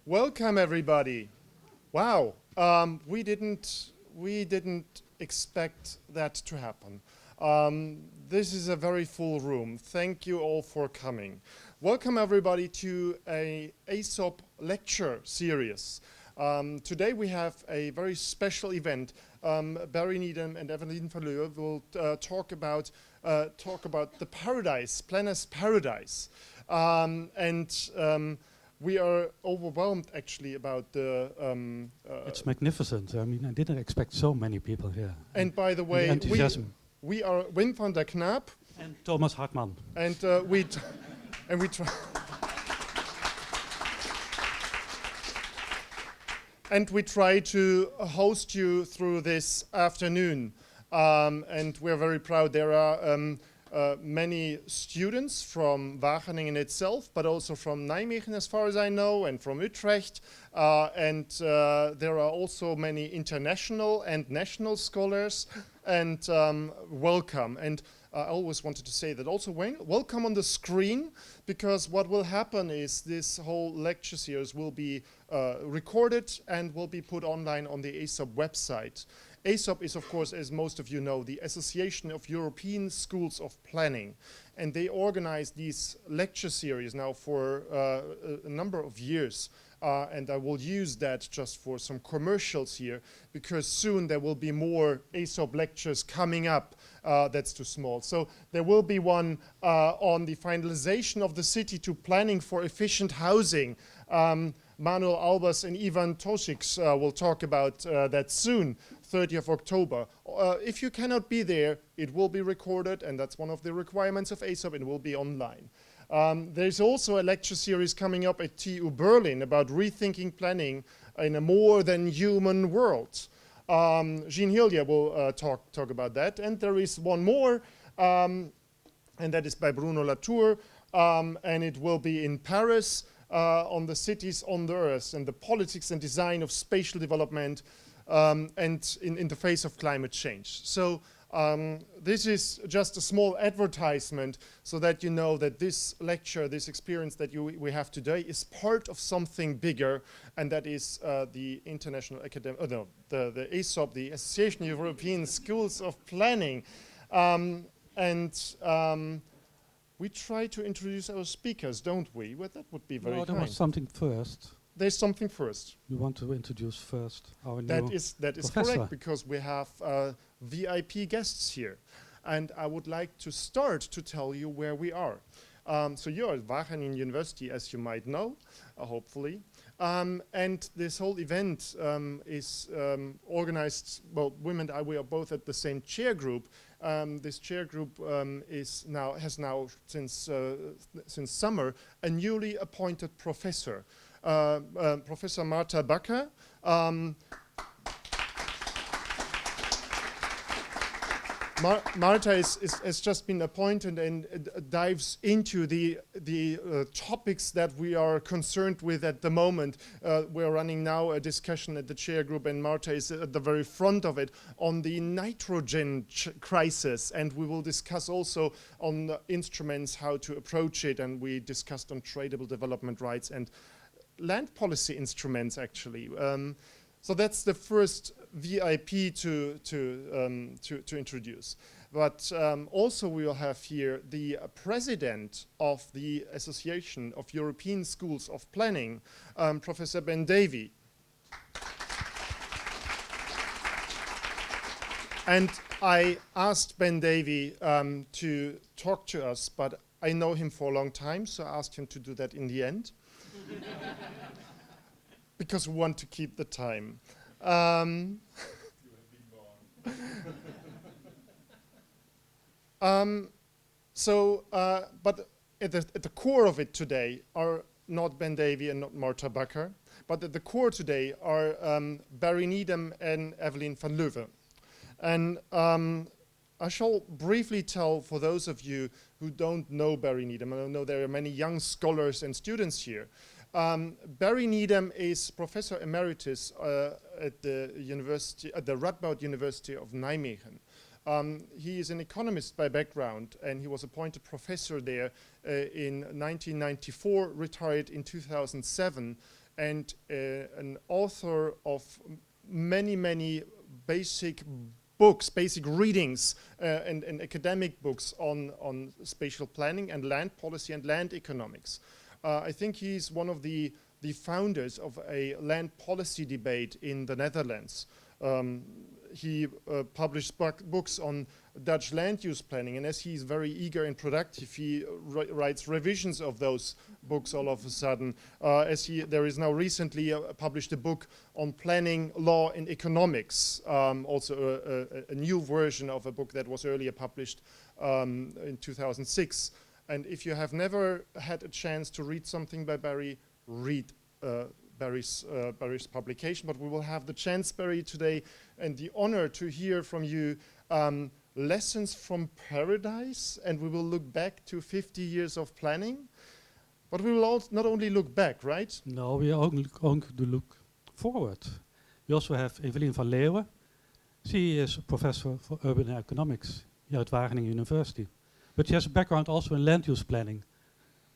Welcome everybody. Wow, we didn't expect that to happen. This is a very full room. Thank you all for coming. Welcome everybody to a AESOP lecture series. Today we have a very special event. Barry Needham and Evelyn van Leeuwen will talk about the paradise, Planner's paradise, we are overwhelmed actually about the. It's magnificent. I mean, I didn't expect so many people here. And by the way, we are Wim van der Knaap and Thomas Hartman. And we try. And we try to host you through this afternoon, and we're very proud. There are many students from Wageningen itself, but also from Nijmegen, as far as I know, and from Utrecht. There are also many international and national scholars, and welcome. And I always wanted to say that also welcome on the screen, because what will happen is this whole lecture series will be recorded and will be put online on the AESOP website. AESOP is, of course, as most of you know, the Association of European Schools of Planning. And they organize these lecture series now for a number of years. And I will use that just for some commercials here, because soon there will be more AESOP lectures coming up. That's too small. So there will be one on the finalization of the city to planning for efficient housing. Manuel Albers and Ivan Tosics will talk about that soon, 30th of October. If you cannot be there, it will be recorded, and that's one of the requirements of AESOP, and will be online. There's also a lecture series coming up at TU Berlin about rethinking planning in a more than human world. Jean Hillier will talk about that. And there is one more, and that is by Bruno Latour, and it will be in Paris, on the cities on the earth and the politics and design of spatial development, and in the face of climate change. So this is just a small advertisement so that you know that this lecture, this experience that we have today is part of something bigger, and that is the International Academic, the AESOP, the Association of European Schools of Planning. We try to introduce our speakers, don't we? Well, that would be very kind. There was something first. There's something first. You want to introduce first our new That is correct, because we have VIP guests here. And I would like to start to tell you where we are. So you're at Wageningen University, as you might know, hopefully. And this whole event is organized, well, Wim and I, we are both at the same chair group. This chair group has now, since summer, a newly appointed professor. Professor Marta Bakker. Marta has just been appointed and dives into the topics that we are concerned with at the moment. We're running now a discussion at the chair group, and Marta is at the very front of it, on the nitrogen crisis. And we will discuss also on the instruments, how to approach it. And we discussed on tradable development rights and land policy instruments, actually. So that's the first VIP to introduce. But also we will have here the president of the Association of European Schools of Planning, Professor Ben Davey. And I asked Ben Davey to talk to us, but I know him for a long time, so I asked him to do that in the end. Because we want to keep the time. You have been born. But at the core of it today are not Ben Davey and not Marta Bakker, but at the core today are Barry Needham and Evelyn van Leeuwen. And I shall briefly tell, for those of you who don't know Barry Needham, I know there are many young scholars and students here. Barry Needham is Professor Emeritus at the Radboud University of Nijmegen. He is an economist by background, and he was appointed professor there in 1994, retired in 2007, and an author of many basic books, basic readings, and academic books on spatial planning and land policy and land economics. I think he's one of the founders of a land policy debate in the Netherlands. He published books on Dutch land use planning, and as he's very eager and productive, he writes revisions of those books all of a sudden. There is now recently published a book on planning, law, and economics, also a new version of a book that was earlier published in 2006. And if you have never had a chance to read something by Barry, read Barry's publication. But we will have the chance, Barry, today, and the honor to hear from you lessons from paradise, and we will look back to 50 years of planning. But we will not only look back, right? No, we are only going to look forward. We also have Evelien van Leeuwen. She is a professor for urban economics here at Wageningen University. But she has a background also in land use planning.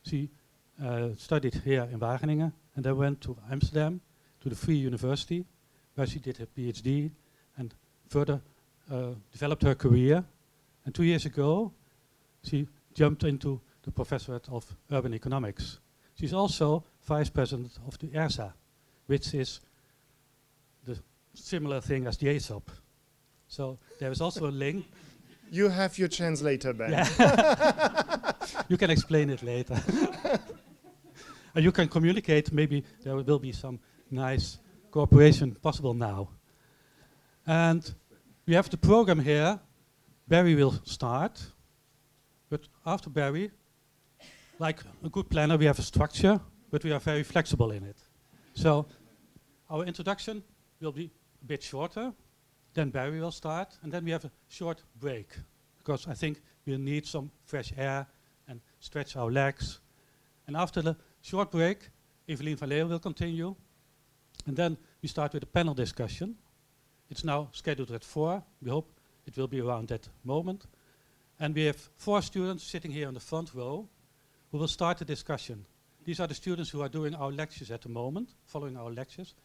She studied here in Wageningen and then went to Amsterdam to the Free University, where she did her PhD and further developed her career. And 2 years ago, she jumped into the professorate of urban economics. She's also vice president of the AESOP, which is the similar thing as the AESOP. So there is also a link. You have your chance later, Ben. Yeah. You can explain it later. And you can communicate, maybe there will be some nice cooperation possible now. And we have the program here. Barry will start. But after Barry, like a good planner, we have a structure, but we are very flexible in it. So our introduction will be a bit shorter. Then Barry will start, and then we have a short break, because I think we'll need some fresh air and stretch our legs. And after the short break, Evelien van Leeuwen will continue. And then we start with a panel discussion. It's now scheduled at 4. We hope it will be around that moment. And we have 4 students sitting here in the front row who will start the discussion. These are the students who are doing our lectures at the moment, following our lectures.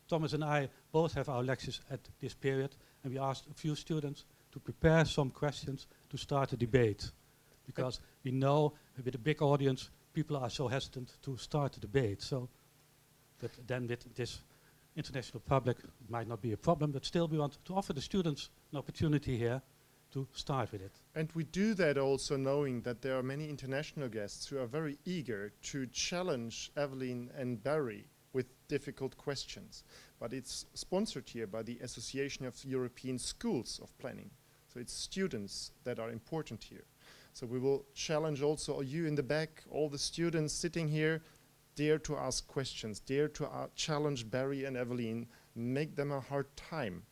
Thomas and I both have our lectures at this period, and we asked a few students to prepare some questions to start a debate. Because we know with a big audience, people are so hesitant to start a debate. So, but then with this international public, it might not be a problem, but still we want to offer the students an opportunity here to start with it. And we do that also knowing that there are many international guests who are very eager to challenge Evelien and Barry with difficult questions. But it's sponsored here by the Association of European Schools of Planning. So it's students that are important here. So we will challenge also you in the back, all the students sitting here, dare to ask questions, dare to challenge Barry and Evelien, make them a hard time.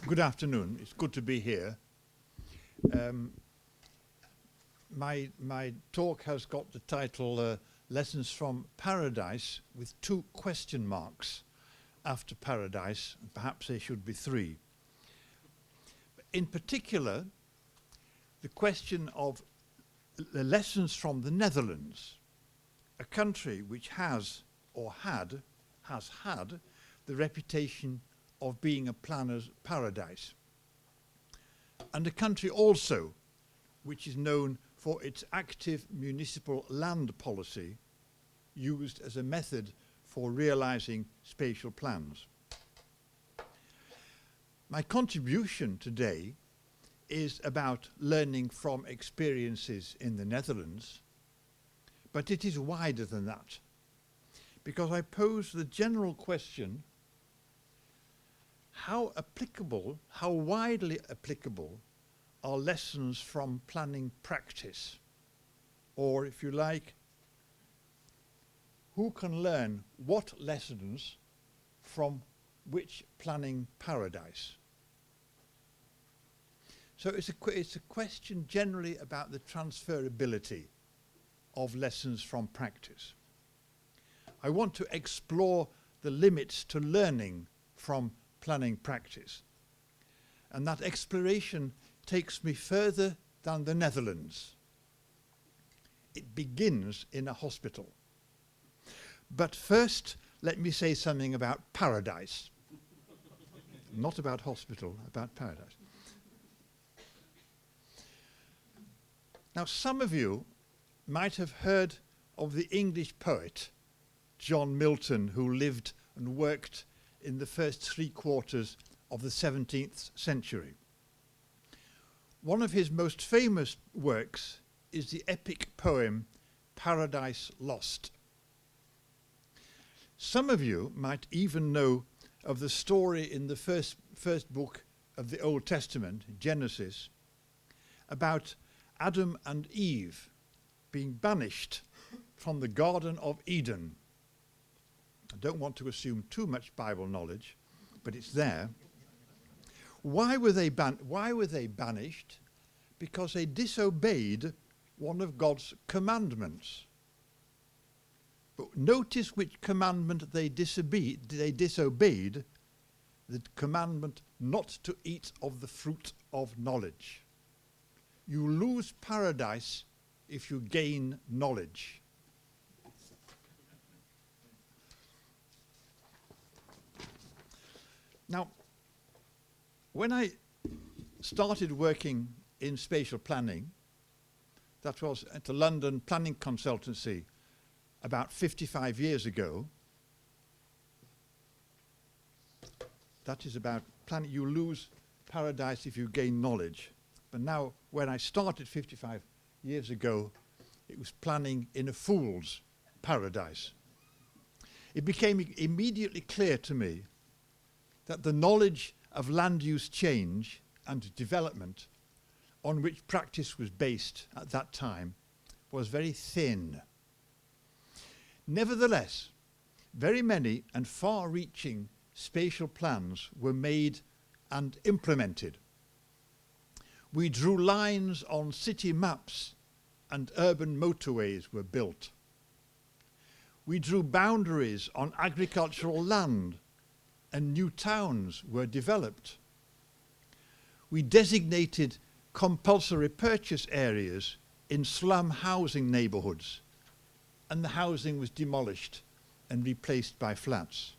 Good afternoon. It's good to be here. My talk has got the title Lessons from Paradise, with 2 question marks after paradise. Perhaps there should be 3. In particular, the question of the lessons from the Netherlands, a country which has had the reputation of being a planner's paradise, and a country also which is known for its active municipal land policy used as a method for realizing spatial plans. My contribution today is about learning from experiences in the Netherlands, but it is wider than that, because I pose the general question: how widely applicable are lessons from planning practice? Or, if you like, who can learn what lessons from which planning paradise? So it's a question generally about the transferability of lessons from practice. I want to explore the limits to learning from planning practice. And that exploration takes me further than the Netherlands. it begins in a hospital. But first, let me say something about paradise. Not about hospital, about paradise. Now, some of you might have heard of the English poet John Milton, who lived and worked in the first 3/4 of the 17th century. One of his most famous works is the epic poem Paradise Lost. Some of you might even know of the story in the first book of the Old Testament, Genesis, about Adam and Eve being banished from the Garden of Eden. I don't want to assume too much Bible knowledge, but it's there. Why were they banished? Because they disobeyed one of God's commandments. But notice which commandment they disobeyed. They disobeyed the commandment not to eat of the fruit of knowledge. You lose paradise if you gain knowledge. Now, when I started working in spatial planning, that was at the London Planning Consultancy about 55 years ago. That is about planning. You lose paradise if you gain knowledge. But now, when I started 55 years ago, it was planning in a fool's paradise. It became immediately clear to me that the knowledge of land use change and development on which practice was based at that time was very thin. Nevertheless, very many and far-reaching spatial plans were made and implemented. We drew lines on city maps and urban motorways were built. We drew boundaries on agricultural land and new towns were developed. We designated compulsory purchase areas in slum housing neighbourhoods, and the housing was demolished and replaced by flats.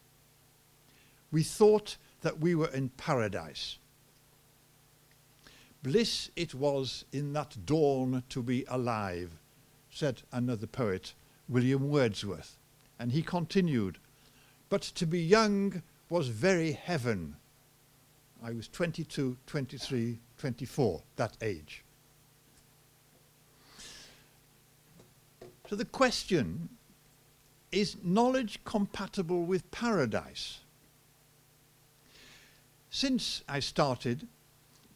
We thought that we were in paradise. Bliss it was in that dawn to be alive, said another poet, William Wordsworth. And he continued, but to be young was very heaven. I was 22, 23, 24, that age. So the question, is knowledge compatible with paradise? Since I started,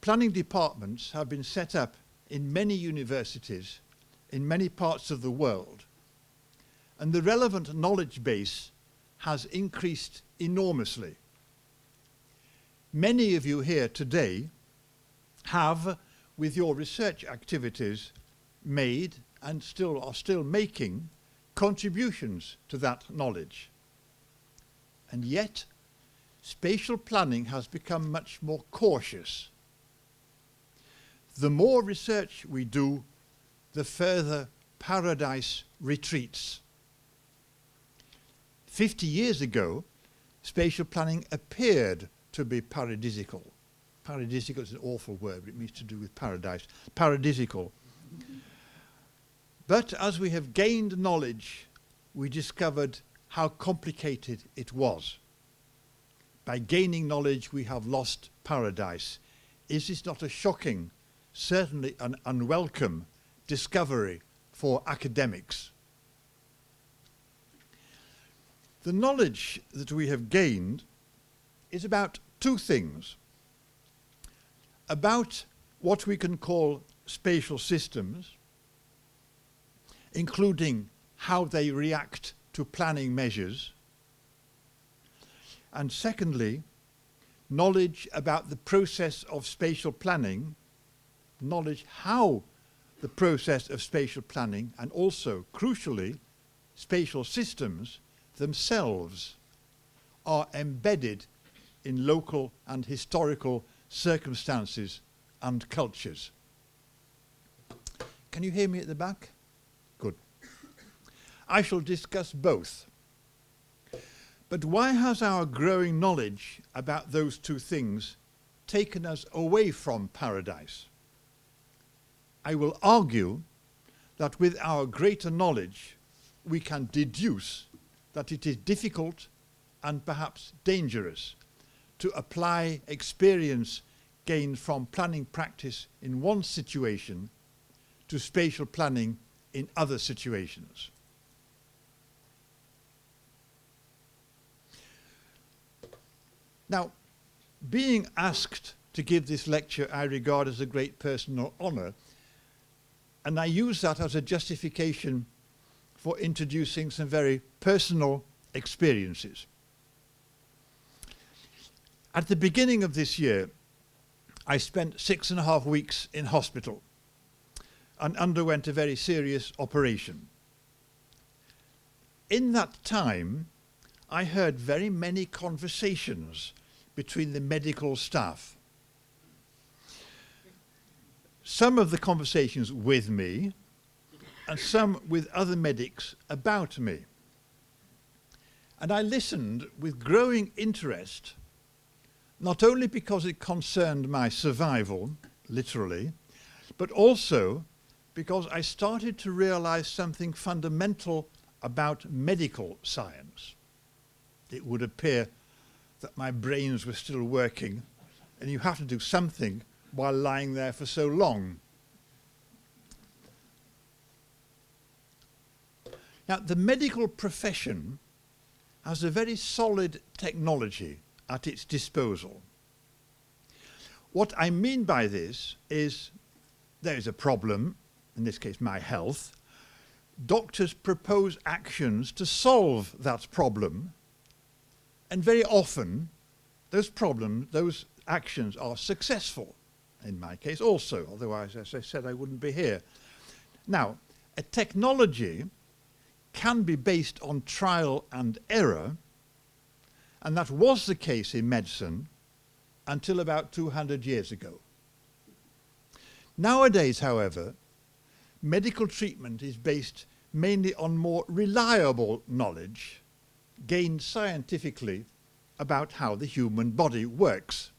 planning departments have been set up in many universities in many parts of the world, and the relevant knowledge base has increased enormously. Many of you here today have, with your research activities, made and are still making contributions to that knowledge. And yet, spatial planning has become much more cautious. The more research we do, the further paradise retreats. 50 years ago, spatial planning appeared to be paradisical. Paradisical is an awful word, but it means to do with paradise. Paradisical. But as we have gained knowledge, we discovered how complicated it was. By gaining knowledge, we have lost paradise. Is this not a shocking, certainly an unwelcome discovery for academics? The knowledge that we have gained is about two things. About what we can call spatial systems, including how they react to planning measures. And secondly, knowledge about the process of spatial planning, knowledge how the process of spatial planning, and also, crucially, spatial systems themselves are embedded in local and historical circumstances and cultures. Can you hear me at the back? Good. I shall discuss both. But why has our growing knowledge about those two things taken us away from paradise? I will argue that with our greater knowledge, we can deduce that it is difficult and perhaps dangerous to apply experience gained from planning practice in one situation to spatial planning in other situations. Now, being asked to give this lecture I regard as a great personal honor, and I use that as a justification for introducing some very personal experiences. At the beginning of this year, I spent 6.5 weeks in hospital and underwent a very serious operation. In that time, I heard very many conversations between the medical staff. Some of the conversations with me, and some with other medics about me. And I listened with growing interest, not only because it concerned my survival, literally, but also because I started to realize something fundamental about medical science. It would appear that my brains were still working, and you have to do something while lying there for so long. Now, the medical profession has a very solid technology at its disposal. What I mean by this is there is a problem, in this case my health. Doctors propose actions to solve that problem, and very often those actions are successful. In my case also, otherwise, as I said, I wouldn't be here. Now, a technology can be based on trial and error, and that was the case in medicine until about 200 years ago. Nowadays, however, medical treatment is based mainly on more reliable knowledge gained scientifically about how the human body works.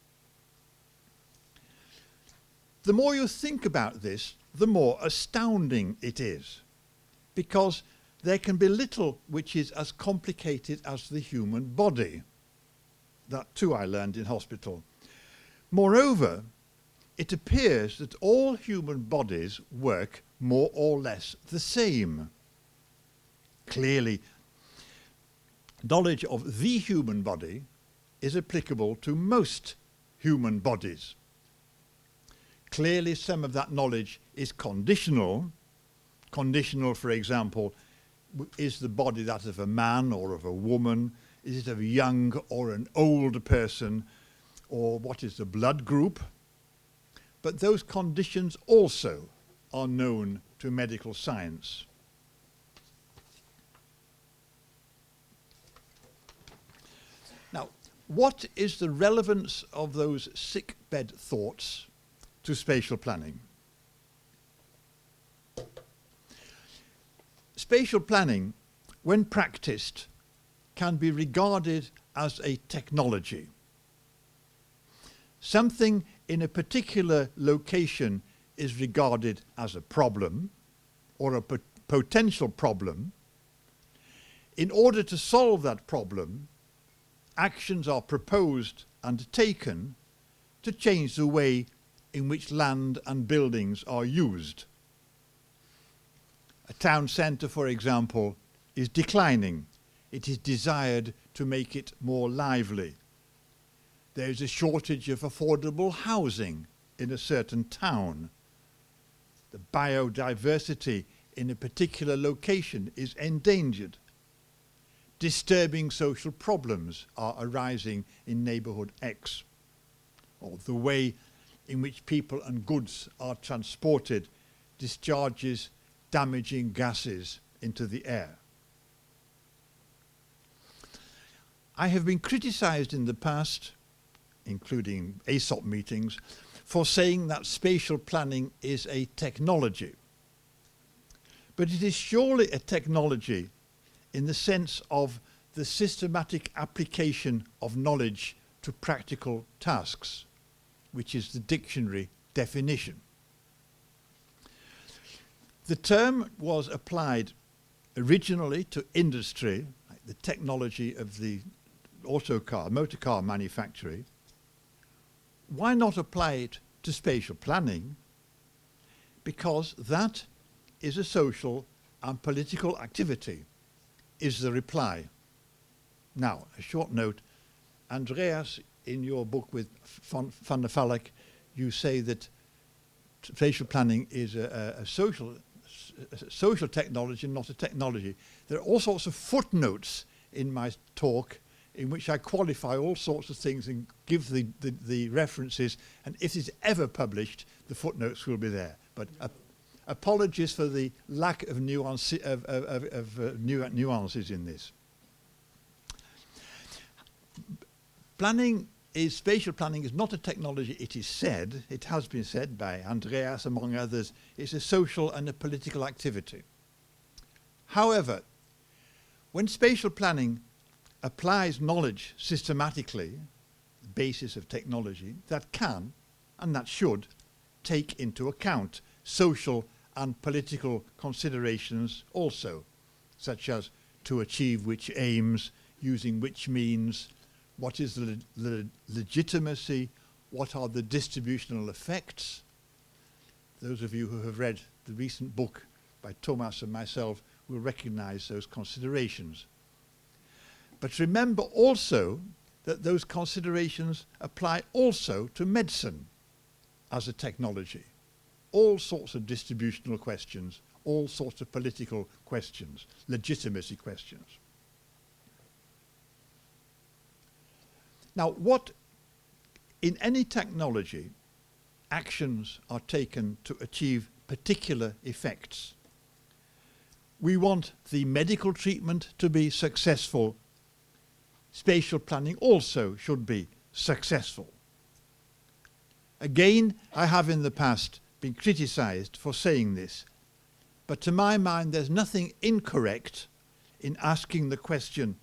The more you think about this, the more astounding it is, because there can be little which is as complicated as the human body. That too I learned in hospital. Moreover, it appears that all human bodies work more or less the same. Clearly, knowledge of the human body is applicable to most human bodies. Clearly, some of that knowledge is conditional. Conditional, for example, is the body that of a man or of a woman? Is it of a young or an old person? Or what is the blood group? But those conditions also are known to medical science. Now, what is the relevance of those sickbed thoughts to spatial planning? Spatial planning, when practiced, can be regarded as a technology. Something in a particular location is regarded as a problem or a potential problem. In order to solve that problem, actions are proposed and taken to change the way in which land and buildings are used. A town centre, for example, is declining. It is desired to make it more lively. There is a shortage of affordable housing in a certain town. The biodiversity in a particular location is endangered. Disturbing social problems are arising in neighbourhood X. Or the way in which people and goods are transported discharges damaging gases into the air. I have been criticized in the past, including AESOP meetings, for saying that spatial planning is a technology. But it is surely a technology in the sense of the systematic application of knowledge to practical tasks, which is the dictionary definition. The term was applied originally to industry, like the technology of the motor car manufacturing. Why not apply it to spatial planning? Because that is a social and political activity, is the reply. Now, a short note. Andreas, in your book with Van der Valk, you say that spatial planning is a social technology, not a technology. There are all sorts of footnotes in my talk in which I qualify all sorts of things and give the references, and if it's ever published, the footnotes will be there. But apologies for the lack of nuances in this. Spatial planning is not a technology, it is said, it has been said by Andreas among others, it's a social and a political activity. However, when spatial planning applies knowledge systematically, the basis of technology, that can and that should take into account social and political considerations also, such as to achieve which aims, using which means, what is the legitimacy, what are the distributional effects. Those of you who have read the recent book by Thomas and myself will recognize those considerations. But remember also that those considerations apply also to medicine as a technology. All sorts of distributional questions, all sorts of political questions, legitimacy questions. Now, what in any technology, actions are taken to achieve particular effects. We want the medical treatment to be successful. Spatial planning also should be successful. Again, I have in the past been criticized for saying this, but to my mind there's nothing incorrect in asking the question,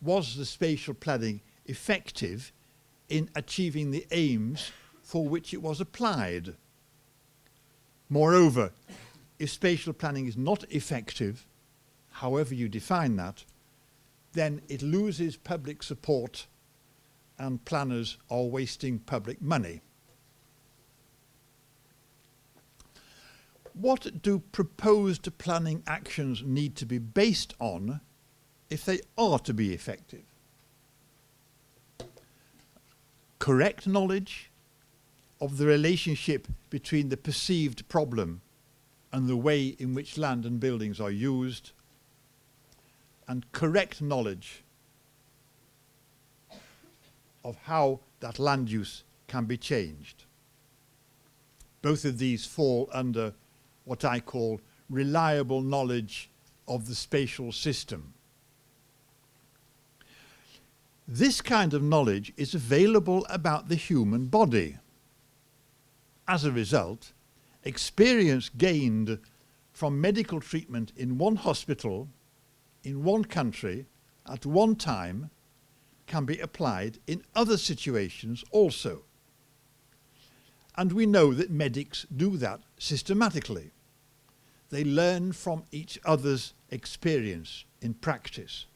was the spatial planning effective in achieving the aims for which it was applied? Moreover, if spatial planning is not effective, however you define that, then it loses public support and planners are wasting public money. What do proposed planning actions need to be based on if they are to be effective? Correct knowledge of the relationship between the perceived problem and the way in which land and buildings are used, and correct knowledge of how that land use can be changed. Both of these fall under what I call reliable knowledge of the spatial system. This kind of knowledge is available about the human body. As a result, experience gained from medical treatment in one hospital, in one country, at one time, can be applied in other situations also. And we know that medics do that systematically. They learn from each other's experience in practice.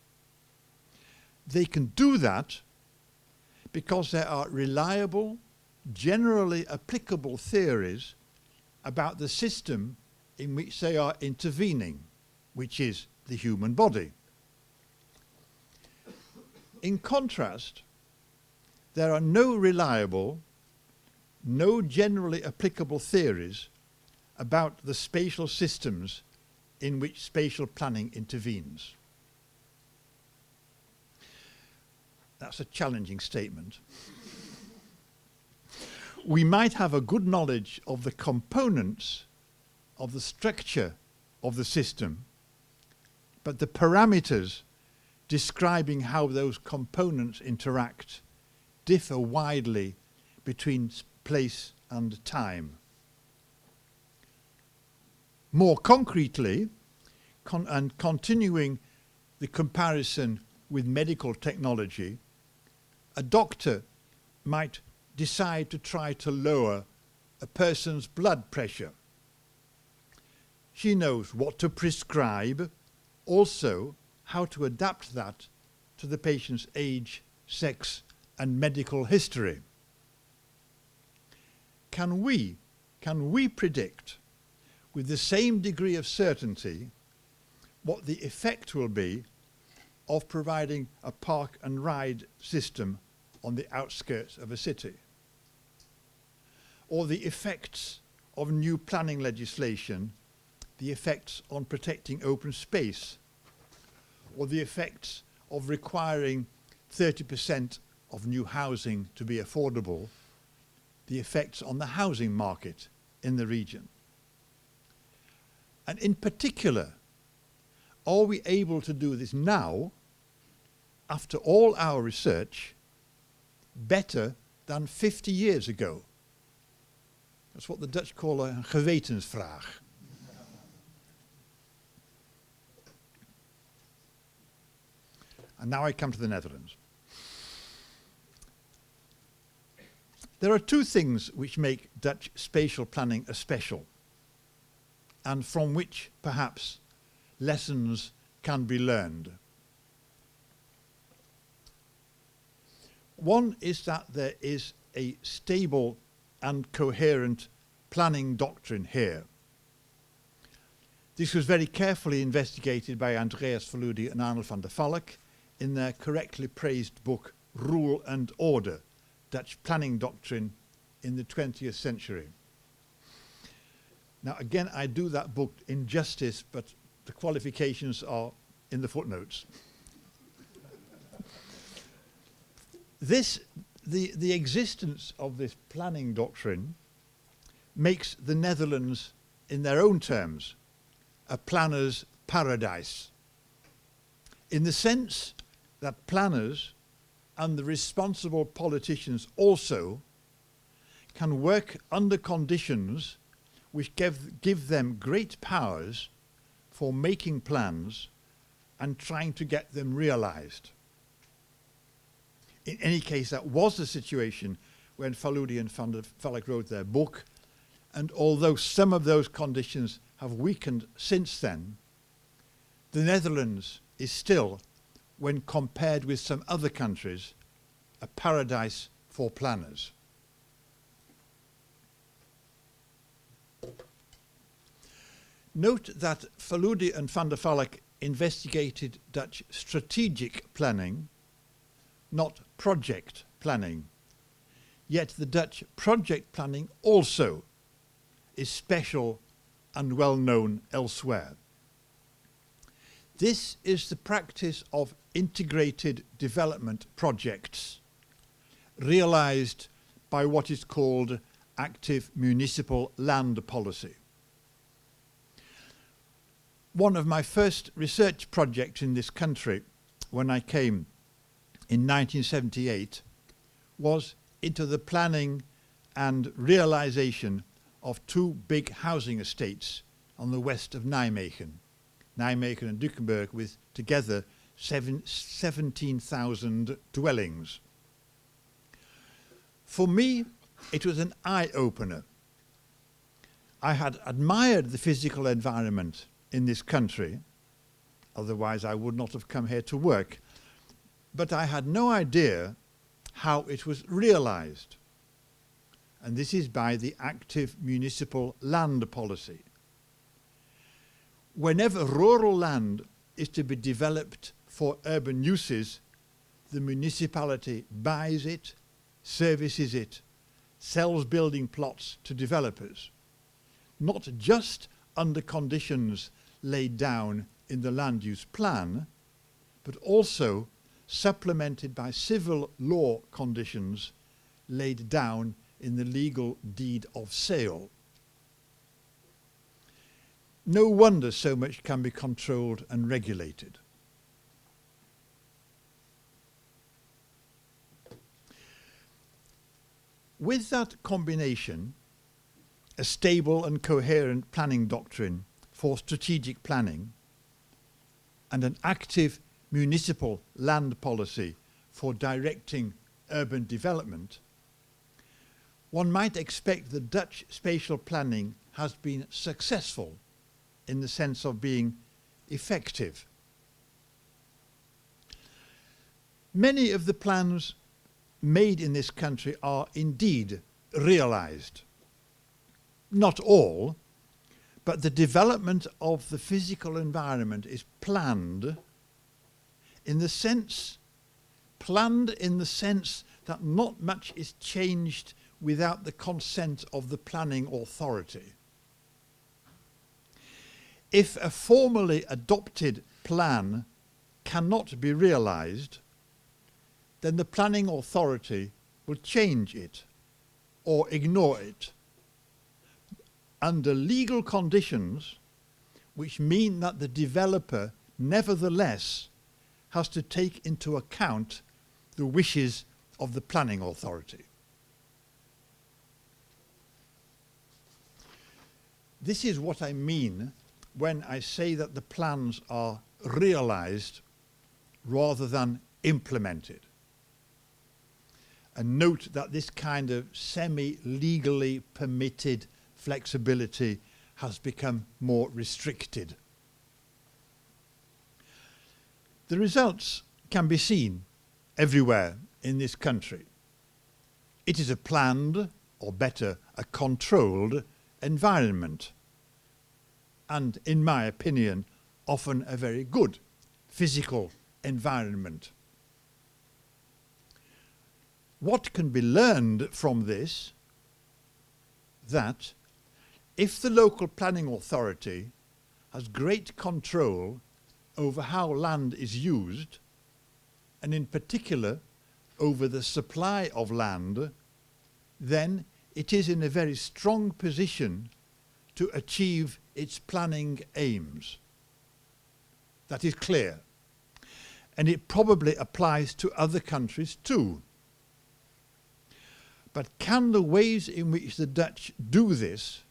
They can do that because there are reliable, generally applicable theories about the system in which they are intervening, which is the human body. In contrast, there are no reliable, no generally applicable theories about the spatial systems in which spatial planning intervenes. That's a challenging statement. We might have a good knowledge of the components of the structure of the system, but the parameters describing how those components interact differ widely between place and time. More concretely, continuing the comparison with medical technology, a doctor might decide to try to lower a person's blood pressure. She knows what to prescribe, also how to adapt that to the patient's age, sex, and medical history. Can we predict with the same degree of certainty what the effect will be of providing a park and ride system on the outskirts of a city? Or the effects of new planning legislation, the effects on protecting open space, or the effects of requiring 30% of new housing to be affordable, the effects on the housing market in the region. And in particular, are we able to do this now, after all our research, better than 50 years ago? That's what the Dutch call a gewetensvraag. And now I come to the Netherlands. There are two things which make Dutch spatial planning a special, and from which perhaps lessons can be learned. One is that there is a stable and coherent planning doctrine here. This was very carefully investigated by Andreas Verloede and Arnold van der Valk in their correctly praised book Rule and Order, Dutch Planning Doctrine in the 20th Century. Now again, I do that book injustice, but the qualifications are in the footnotes. The existence of this planning doctrine makes the Netherlands, in their own terms, a planner's paradise, in the sense that planners and the responsible politicians also can work under conditions which give them great powers for making plans and trying to get them realized. In any case, that was the situation when Verloede and van der Valk wrote their book, and although some of those conditions have weakened since then, the Netherlands is still, when compared with some other countries, a paradise for planners. Note that Verloede and van der Valk investigated Dutch strategic planning, not project planning. Yet the Dutch project planning also is special and well known elsewhere. This is the practice of integrated development projects, realized by what is called active municipal land policy. One of my first research projects in this country, when I came in 1978, was into the planning and realization of two big housing estates on the west of Nijmegen. Nijmegen and Dukenburg, with together 17,000 dwellings. For me, it was an eye-opener. I had admired the physical environment in this country, otherwise I would not have come here to work, but I had no idea how it was realized. And this is by the active municipal land policy. Whenever rural land is to be developed for urban uses, the municipality buys it, services it, sells building plots to developers, not just under conditions laid down in the land use plan, but also supplemented by civil law conditions laid down in the legal deed of sale. No wonder so much can be controlled and regulated. With that combination, a stable and coherent planning doctrine for strategic planning, and an active municipal land policy for directing urban development, one might expect the Dutch spatial planning has been successful in the sense of being effective. Many of the plans made in this country are indeed realized. Not all, but the development of the physical environment is planned in the sense that not much is changed without the consent of the planning authority. If a formally adopted plan cannot be realized, then the planning authority will change it or ignore it under legal conditions which mean that the developer nevertheless has to take into account the wishes of the planning authority. This is what I mean when I say that the plans are realized rather than implemented. And note that this kind of semi-legally permitted flexibility has become more restricted. The results can be seen everywhere in this country. It is a planned, or better, a controlled environment, and in my opinion, often a very good physical environment. What can be learned from this? That if the local planning authority has great control over how land is used, and in particular over the supply of land, then it is in a very strong position to achieve its planning aims. That is clear. And it probably applies to other countries too. But can the ways in which the Dutch do this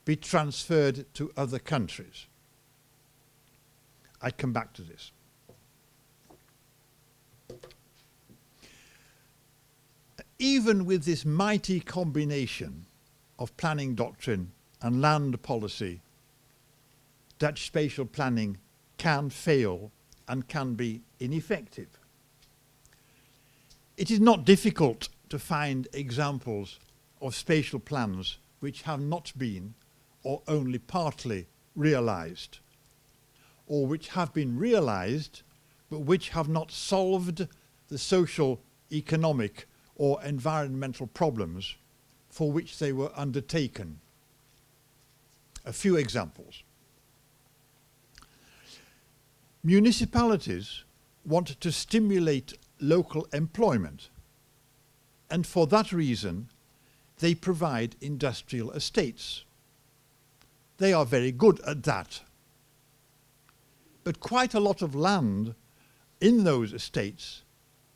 be transferred to other countries? I come back to this. Even with this mighty combination of planning doctrine and land policy, Dutch spatial planning can fail and can be ineffective. It is not difficult to find examples of spatial plans which have not been or only partly realized, or which have been realized but which have not solved the social, economic or environmental problems for which they were undertaken. A few examples. Municipalities want to stimulate local employment, and for that reason they provide industrial estates. They are very good at that. But quite a lot of land in those estates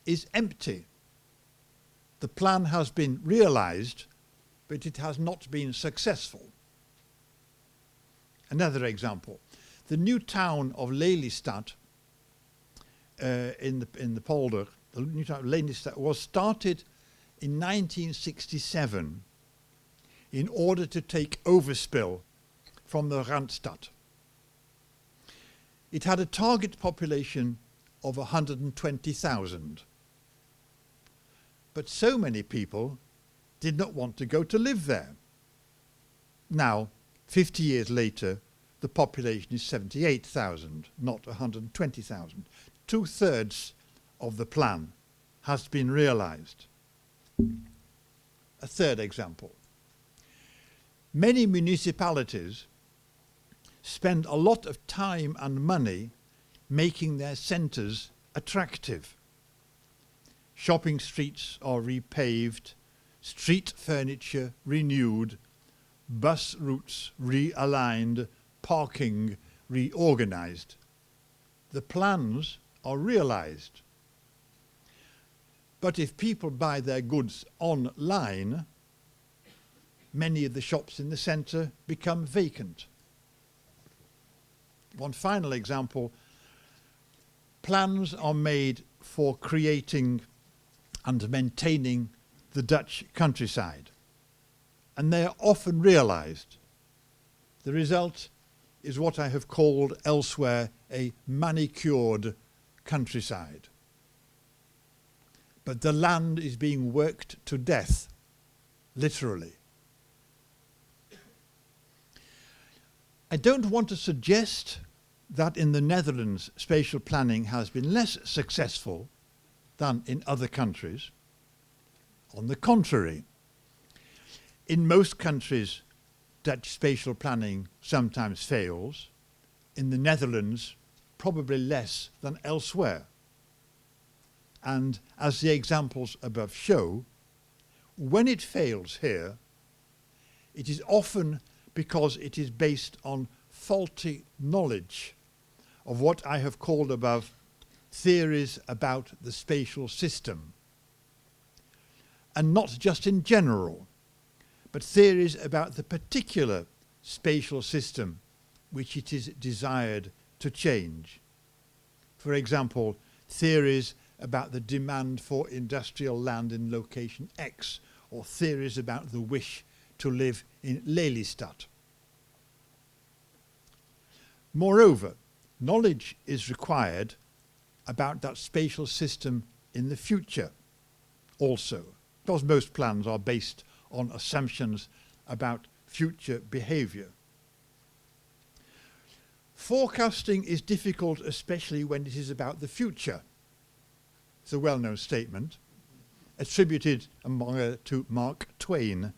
is empty. The plan has been realized, but it has not been successful. Another example, the new town of Lelystad in the polder, the new town of Lelystad was started in 1967 in order to take overspill from the Randstad. It had a target population of 120,000. But so many people did not want to go to live there. Now, 50 years later, the population is 78,000, not 120,000. 2/3 of the plan has been realized. A third example. Many municipalities spend a lot of time and money making their centres attractive. Shopping streets are repaved, street furniture renewed, bus routes realigned, parking reorganized. The plans are realized. But if people buy their goods online, many of the shops in the centre become vacant. One final example. plans are made for creating and maintaining the Dutch countryside, and they are often realized. The result is what I have called elsewhere a manicured countryside. But the land is being worked to death, literally. I don't want to suggest that in the Netherlands spatial planning has been less successful than in other countries. On the contrary, in most countries Dutch spatial planning sometimes fails. In the Netherlands, probably less than elsewhere. And as the examples above show, when it fails here, it is often because it is based on faulty knowledge of what I have called above theories about the spatial system. And not just in general, but theories about the particular spatial system which it is desired to change. For example, theories about the demand for industrial land in location X, or theories about the wish to live in Lelystad. Moreover, knowledge is required about that spatial system in the future also, because most plans are based on assumptions about future behavior. Forecasting is difficult, especially when it is about the future. It's a well-known statement, attributed to Mark Twain.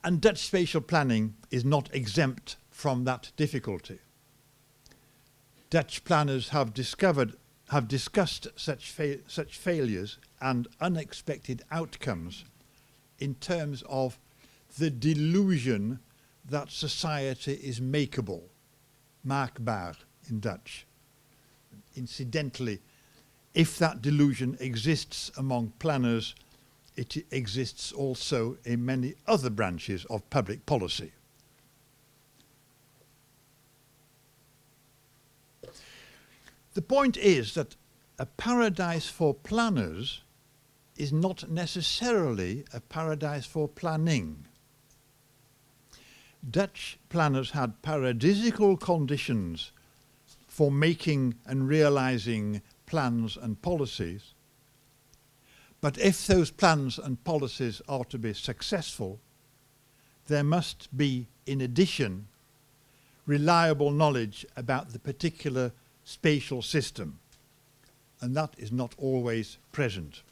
And Dutch spatial planning is not exempt from that difficulty. Dutch planners have discussed such failures and unexpected outcomes in terms of the delusion that society is makeable, maakbaar in Dutch. Incidentally, if that delusion exists among planners, it exists also in many other branches of public policy. The point is that a paradise for planners is not necessarily a paradise for planning. Dutch planners had paradisical conditions for making and realizing plans and policies, but if those plans and policies are to be successful, there must be, in addition, reliable knowledge about the particular spatial system, and that is not always present.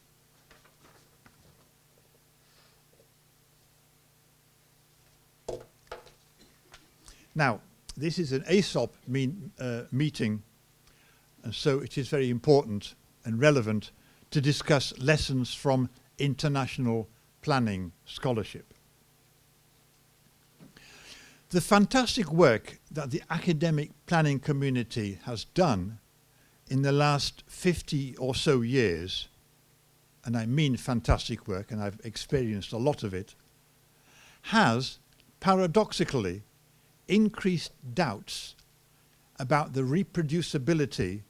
Now, this is an AESOP meeting, and so it is very important and relevant to discuss lessons from international planning scholarship. The fantastic work that the academic planning community has done in the last 50 or so years, and I mean fantastic work, and I've experienced a lot of it, has paradoxically increased doubts about the reproducibility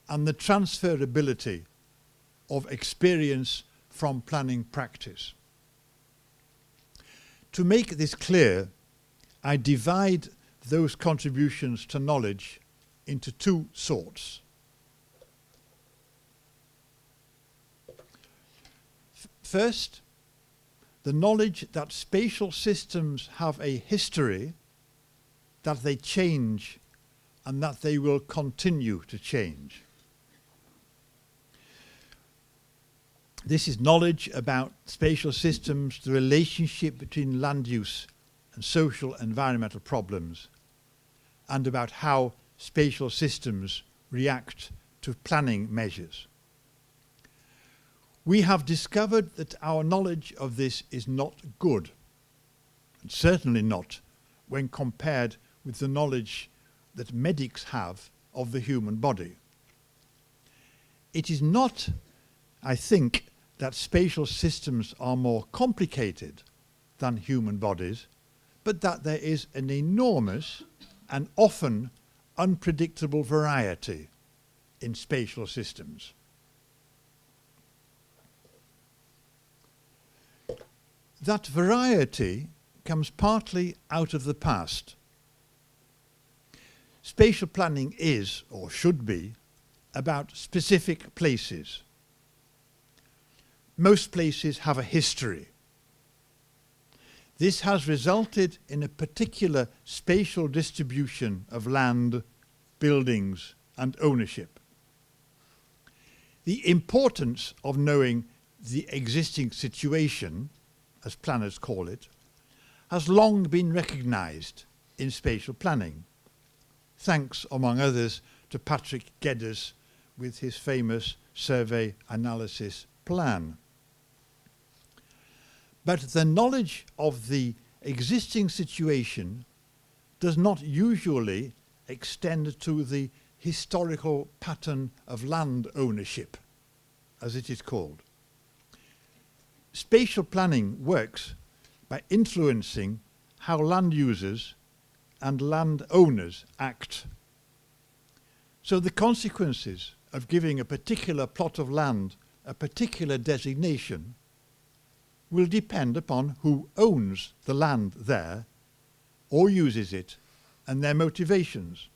and the transferability of experience from planning practice. To make this clear, I divide those contributions to knowledge into two sorts. First, the knowledge that spatial systems have a history, that they change, and that they will continue to change. This is knowledge about spatial systems, the relationship between land use and social environmental problems, and about how spatial systems react to planning measures. We have discovered that our knowledge of this is not good, and certainly not when compared with the knowledge that medics have of the human body. It is not, I think, that spatial systems are more complicated than human bodies, but that there is an enormous and often unpredictable variety in spatial systems. That variety comes partly out of the past. Spatial planning is, or should be, about specific places. Most places have a history. This has resulted in a particular spatial distribution of land, buildings, and ownership. The importance of knowing the existing situation, as planners call it, has long been recognized in spatial planning, thanks, among others, to Patrick Geddes with his famous survey analysis plan. But the knowledge of the existing situation does not usually extend to the historical pattern of land ownership, as it is called. Spatial planning works by influencing how land users and land owners act. So the consequences of giving a particular plot of land a particular designation will depend upon who owns the land there or uses it and their motivations.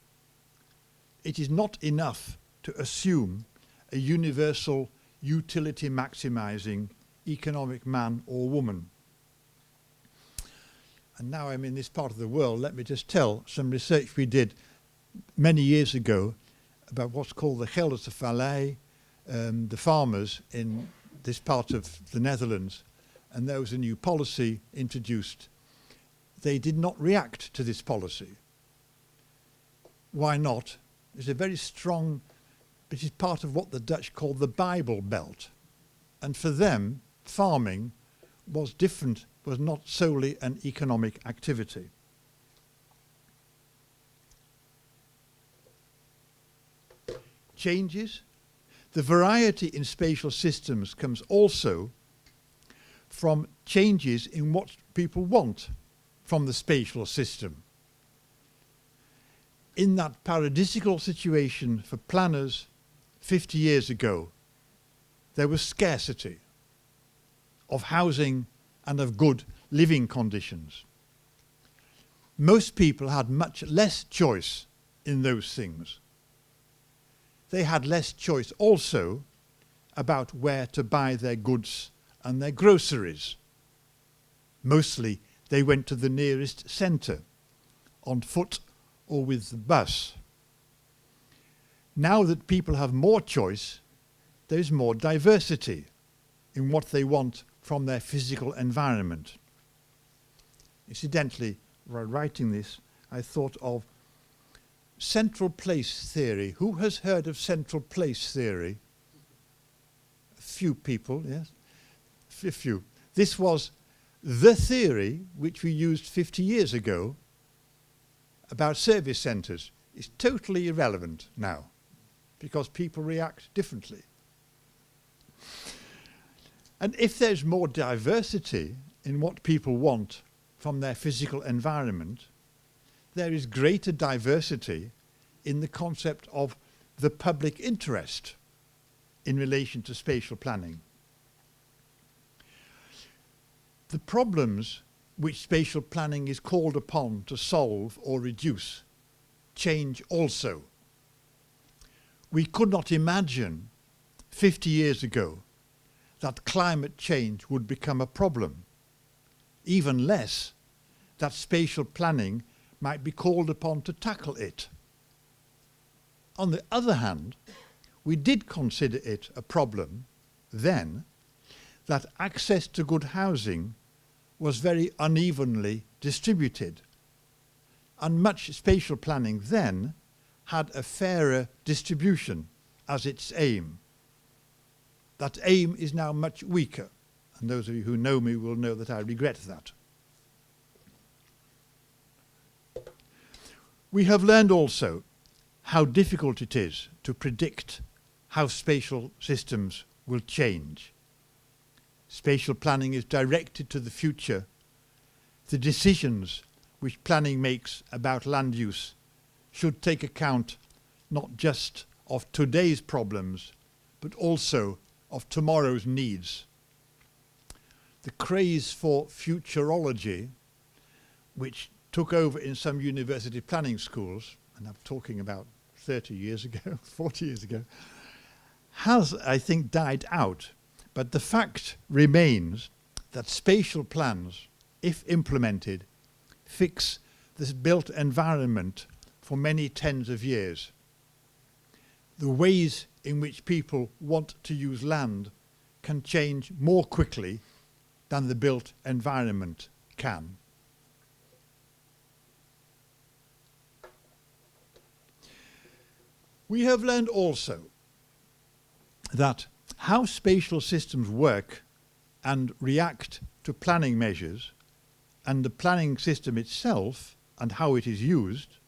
It is not enough to assume a universal utility maximizing economic man or woman. And now I'm in this part of the world, let me just tell some research we did many years ago about what's called the Gelderse Vallei, the farmers in this part of the Netherlands, and there was a new policy introduced. They did not react to this policy. Why not? It's a very strong, it is part of what the Dutch call the Bible Belt. And for them, farming was different, was not solely an economic activity. Changes. The variety in spatial systems comes also from changes in what people want from the spatial system. In that paradisical situation for planners 50 years ago, there was scarcity of housing and of good living conditions. Most people had much less choice in those things. They had less choice also about where to buy their goods and their groceries. Mostly they went to the nearest centre, on foot or with the bus. Now that people have more choice, there is more diversity in what they want from their physical environment. Incidentally, while writing this, I thought of central place theory. Who has heard of central place theory? A few people, yes? A few. This was the theory which we used 50 years ago about service centres. It's totally irrelevant now because people react differently. And if there's more diversity in what people want from their physical environment, there is greater diversity in the concept of the public interest in relation to spatial planning. The problems which spatial planning is called upon to solve or reduce change also. We could not imagine 50 years ago that climate change would become a problem, even less that spatial planning might be called upon to tackle it. On the other hand, we did consider it a problem then that access to good housing was very unevenly distributed, and much spatial planning then had a fairer distribution as its aim. That aim is now much weaker, and those of you who know me will know that I regret that. We have learned also how difficult it is to predict how spatial systems will change. Spatial planning is directed to the future. The decisions which planning makes about land use should take account not just of today's problems, but also of tomorrow's needs. The craze for futurology, which took over in some university planning schools, and I'm talking about 30 years ago, 40 years ago, has, I think, died out. But the fact remains that spatial plans, if implemented, fix this built environment for many tens of years. The ways in which people want to use land can change more quickly than the built environment can. We have learned also that how spatial systems work and react to planning measures, and the planning system itself and how it is used,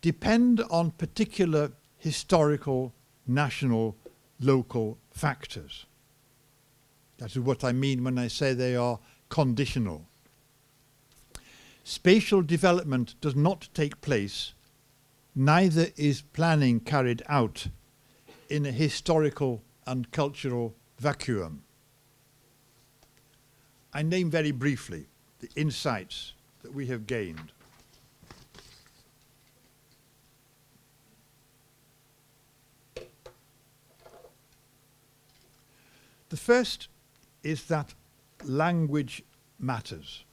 depend on particular historical, national, local factors. That is what I mean when I say they are conditional. Spatial development does not take place, neither is planning carried out in a historical and cultural vacuum. I name very briefly the insights that we have gained. The first is that language matters.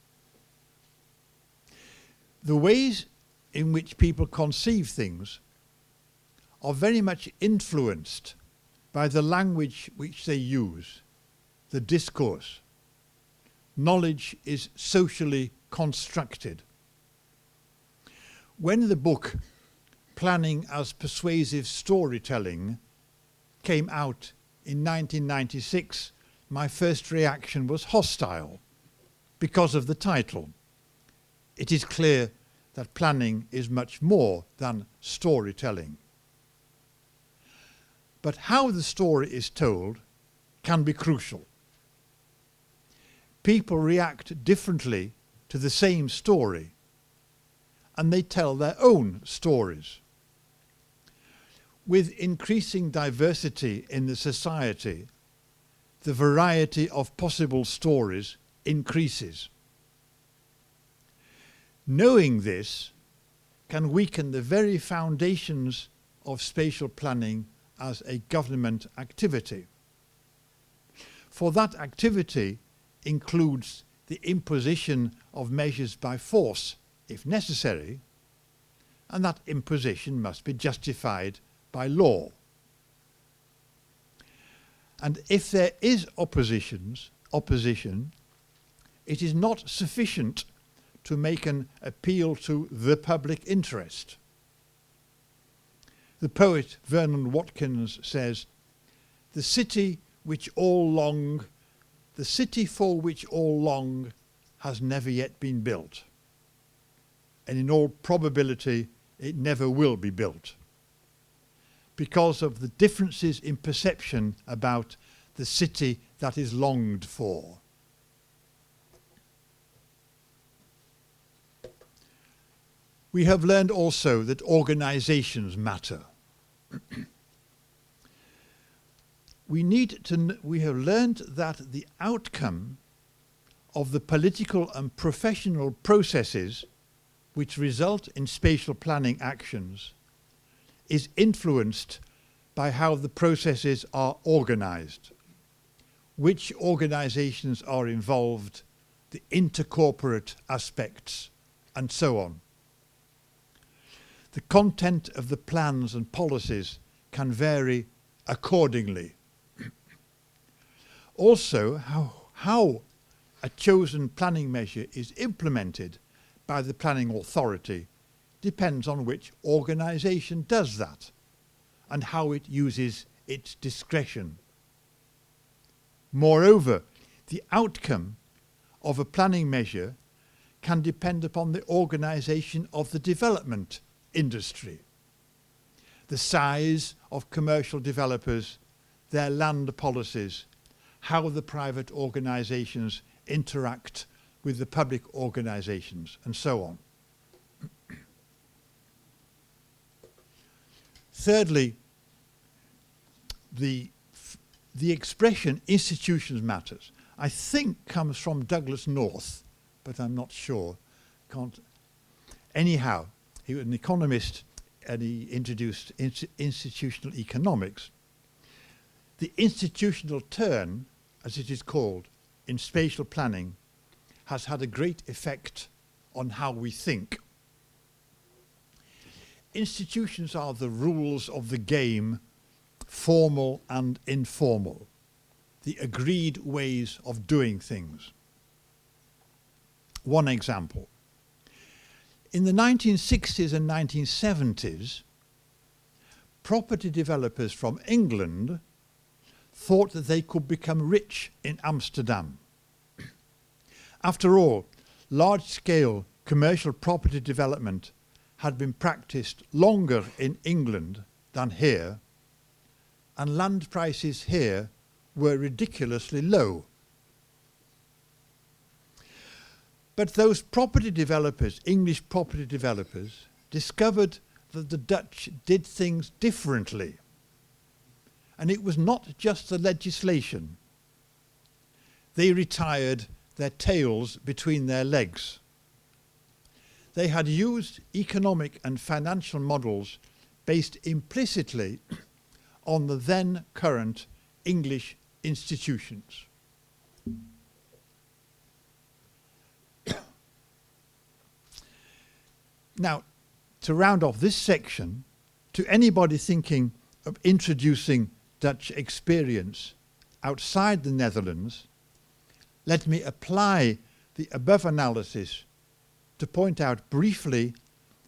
The ways in which people conceive things are very much influenced by the language which they use, the discourse. Knowledge is socially constructed. When the book Planning as Persuasive Storytelling came out in 1996, my first reaction was hostile because of the title. It is clear that planning is much more than storytelling. But how the story is told can be crucial. People react differently to the same story, and they tell their own stories. With increasing diversity in the society, the variety of possible stories increases. Knowing this can weaken the very foundations of spatial planning as a government activity. For that activity includes the imposition of measures by force, if necessary, and that imposition must be justified by law. And if there is opposition, it is not sufficient to make an appeal to the public interest. The poet Vernon Watkins says, the city for which all long has never yet been built, and in all probability it never will be built, because of the differences in perception about the city that is longed for. We have learned also that organizations matter. We have learned that the outcome of the political and professional processes which result in spatial planning actions is influenced by how the processes are organized, which organizations are involved, the intercorporate aspects, and so on. The content of the plans and policies can vary accordingly. Also, how a chosen planning measure is implemented by the planning authority depends on which organization does that and how it uses its discretion. Moreover, the outcome of a planning measure can depend upon the organization of the development industry, the size of commercial developers, their land policies, how the private organizations interact with the public organizations, and so on. Thirdly, the expression institutions matters, I think comes from Douglas North, but I'm not sure. Can't. Anyhow, he was an economist and he introduced institutional economics. The institutional turn, as it is called, in spatial planning has had a great effect on how we think. Institutions are the rules of the game, formal and informal, the agreed ways of doing things. One example. In the 1960s and 1970s, property developers from England thought that they could become rich in Amsterdam. After all, large-scale commercial property development had been practiced longer in England than here, and land prices here were ridiculously low. But those property developers, English property developers, discovered that the Dutch did things differently. And it was not just the legislation. They retired their tails between their legs. They had used economic and financial models based implicitly on the then current English institutions. Now, to round off this section, to anybody thinking of introducing Dutch experience outside the Netherlands, let me apply the above analysis to point out briefly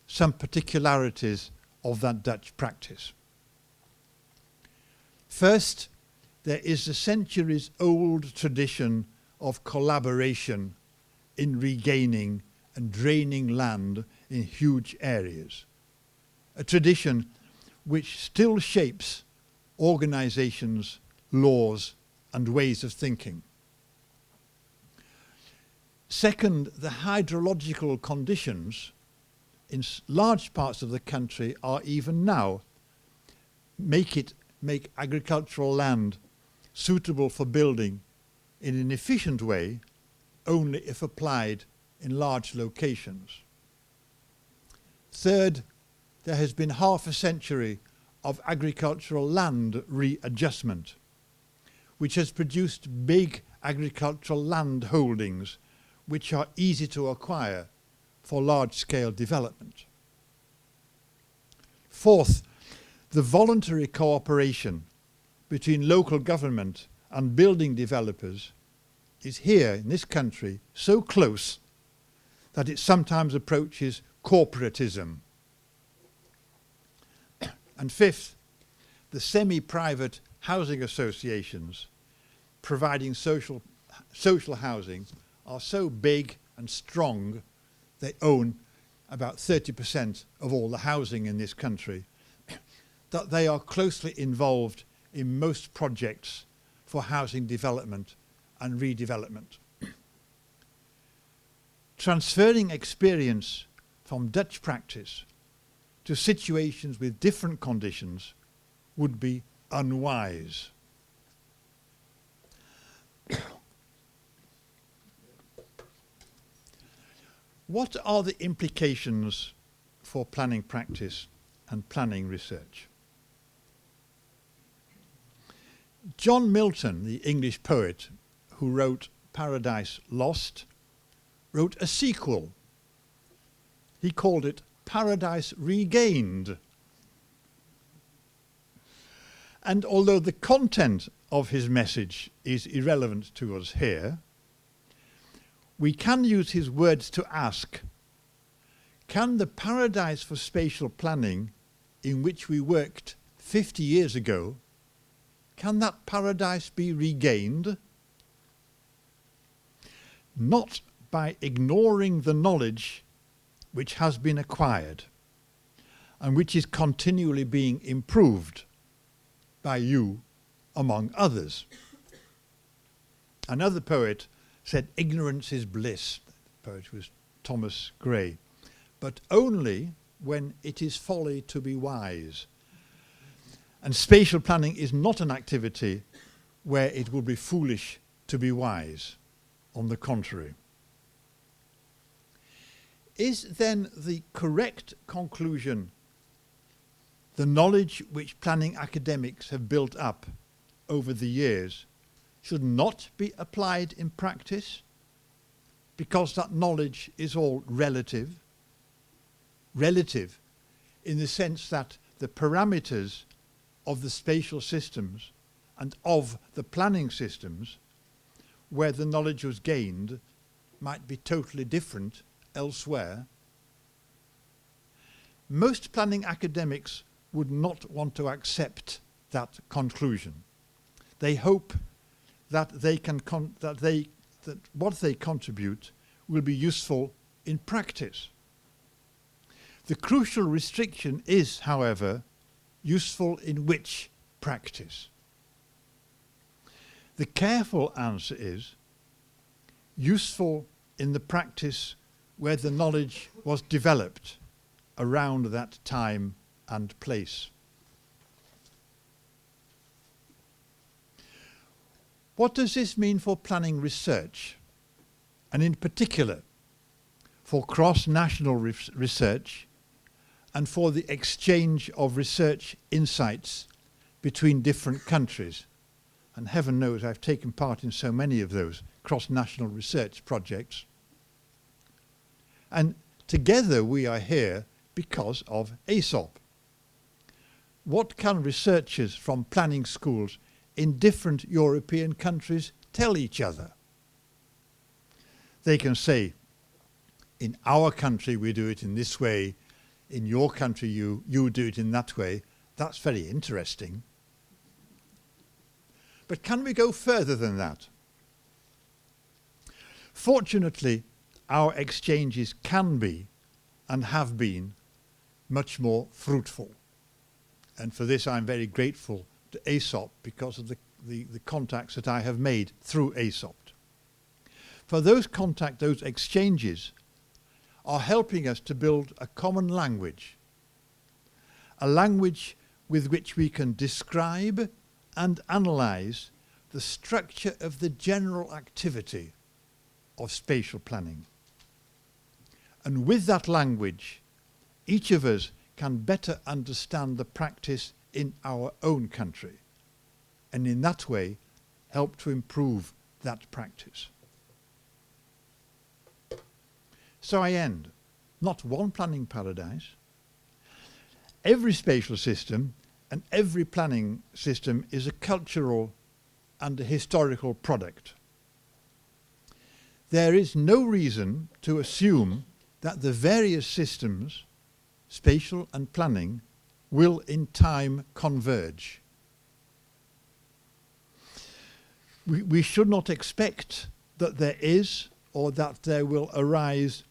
some particularities of that Dutch practice. First, there is a centuries-old tradition of collaboration in regaining and draining land in huge areas, a tradition which still shapes organizations, laws, and ways of thinking. Second, the hydrological conditions in large parts of the country are even now make agricultural land suitable for building in an efficient way only if applied in large locations. Third, there has been half a century of agricultural land readjustment, which has produced big agricultural land holdings which are easy to acquire for large-scale development. Fourth, the voluntary cooperation between local government and building developers is here in this country so close that it sometimes approaches corporatism. And fifth, the semi-private housing associations providing social housing are so big and strong they own about 30% of all the housing in this country, that they are closely involved in most projects for housing development and redevelopment. Transferring experience from Dutch practice to situations with different conditions would be unwise. What are the implications for planning practice and planning research? John Milton, the English poet who wrote Paradise Lost, wrote a sequel. He called it Paradise Regained. And although the content of his message is irrelevant to us here, we can use his words to ask, can the paradise for spatial planning in which we worked 50 years ago, can that paradise be regained? Not by ignoring the knowledge which has been acquired and which is continually being improved by you, among others. Another poet said, ignorance is bliss. The poet was Thomas Gray. But only when it is folly to be wise. And spatial planning is not an activity where it would be foolish to be wise. On the contrary. Is then the correct conclusion the knowledge which planning academics have built up over the years should not be applied in practice because that knowledge is all relative? Relative in the sense that the parameters of the spatial systems and of the planning systems where the knowledge was gained might be totally different elsewhere. Most planning academics would not want to accept that conclusion. They hope that what they contribute will be useful in practice. The crucial restriction is, however, useful in which practice? The careful answer is useful in the practice where the knowledge was developed around that time and place. What does this mean for planning research, and in particular for cross-national research and for the exchange of research insights between different countries? And heaven knows I've taken part in so many of those cross-national research projects. And together we are here because of AESOP. What can researchers from planning schools in different European countries tell each other? They can say, in our country we do it in this way, in your country you do it in that way. That's very interesting. But can we go further than that? Fortunately, our exchanges can be and have been much more fruitful. And for this I'm very grateful to AESOP because of the contacts that I have made through AESOP. For those exchanges are helping us to build a common language, a language with which we can describe and analyze the structure of the general activity of spatial planning. And with that language, each of us can better understand the practice in our own country, and in that way help to improve that practice. So I end, not one planning paradise. Every spatial system and every planning system is a cultural and a historical product. There is no reason to assume that the various systems, spatial and planning, will in time converge. We should not expect that there is or that there will arise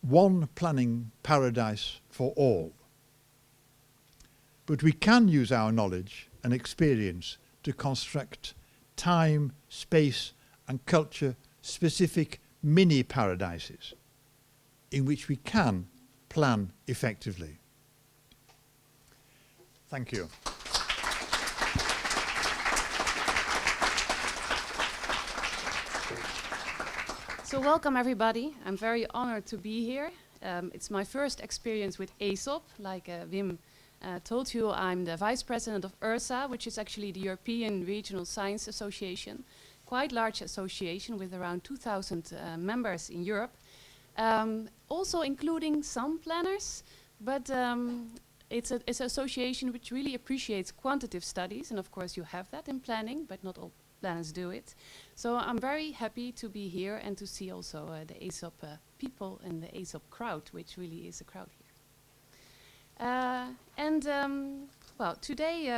one planning paradise for all. But we can use our knowledge and experience to construct time, space and culture specific mini paradises in which we can plan effectively. Thank you. So welcome everybody. I'm very honored to be here. It's my first experience with AESOP. Like Wim told you, I'm the vice president of ERSA, which is actually the European Regional Science Association. Quite large association with around 2,000 members in Europe. Also including some planners, but it's an association which really appreciates quantitative studies, and of course you have that in planning, but not all planners do it. So I'm very happy to be here and to see also the AESOP people and the AESOP crowd, which really is a crowd here. Well, today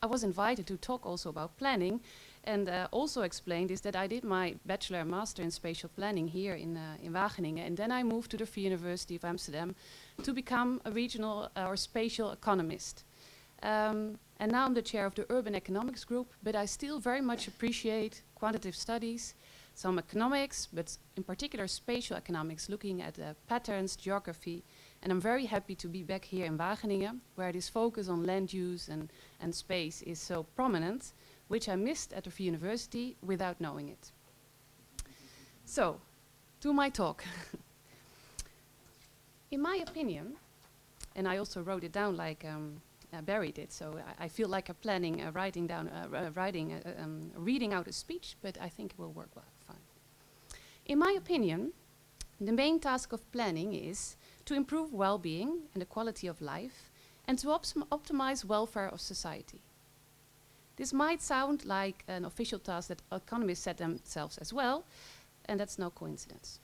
I was invited to talk also about planning, and also explained is that I did my bachelor and master in spatial planning here in Wageningen, and then I moved to the Free University of Amsterdam to become a regional or spatial economist. And now I'm the chair of the Urban Economics Group, but I still very much appreciate quantitative studies, some economics, but in particular spatial economics, looking at patterns, geography, And I'm very happy to be back here in Wageningen, where this focus on land use and space is so prominent, which I missed at the university without knowing it. So, to my talk. In my opinion, and I also wrote it down like Barry did, so I feel like I'm planning reading out a speech, but I think it will work well, fine. In my opinion, the main task of planning is to improve well-being and the quality of life and to optimize welfare of society. This might sound like an official task that economists set themselves as well, and that's no coincidence.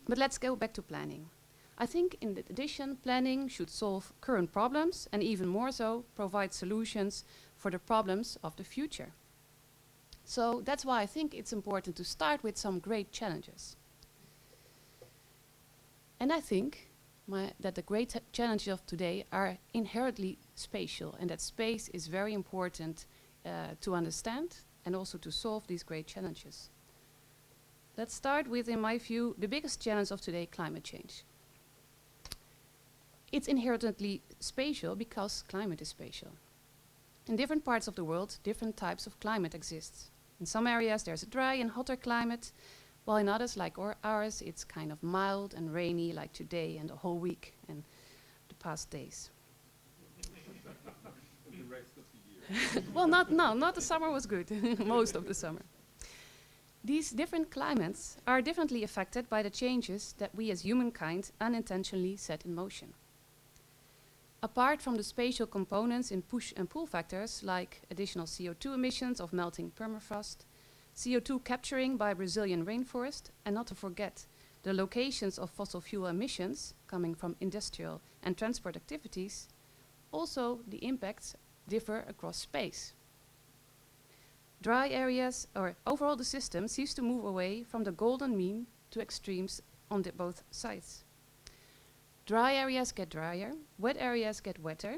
But let's go back to planning. I think in addition, planning should solve current problems and even more so, provide solutions for the problems of the future. So that's why I think it's important to start with some great challenges. And I think that the great challenges of today are inherently spatial, and that space is very important to understand and also to solve these great challenges. Let's start with, in my view, the biggest challenge of today, climate change. It's inherently spatial because climate is spatial. In different parts of the world, different types of climate exist. In some areas there's a dry and hotter climate, while in others, like ours, it's kind of mild and rainy, like today and the whole week and the past days. The rest of the year. Well, not the summer was good, most of the summer. These different climates are differently affected by the changes that we as humankind unintentionally set in motion. Apart from the spatial components in push and pull factors, like additional CO2 emissions of melting permafrost, CO2 capturing by Brazilian rainforest, and not to forget the locations of fossil fuel emissions coming from industrial and transport activities, also the impacts differ across space. Dry areas, or overall the system, seems to move away from the golden mean to extremes on both sides. Dry areas get drier, wet areas get wetter,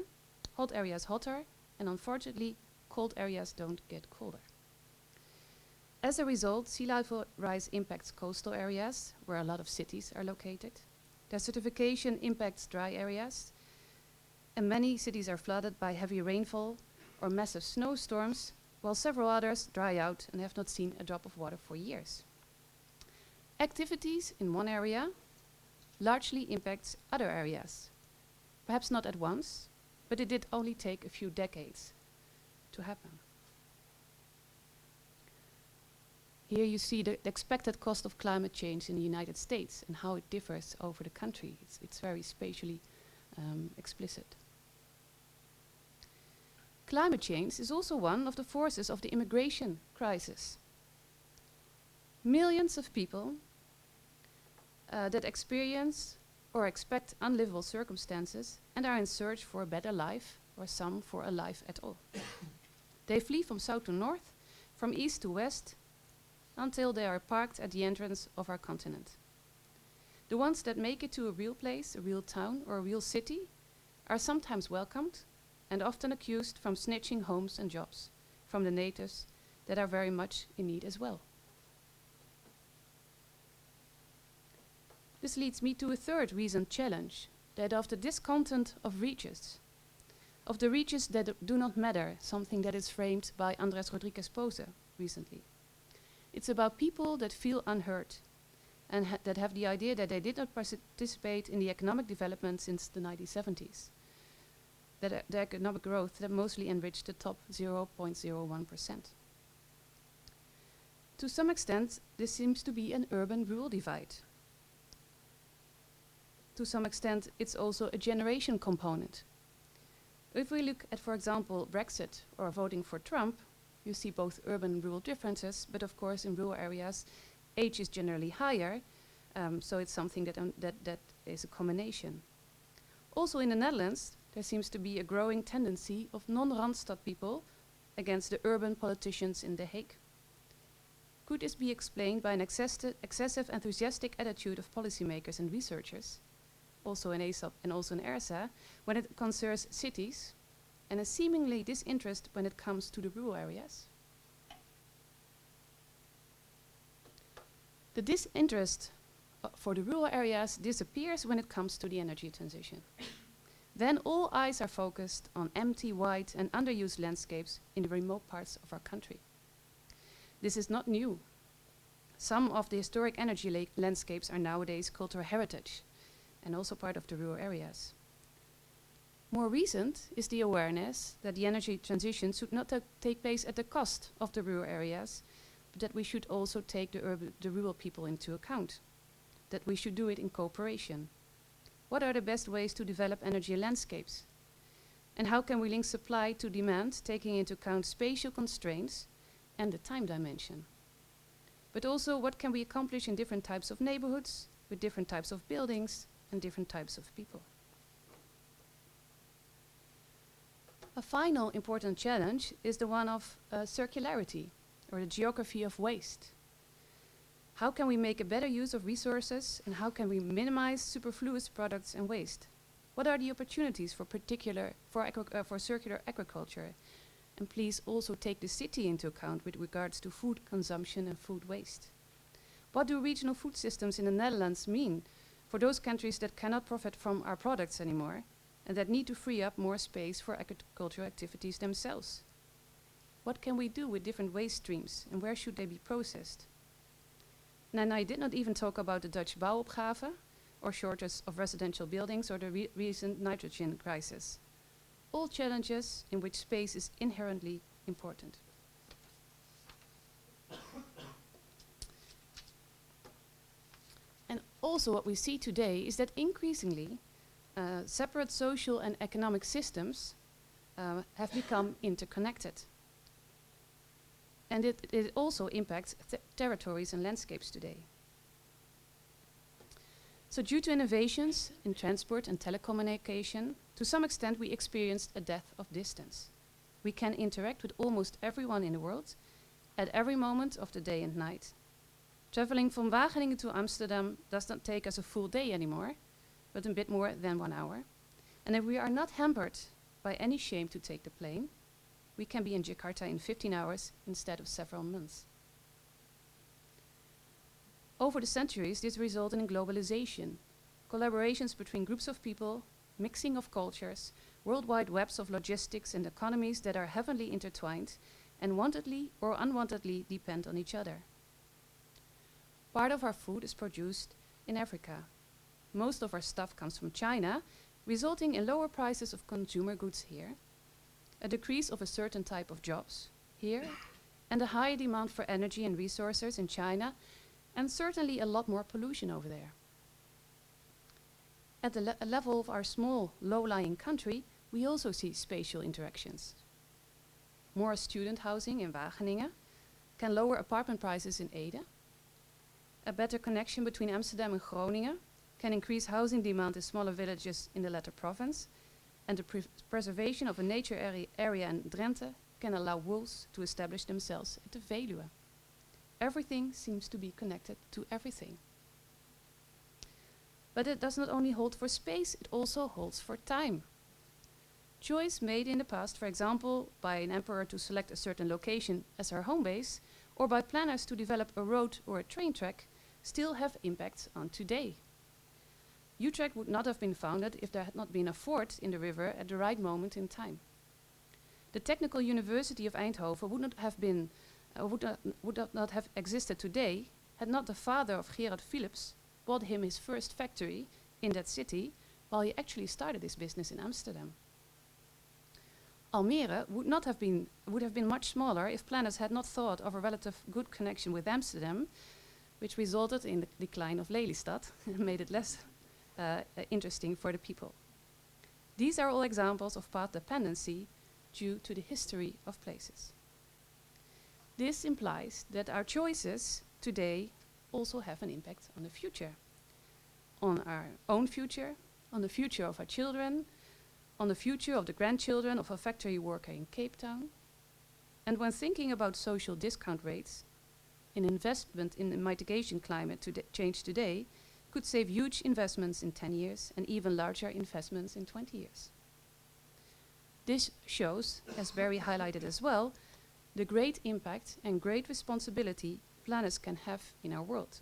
hot areas hotter, and unfortunately, cold areas don't get colder. As a result, sea level rise impacts coastal areas, where a lot of cities are located. Desertification impacts dry areas, and many cities are flooded by heavy rainfall or massive snowstorms, while several others dry out and have not seen a drop of water for years. Activities in one area largely impacts other areas. Perhaps not at once, but it did only take a few decades to happen. Here you see the expected cost of climate change in the United States and how it differs over the country. It's very spatially explicit. Climate change is also one of the forces of the immigration crisis. Millions of people that experience or expect unlivable circumstances and are in search for a better life, or some for a life at all. They flee from south to north, from east to west, until they are parked at the entrance of our continent. The ones that make it to a real place, a real town, or a real city are sometimes welcomed and often accused from snatching homes and jobs from the natives that are very much in need as well. This leads me to a third recent challenge, that of the discontent of reaches. Of the reaches that do not matter, something that is framed by Andrés Rodríguez Pose recently. It's about people that feel unheard and that have the idea that they did not participate in the economic development since the 1970s. That the economic growth that mostly enriched the top 0.01%. To some extent, this seems to be an urban-rural divide. To some extent, it's also a generation component. If we look at, for example, Brexit or voting for Trump, you see both urban and rural differences, but of course in rural areas, age is generally higher, so it's something that is a combination. Also in the Netherlands, there seems to be a growing tendency of non-Randstad people against the urban politicians in The Hague. Could this be explained by an excessive enthusiastic attitude of policymakers and researchers, also in AESOP and also in ERSA, when it concerns cities, and a seemingly disinterest when it comes to the rural areas? The disinterest for the rural areas disappears when it comes to the energy transition. Then all eyes are focused on empty, white and underused landscapes in the remote parts of our country. This is not new. Some of the historic energy landscapes are nowadays cultural heritage and also part of the rural areas. More recent is the awareness that the energy transition should not take place at the cost of the rural areas, but that we should also take the rural people into account, that we should do it in cooperation. What are the best ways to develop energy landscapes? And how can we link supply to demand, taking into account spatial constraints and the time dimension? But also, what can we accomplish in different types of neighborhoods, with different types of buildings and different types of people? A final important challenge is the one of circularity, or the geography of waste. How can we make a better use of resources, and how can we minimize superfluous products and waste? What are the opportunities for circular agriculture? And please also take the city into account with regards to food consumption and food waste. What do regional food systems in the Netherlands mean for those countries that cannot profit from our products anymore and that need to free up more space for agricultural activities themselves? What can we do with different waste streams and where should they be processed? And I did not even talk about the Dutch bouwopgave or shortage of residential buildings or the recent nitrogen crisis. All challenges in which space is inherently important. And also what we see today is that increasingly separate social and economic systems have become interconnected. And it also impacts territories and landscapes today. So due to innovations in transport and telecommunication, to some extent we experienced a death of distance. We can interact with almost everyone in the world at every moment of the day and night. Traveling from Wageningen to Amsterdam does not take us a full day anymore, but a bit more than 1 hour. And if we are not hampered by any shame to take the plane, we can be in Jakarta in 15 hours instead of several months. Over the centuries, this resulted in globalization, collaborations between groups of people, mixing of cultures, worldwide webs of logistics and economies that are heavily intertwined and wantedly or unwantedly depend on each other. Part of our food is produced in Africa. Most of our stuff comes from China, resulting in lower prices of consumer goods here, a decrease of a certain type of jobs here, and a higher demand for energy and resources in China, and certainly a lot more pollution over there. At the level of our small, low-lying country, we also see spatial interactions. More student housing in Wageningen can lower apartment prices in Ede. A better connection between Amsterdam and Groningen can increase housing demand in smaller villages in the latter province, and the preservation of a nature area in Drenthe can allow wolves to establish themselves at the Veluwe. Everything seems to be connected to everything. But it does not only hold for space, it also holds for time. Choice made in the past, for example, by an emperor to select a certain location as her home base, or by planners to develop a road or a train track, still have impacts on today. Utrecht would not have been founded if there had not been a ford in the river at the right moment in time. The Technical University of Eindhoven would not have existed today had not the father of Gerard Philips bought him his first factory in that city while he actually started his business in Amsterdam. Almere would have been much smaller if planners had not thought of a relative good connection with Amsterdam, which resulted in the decline of Lelystad and made it less interesting for the people. These are all examples of path dependency due to the history of places. This implies that our choices today also have an impact on the future. On our own future, on the future of our children, on the future of the grandchildren of a factory worker in Cape Town. And when thinking about social discount rates, an investment in the mitigation climate change today could save huge investments in 10 years and even larger investments in 20 years. This shows, as Barry highlighted as well, the great impact and great responsibility planners can have in our world.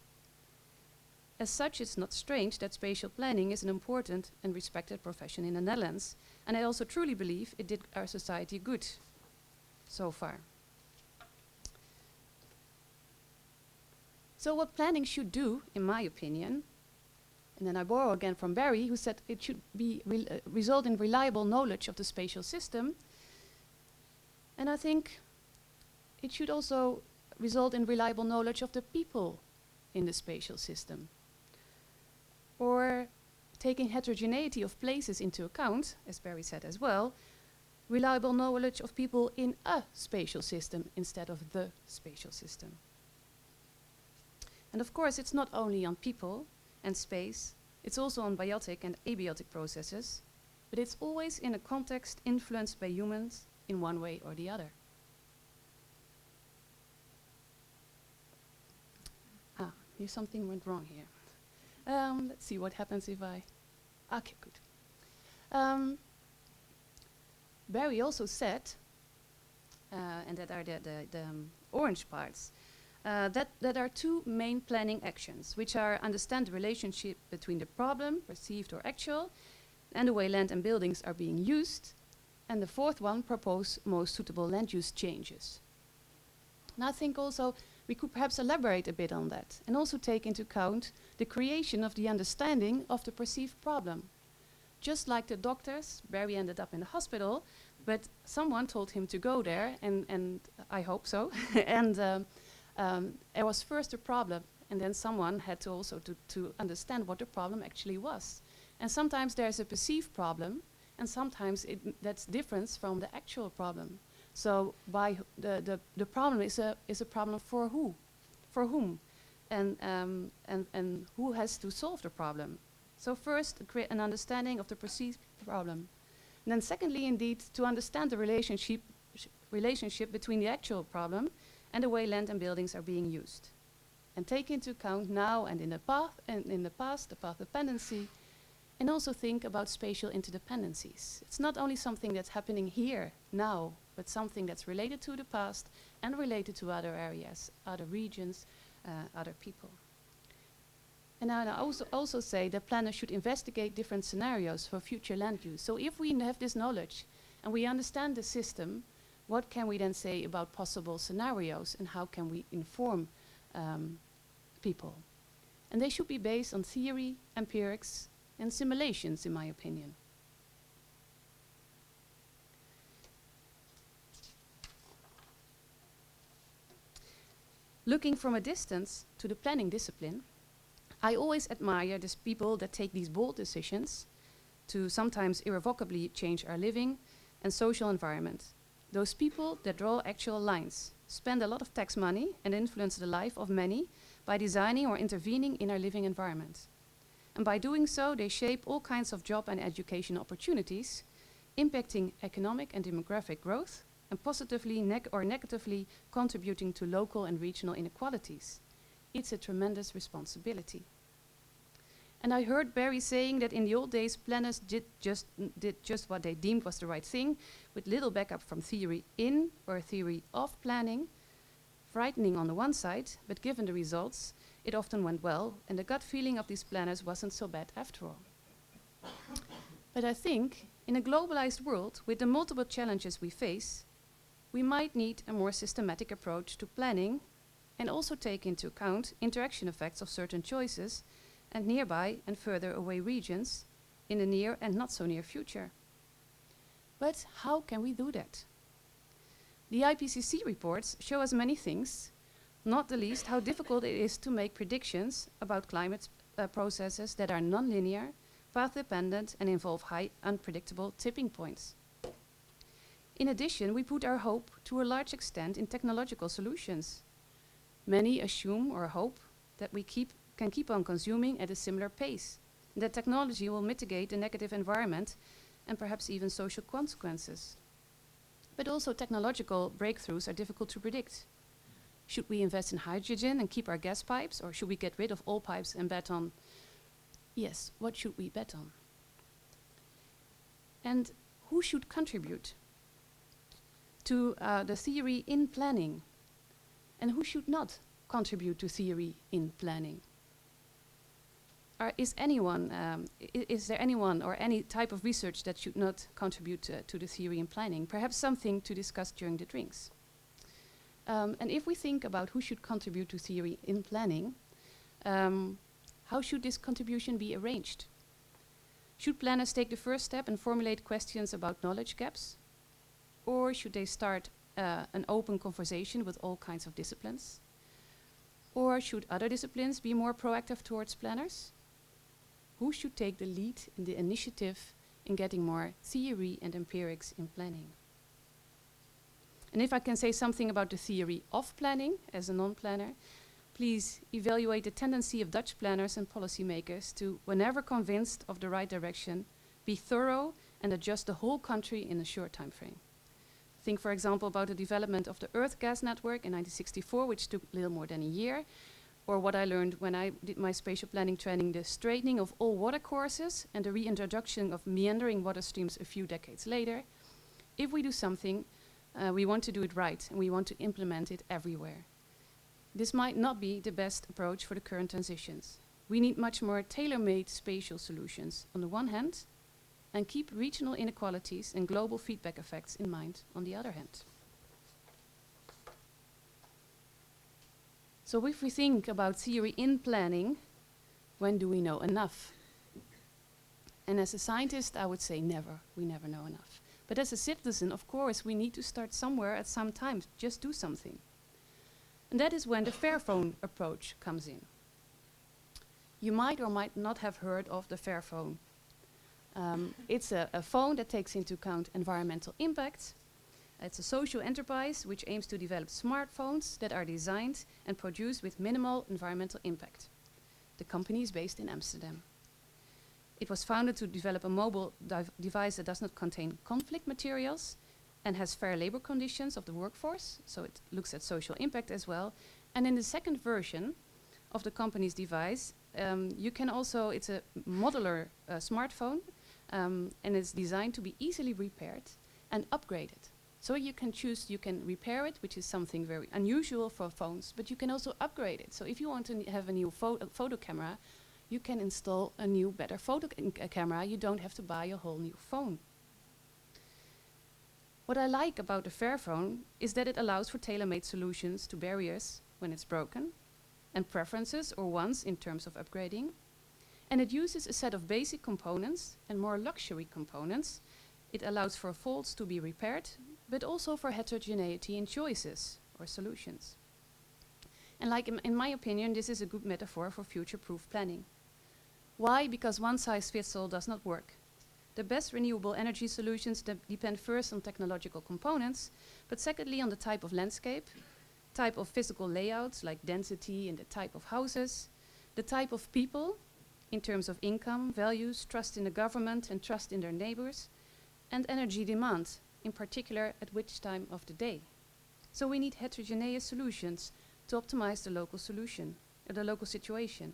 As such, it's not strange that spatial planning is an important and respected profession in the Netherlands, and I also truly believe it did our society good so far. So what planning should do, in my opinion, and then I borrow again from Barry, who said it should be result in reliable knowledge of the spatial system, and I think it should also result in reliable knowledge of the people in the spatial system. Or taking heterogeneity of places into account, as Barry said as well, reliable knowledge of people in a spatial system instead of the spatial system. And of course, it's not only on people and space, it's also on biotic and abiotic processes, but it's always in a context influenced by humans in one way or the other. Here something went wrong here. Let's see what happens if I... Okay, good. Barry also said, and that are the orange parts, that there are two main planning actions, which are understand the relationship between the problem, perceived or actual, and the way land and buildings are being used, and the fourth one, propose most suitable land use changes. And I think also we could perhaps elaborate a bit on that and also take into account the creation of the understanding of the perceived problem. Just like the doctors, Barry ended up in the hospital, but someone told him to go there, and I hope so, and there was first a problem, and then someone had to also to understand what the problem actually was. And sometimes there's a perceived problem, and sometimes that's different from the actual problem. So by the problem is a problem for who, for whom, and who has to solve the problem. So first, create an understanding of the perceived problem. And then secondly, indeed, to understand the relationship between the actual problem and the way land and buildings are being used. And take into account now and in the past, the path dependency, and also think about spatial interdependencies. It's not only something that's happening here, now, but something that's related to the past and related to other areas, other regions, other people. And I also say that planners should investigate different scenarios for future land use. So if we have this knowledge and we understand the system, what can we then say about possible scenarios and how can we inform people? And they should be based on theory, empirics, and simulations, in my opinion. Looking from a distance to the planning discipline, I always admire these people that take these bold decisions to sometimes irrevocably change our living and social environment. Those people that draw actual lines, spend a lot of tax money and influence the life of many by designing or intervening in our living environment. And by doing so, they shape all kinds of job and education opportunities, impacting economic and demographic growth, and positively or negatively contributing to local and regional inequalities. It's a tremendous responsibility. And I heard Barry saying that in the old days, planners did just what they deemed was the right thing, with little backup from theory in or theory of planning. Frightening on the one side, but given the results, it often went well, and the gut feeling of these planners wasn't so bad after all. But I think, in a globalized world with the multiple challenges we face, we might need a more systematic approach to planning and also take into account interaction effects of certain choices and nearby and further away regions in the near and not so near future. But how can we do that? The IPCC reports show us many things, not the least how difficult it is to make predictions about climate processes that are non-linear, path-dependent, and involve high unpredictable tipping points. In addition, we put our hope to a large extent in technological solutions. Many assume or hope that we can keep on consuming at a similar pace, and that technology will mitigate the negative environment and perhaps even social consequences. But also technological breakthroughs are difficult to predict. Should we invest in hydrogen and keep our gas pipes, or should we get rid of all pipes and bet on? Yes, what should we bet on? And who should contribute to the theory in planning? And who should not contribute to theory in planning? is there anyone or any type of research that should not contribute to the theory in planning? Perhaps something to discuss during the drinks. And if we think about who should contribute to theory in planning, how should this contribution be arranged? Should planners take the first step and formulate questions about knowledge gaps? Or should they start an open conversation with all kinds of disciplines? Or should other disciplines be more proactive towards planners? Who should take the lead in the initiative in getting more theory and empirics in planning? And if I can say something about the theory of planning as a non-planner, please evaluate the tendency of Dutch planners and policymakers to, whenever convinced of the right direction, be thorough and adjust the whole country in a short time frame. Think, for example, about the development of the Earth gas network in 1964, which took a little more than a year, or what I learned when I did my spatial planning training, the straightening of all water courses and the reintroduction of meandering water streams a few decades later. If we do something, we want to do it right, and we want to implement it everywhere. This might not be the best approach for the current transitions. We need much more tailor-made spatial solutions on the one hand, and keep regional inequalities and global feedback effects in mind on the other hand. So if we think about theory in planning, when do we know enough? And as a scientist, I would say never. We never know enough. But as a citizen, of course, we need to start somewhere at some time. Just do something. And that is when the Fairphone approach comes in. You might or might not have heard of the Fairphone. It's a phone that takes into account environmental impact. It's a social enterprise which aims to develop smartphones that are designed and produced with minimal environmental impact. The company is based in Amsterdam. It was founded to develop a mobile device that does not contain conflict materials and has fair labor conditions of the workforce, so it looks at social impact as well. And in the second version of the company's device, you can also, it's a modular smartphone, and it's designed to be easily repaired and upgraded. So you can choose, you can repair it, which is something very unusual for phones, but you can also upgrade it. So if you want to have a new photo camera, you can install a new, better photo camera. You don't have to buy a whole new phone. What I like about the Fairphone is that it allows for tailor-made solutions to barriers when it's broken, and preferences or wants in terms of upgrading. And it uses a set of basic components and more luxury components. It allows for faults to be repaired, but also for heterogeneity in choices or solutions. And like in my opinion, this is a good metaphor for future-proof planning. Why? Because one-size-fits-all does not work. The best renewable energy solutions depend first on technological components, but secondly on the type of landscape, type of physical layouts like density and the type of houses, the type of people in terms of income, values, trust in the government and trust in their neighbors, and energy demand, in particular at which time of the day. So we need heterogeneous solutions to optimize the local solution, the local situation.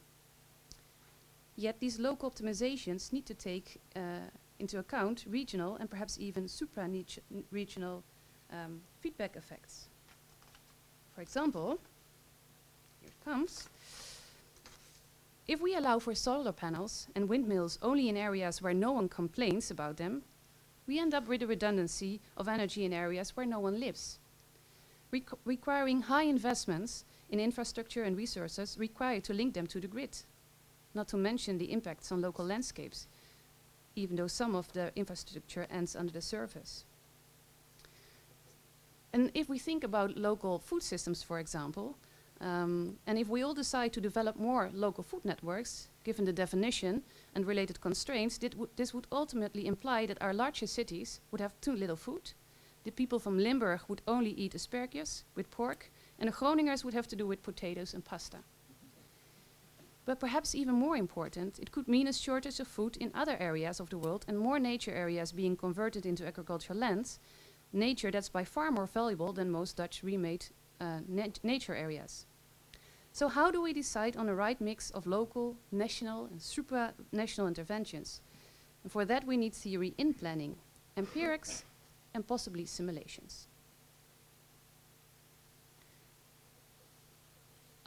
Yet these local optimizations need to take into account regional and perhaps even supra-regional feedback effects. For example, here it comes. If we allow for solar panels and windmills only in areas where no one complains about them, we end up with the redundancy of energy in areas where no one lives, requiring high investments in infrastructure and resources required to link them to the grid, not to mention the impacts on local landscapes, even though some of the infrastructure ends under the surface. And if we think about local food systems, for example, and if we all decide to develop more local food networks, given the definition and related constraints, this would ultimately imply that our larger cities would have too little food. The people from Limburg would only eat asparagus with pork, and the Groningers would have to do with potatoes and pasta. But perhaps even more important, it could mean a shortage of food in other areas of the world and more nature areas being converted into agricultural lands, nature that's by far more valuable than most Dutch remade nature areas. So how do we decide on the right mix of local, national and supranational interventions? And for that we need theory in planning, empirics and possibly simulations.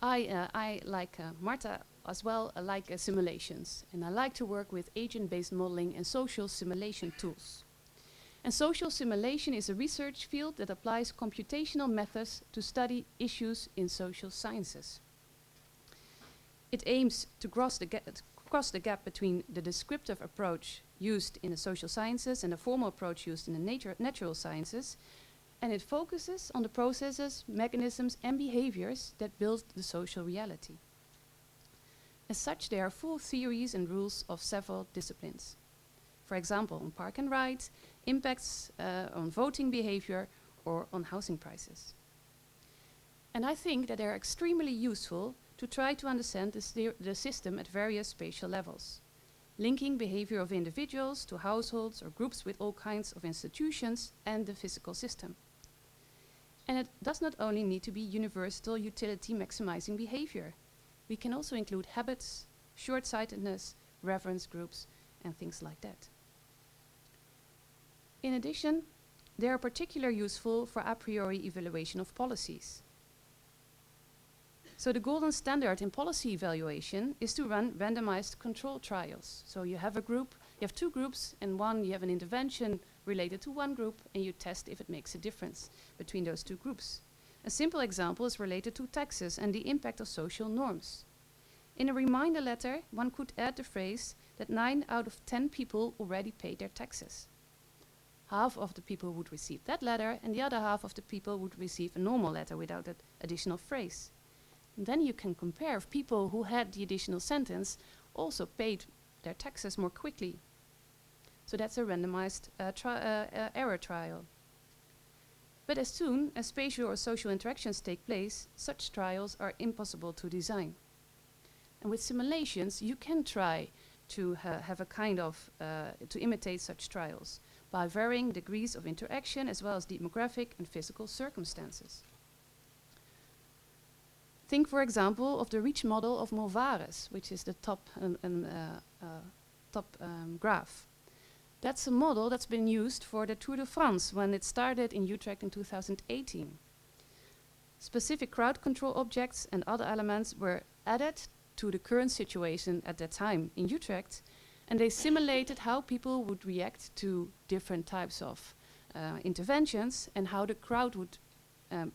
I like Marta, as well, I like simulations, and I like to work with agent-based modeling and social simulation tools. And social simulation is a research field that applies computational methods to study issues in social sciences. It aims to cross the gap between the descriptive approach used in the social sciences and the formal approach used in the natural sciences, and it focuses on the processes, mechanisms, and behaviors that build the social reality. As such, there are full theories and rules of several disciplines. For example, on park and ride, impacts on voting behavior, or on housing prices. And I think that they're extremely useful to try to understand the system at various spatial levels, linking behavior of individuals to households or groups with all kinds of institutions and the physical system. And it does not only need to be universal utility maximizing behavior. We can also include habits, short-sightedness, reference groups, and things like that. In addition, they are particularly useful for a priori evaluation of policies. So the golden standard in policy evaluation is to run randomized control trials. So you have a group, you have two groups, and you have an intervention related to one group, and you test if it makes a difference between those two groups. A simple example is related to taxes and the impact of social norms. In a reminder letter, one could add the phrase that 9 out of 10 people already paid their taxes. Half of the people would receive that letter, and the other half of the people would receive a normal letter without that additional phrase. And then you can compare if people who had the additional sentence also paid their taxes more quickly. So that's a randomized error trial. But as soon as spatial or social interactions take place, such trials are impossible to design. And with simulations, you can try to have a kind of, to imitate such trials by varying degrees of interaction as well as demographic and physical circumstances. Think, for example, of the reach model of Mulvares, which is the top graph. That's a model that's been used for the Tour de France when it started in Utrecht in 2018. Specific crowd control objects and other elements were added to the current situation at that time in Utrecht, and they simulated how people would react to different types of interventions and how the crowd would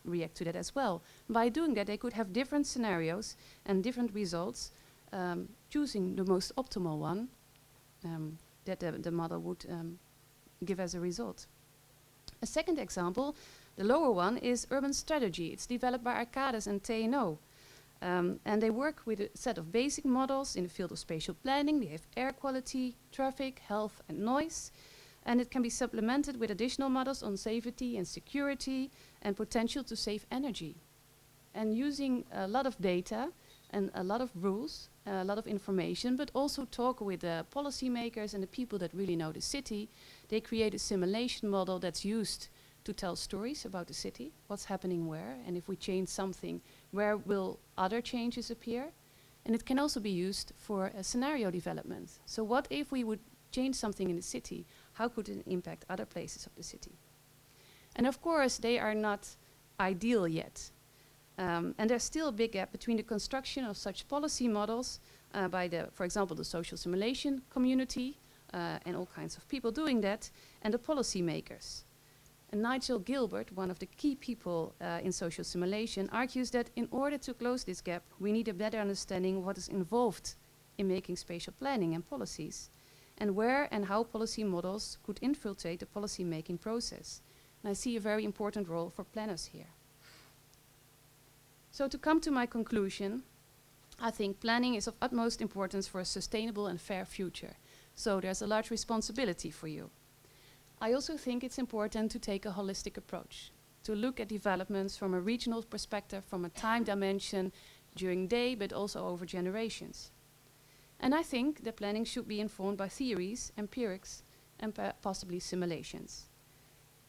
react to that as well. By doing that, they could have different scenarios and different results, choosing the most optimal one that the model would give as a result. A second example, the lower one, is urban strategy. It's developed by Arcades and TNO. And they work with a set of basic models in the field of spatial planning. They have air quality, traffic, health, and noise. And it can be supplemented with additional models on safety and security and potential to save energy. And using a lot of data and a lot of rules, a lot of information, but also talk with the policymakers and the people that really know the city, they create a simulation model that's used to tell stories about the city, what's happening where, and if we change something, where will other changes appear? And it can also be used for a scenario development. So what if we would change something in the city? How could it impact other places of the city? And of course, they are not ideal yet. And there's still a big gap between the construction of such policy models by for example, the social simulation community and all kinds of people doing that, and the policymakers. And Nigel Gilbert, one of the key people in social simulation, argues that in order to close this gap, we need a better understanding of what is involved in making spatial planning and policies, and where and how policy models could infiltrate the policy-making process. And I see a very important role for planners here. So to come to my conclusion, I think planning is of utmost importance for a sustainable and fair future. So there's a large responsibility for you. I also think it's important to take a holistic approach, to look at developments from a regional perspective, from a time dimension during day, but also over generations. And I think that planning should be informed by theories, empirics, and possibly simulations.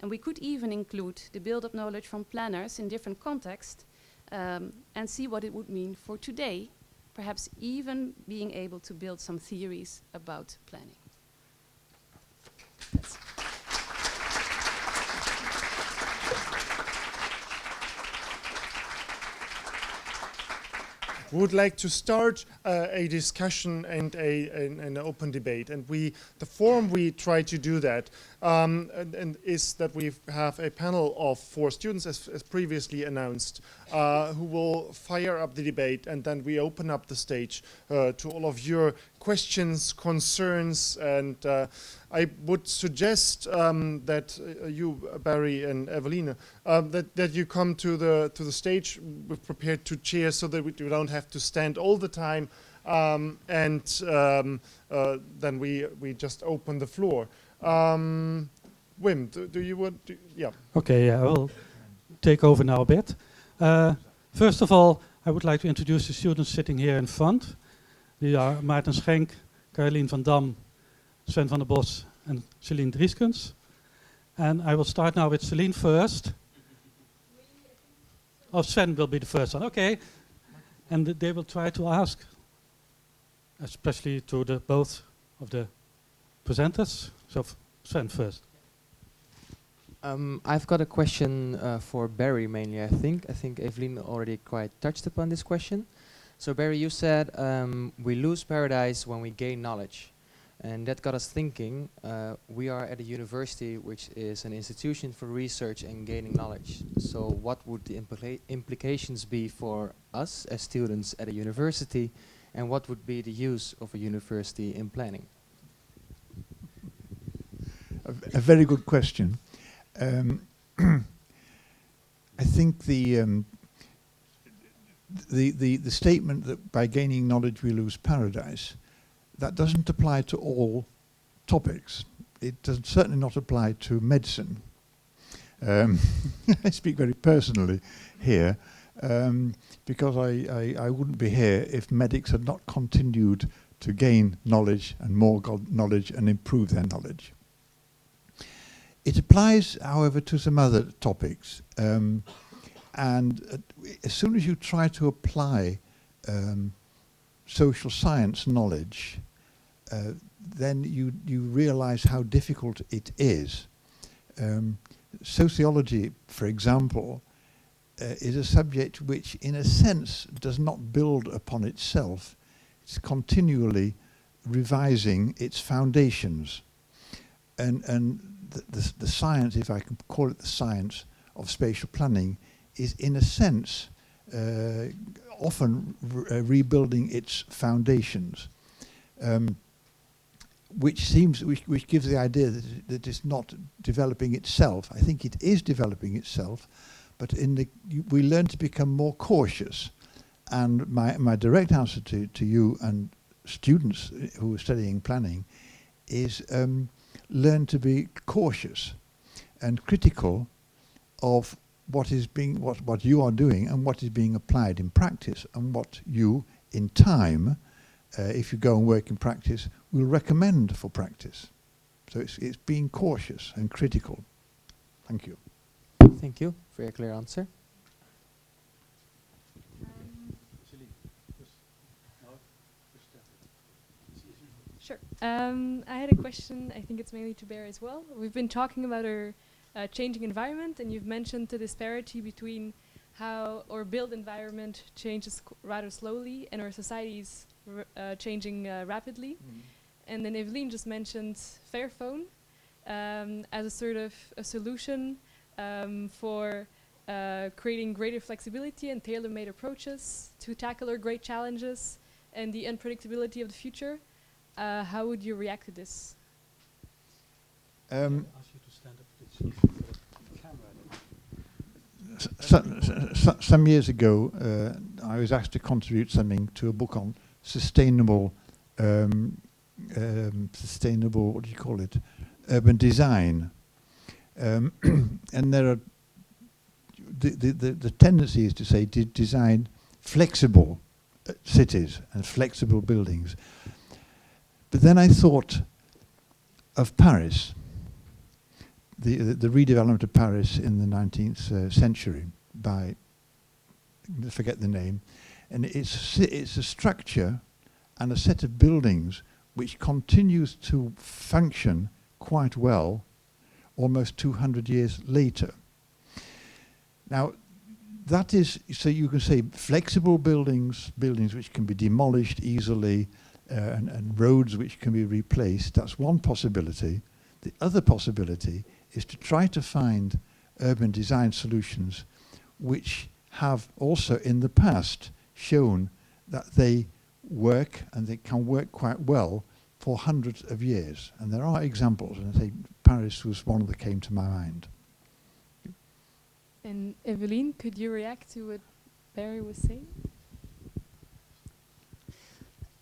And we could even include the build-up knowledge from planners in different contexts and see what it would mean for today, perhaps even being able to build some theories about planning. That's we would like to start a discussion and an open debate. And the forum we try to do that and is that we have a panel of 4 students, as previously announced, who will fire up the debate, and then we open up the stage to all of your questions, concerns, and I would suggest that you, Barry and Evelina, that you come to the stage. We're prepared to cheer so that we don't have to stand all the time, and then we just open the floor. Wim, do you want to, yeah. Okay, I will take over now a bit. First of all, I would like to introduce the students sitting here in front. They are Maarten Schenk, Caroline van Dam, Sven van der Bos, and Celine Drieskens. And I will start now with Celine first. Oh, Sven will be the first one, okay. And they will try to ask, especially to both of the presenters. So Sven first. I've got a question for Barry mainly, I think. I think Evelyn already quite touched upon this question. So Barry, you said we lose paradise when we gain knowledge. And that got us thinking, we are at a university which is an institution for research and gaining knowledge. So what would the implications be for us as students at a university, and what would be the use of a university in planning? A very good question. I think the statement that by gaining knowledge we lose paradise, that doesn't apply to all topics. It does certainly not apply to medicine. I speak very personally here, because I wouldn't be here if medics had not continued to gain knowledge and more knowledge and improve their knowledge. It applies, however, to some other topics. As soon as you try to apply social science knowledge, then you realize how difficult it is. Sociology, for example, is a subject which, in a sense, does not build upon itself. It's continually revising its foundations. And the science, if I can call it the science of spatial planning, is in a sense often rebuilding its foundations, which gives the idea that it's not developing itself. I think it is developing itself, but we learn to become more cautious. And my direct answer to you and students who are studying planning is learn to be cautious and critical of what you are doing and what is being applied in practice, and what you, in time, if you go and work in practice, will recommend for practice. So it's being cautious and critical. Thank you. Thank you. Very clear answer. Sure. I had a question, I think it's mainly to Bear as well. We've been talking about our changing environment, and you've mentioned the disparity between how our built environment changes rather slowly and our societies changing rapidly. And then Evelyn just mentioned Fairphone as a sort of a solution for creating greater flexibility and tailor-made approaches to tackle our great challenges and the unpredictability of the future. How would you react to this? Some years ago, I was asked to contribute something to a book on sustainable, what do you call it, urban design. And there are the tendency is to say design flexible cities and flexible buildings. But then I thought of Paris, the redevelopment of Paris in the 19th century by, I forget the name, and it's a structure and a set of buildings which continues to function quite well almost 200 years later. Now, that is, so you can say flexible buildings, buildings which can be demolished easily, and roads which can be replaced. That's one possibility. The other possibility is to try to find urban design solutions which have also in the past shown that they work, and they can work quite well for hundreds of years. And there are examples, and I think Paris was one that came to my mind. And Evelien, could you react to what Barry was saying?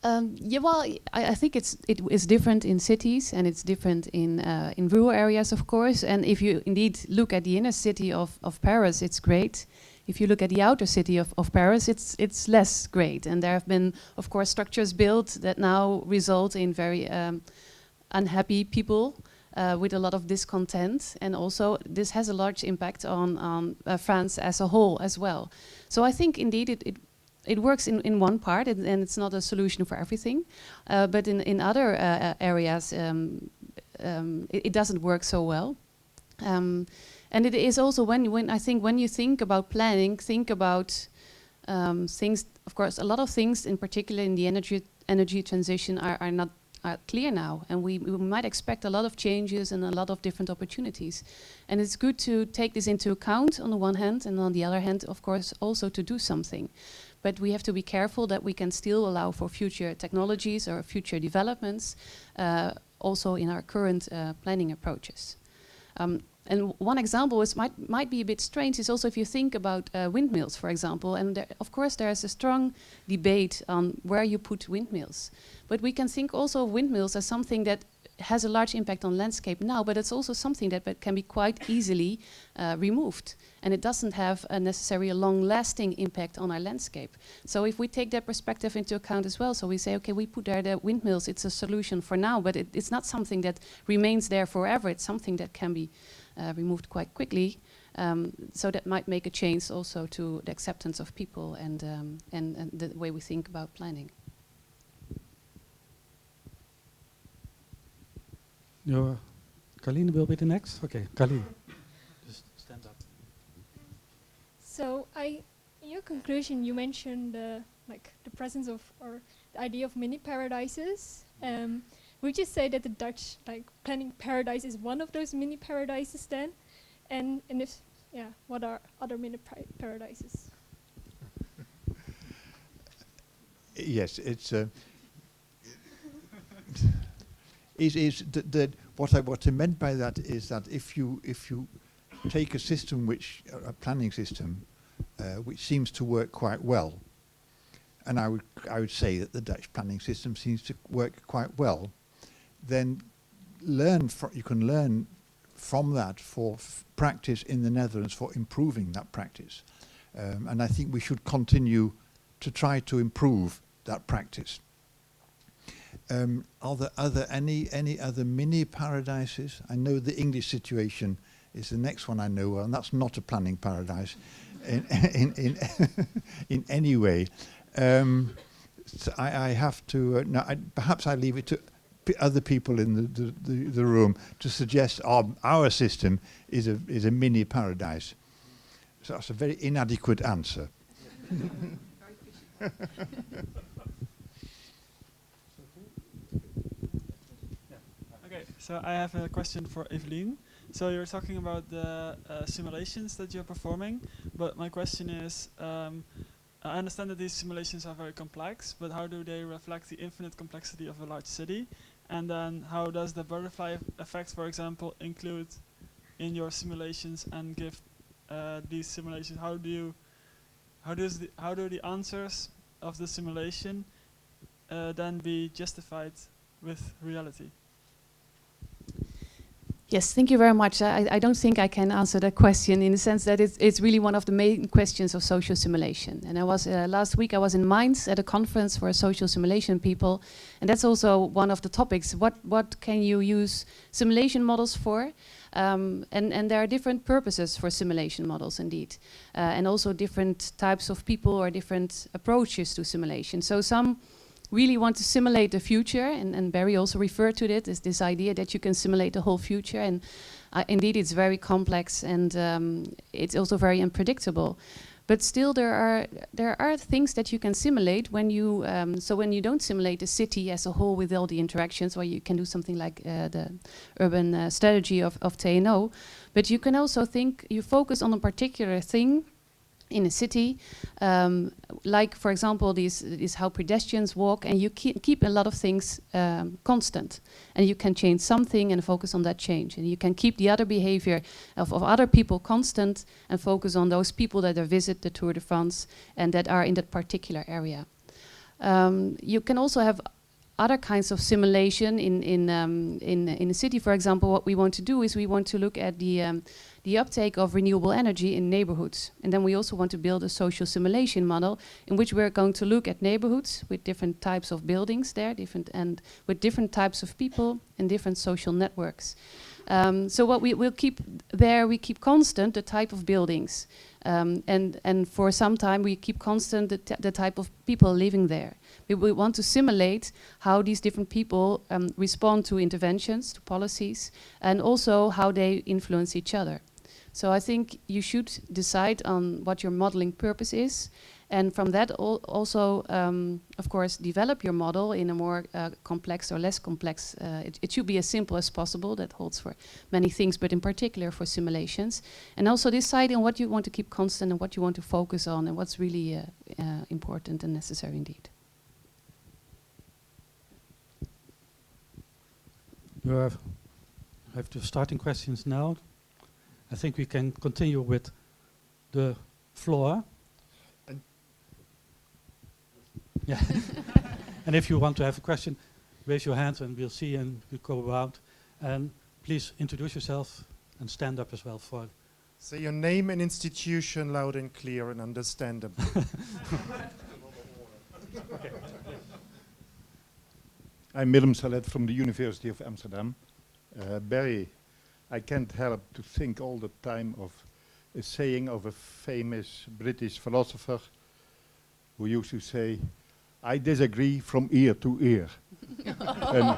Yeah, well, I think it is different in cities, and it's different in rural areas, of course. And if you indeed look at the inner city of Paris, it's great. If you look at the outer city of Paris, it's less great. And there have been, of course, structures built that now result in very unhappy people with a lot of discontent. And also, this has a large impact on France as a whole as well. So I think indeed it works in one part, and it's not a solution for everything. But in other areas, it doesn't work so well. And it is also when you think about planning, think about things. Of course, a lot of things, in particular in the energy transition, are not clear now, and we might expect a lot of changes and a lot of different opportunities. And it's good to take this into account on the one hand, and on the other hand, of course, also to do something. But we have to be careful that we can still allow for future technologies or future developments, also in our current planning approaches. And one example might be a bit strange is also if you think about windmills, for example. And of course, there's a strong debate on where you put windmills. But we can think also of windmills as something that has a large impact on landscape now, but it's also something that can be quite easily removed. And it doesn't have necessarily a long-lasting impact on our landscape. So if we take that perspective into account as well, so we say, okay, we put there the windmills, it's a solution for now, but it's not something that remains there forever. It's something that can be removed quite quickly. So that might make a change also to the acceptance of people and the way we think about planning. Carleen will be the next. Okay, Carleen, just stand up. So, in your conclusion, you mentioned the presence of, or the idea of mini paradises. Would you say that the Dutch planning paradise is one of those mini paradises then? And if, what are other mini paradises? Yes, it's what I meant by that is that if you take a system a planning system which seems to work quite well, and I would say that the Dutch planning system seems to work quite well, then you can learn from that for practice in the Netherlands for improving that practice, and I think we should continue to try to improve that practice. Are there any other mini paradises? I know the English situation is the next one I know, and that's not a planning paradise in any way. So I have to. Perhaps I leave it to other people in the room to suggest our system is a mini paradise. So that's a very inadequate answer. Okay, so I have a question for Evelien. So you're talking about the simulations that you're performing, but my question is, I understand that these simulations are very complex, but how do they reflect the infinite complexity of a large city? And then how does the butterfly effect, for example, include in your simulations and give these simulations? How do the answers of the simulation then be justified with reality? Yes, thank you very much. I don't think I can answer that question in the sense that it's really one of the main questions of social simulation. And I was last week I was in Mainz at a conference for social simulation people, and that's also one of the topics. What can you use simulation models for? And there are different purposes for simulation models, indeed, and also different types of people or different approaches to simulation. So some really want to simulate the future, and Barry also referred to it, is this idea that you can simulate the whole future, and indeed it's very complex and it's also very unpredictable. But still, there are things that you can simulate when you so when you don't simulate the city as a whole with all the interactions, or you can do something like the urban strategy of TNO. But you can also think, you focus on a particular thing in a city, like for example, these how pedestrians walk, and you keep a lot of things constant, and you can change something and focus on that change, and you can keep the other behavior of other people constant and focus on those people that visit the Tour de France and that are in that particular area. You can also have other kinds of simulation in a city. For example, what we want to do is we want to look at the uptake of renewable energy in neighborhoods. And then we also want to build a social simulation model in which we're going to look at neighborhoods with different types of buildings there, and with different types of people and different social networks. So what we keep there, we keep constant the type of buildings. And for some time we keep constant the type of people living there. We want to simulate how these different people respond to interventions, to policies, and also how they influence each other. So I think you should decide on what your modeling purpose is, and from that also, of course, develop your model in a more complex or less complex. It should be as simple as possible. That holds for many things, but in particular for simulations. And also decide on what you want to keep constant and what you want to focus on and what's really important and necessary indeed. You have the starting questions now. I think we can continue with the floor. Yeah. And if you want to have a question, raise your hand and we'll see, and we'll go around. And please introduce yourself and stand up as well for. Say your name and institution loud and clear and understandable. Okay. I'm Willem Salet from the University of Amsterdam. Barry, I can't help to think all the time of a saying of a famous British philosopher who used to say, I disagree from ear to ear. And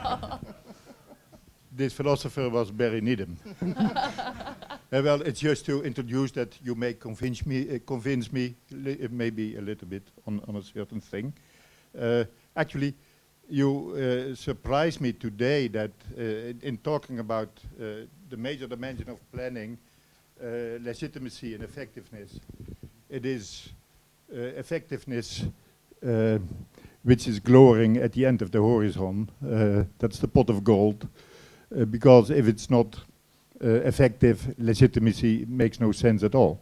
this philosopher was Barry Needham. Well, it's just to introduce that you may convince me maybe a little bit on a certain thing. Actually, you surprised me today that in talking about the major dimension of planning, legitimacy and effectiveness, it is effectiveness which is glowing at the end of the horizon. That's the pot of gold, because if it's not effective, legitimacy makes no sense at all.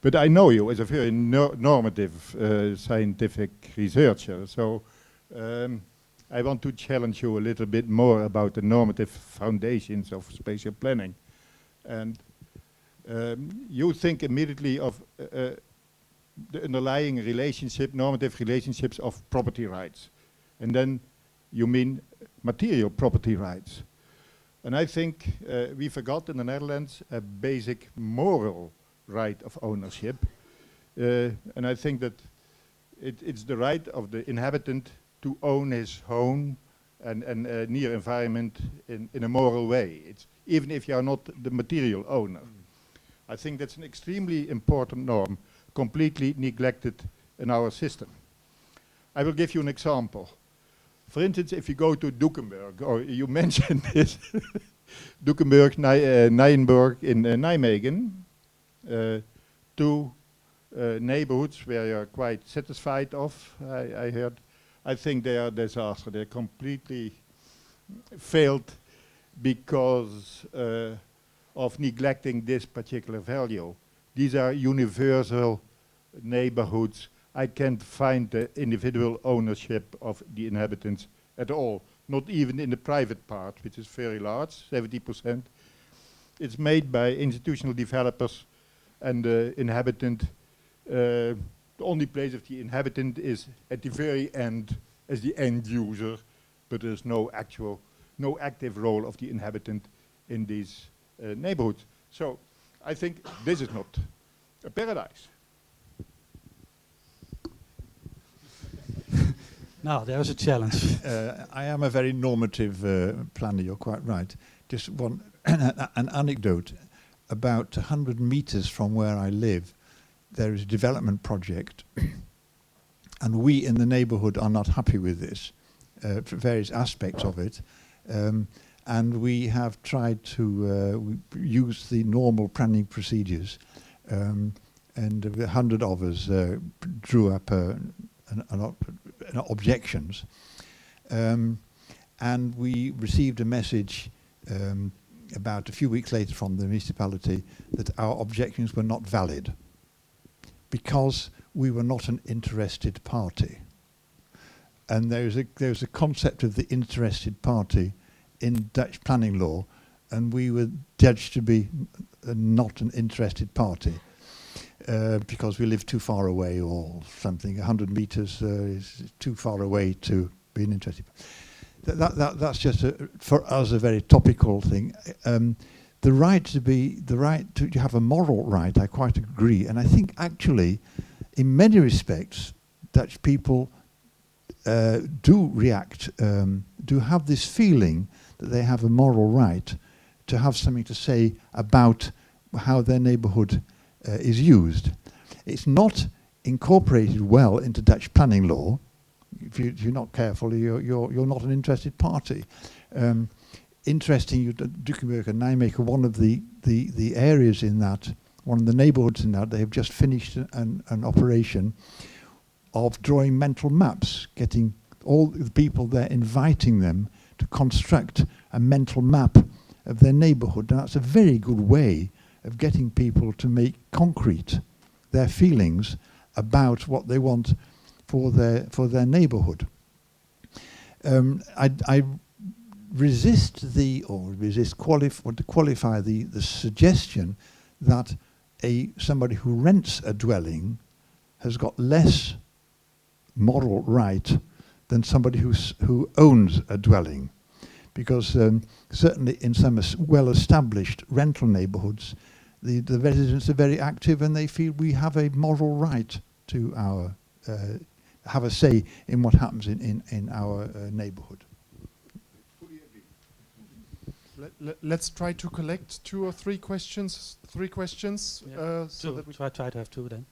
But I know you as a very normative scientific researcher, so I want to challenge you a little bit more about the normative foundations of spatial planning. And you think immediately of the underlying relationship, normative relationships of property rights. And then you mean material property rights. And I think we forgot in the Netherlands a basic moral right of ownership. And I think that it's the right of the inhabitant to own his home and near environment in a moral way. It's even if you are not the material owner. I think that's an extremely important norm, completely neglected in our system. I will give you an example. For instance, if you go to Dukenburg, or you mentioned this, Dukenburg, Nijenburg in Nijmegen, two neighborhoods where you're quite satisfied of, I heard. I think they are a disaster. They're completely failed because of neglecting this particular value. These are universal neighborhoods. I can't find the individual ownership of the inhabitants at all, not even in the private part, which is very large, 70%. It's made by institutional developers, and the inhabitant, the only place of the inhabitant is at the very end as the end user, but there's no active role of the inhabitant in these neighborhoods. So I think this is not a paradise. Now, there's a challenge. I am a very normative planner, you're quite right. Just an anecdote. About 100 meters from where I live, there is a development project, and we in the neighbourhood are not happy with this, for various aspects of it, and we have tried to use the normal planning procedures, and 100 of us drew up objections, and we received a message about a few weeks later from the municipality that our objections were not valid because we were not an interested party. And there's a concept of the interested party in Dutch planning law, and we were judged to be not an interested party because we live too far away or something. 100 meters is too far away to be an interested party. That's just for us a very topical thing. The right to have a moral right, I quite agree, and I think actually, in many respects, Dutch people do react, do have this feeling that they have a moral right to have something to say about how their neighbourhood is used. It's not incorporated well into Dutch planning law. If you're not careful, you're not an interested party. Interesting, Dukenburg and Nijmegen, one of the areas in that, one of the neighbourhoods in that, they have just finished an operation of drawing mental maps, getting all the people there, inviting them to construct a mental map of their neighbourhood. And that's a very good way of getting people to make concrete their feelings about what they want for their neighbourhood. I want to qualify the suggestion that somebody who rents a dwelling has got less moral right than somebody who owns a dwelling, because certainly in some well-established rental neighbourhoods, the residents are very active and they feel we have a moral right to have a say in what happens in our neighbourhood. Let's try to collect 2 or 3 questions. 3 questions. Yeah. So that we try to have 2 then.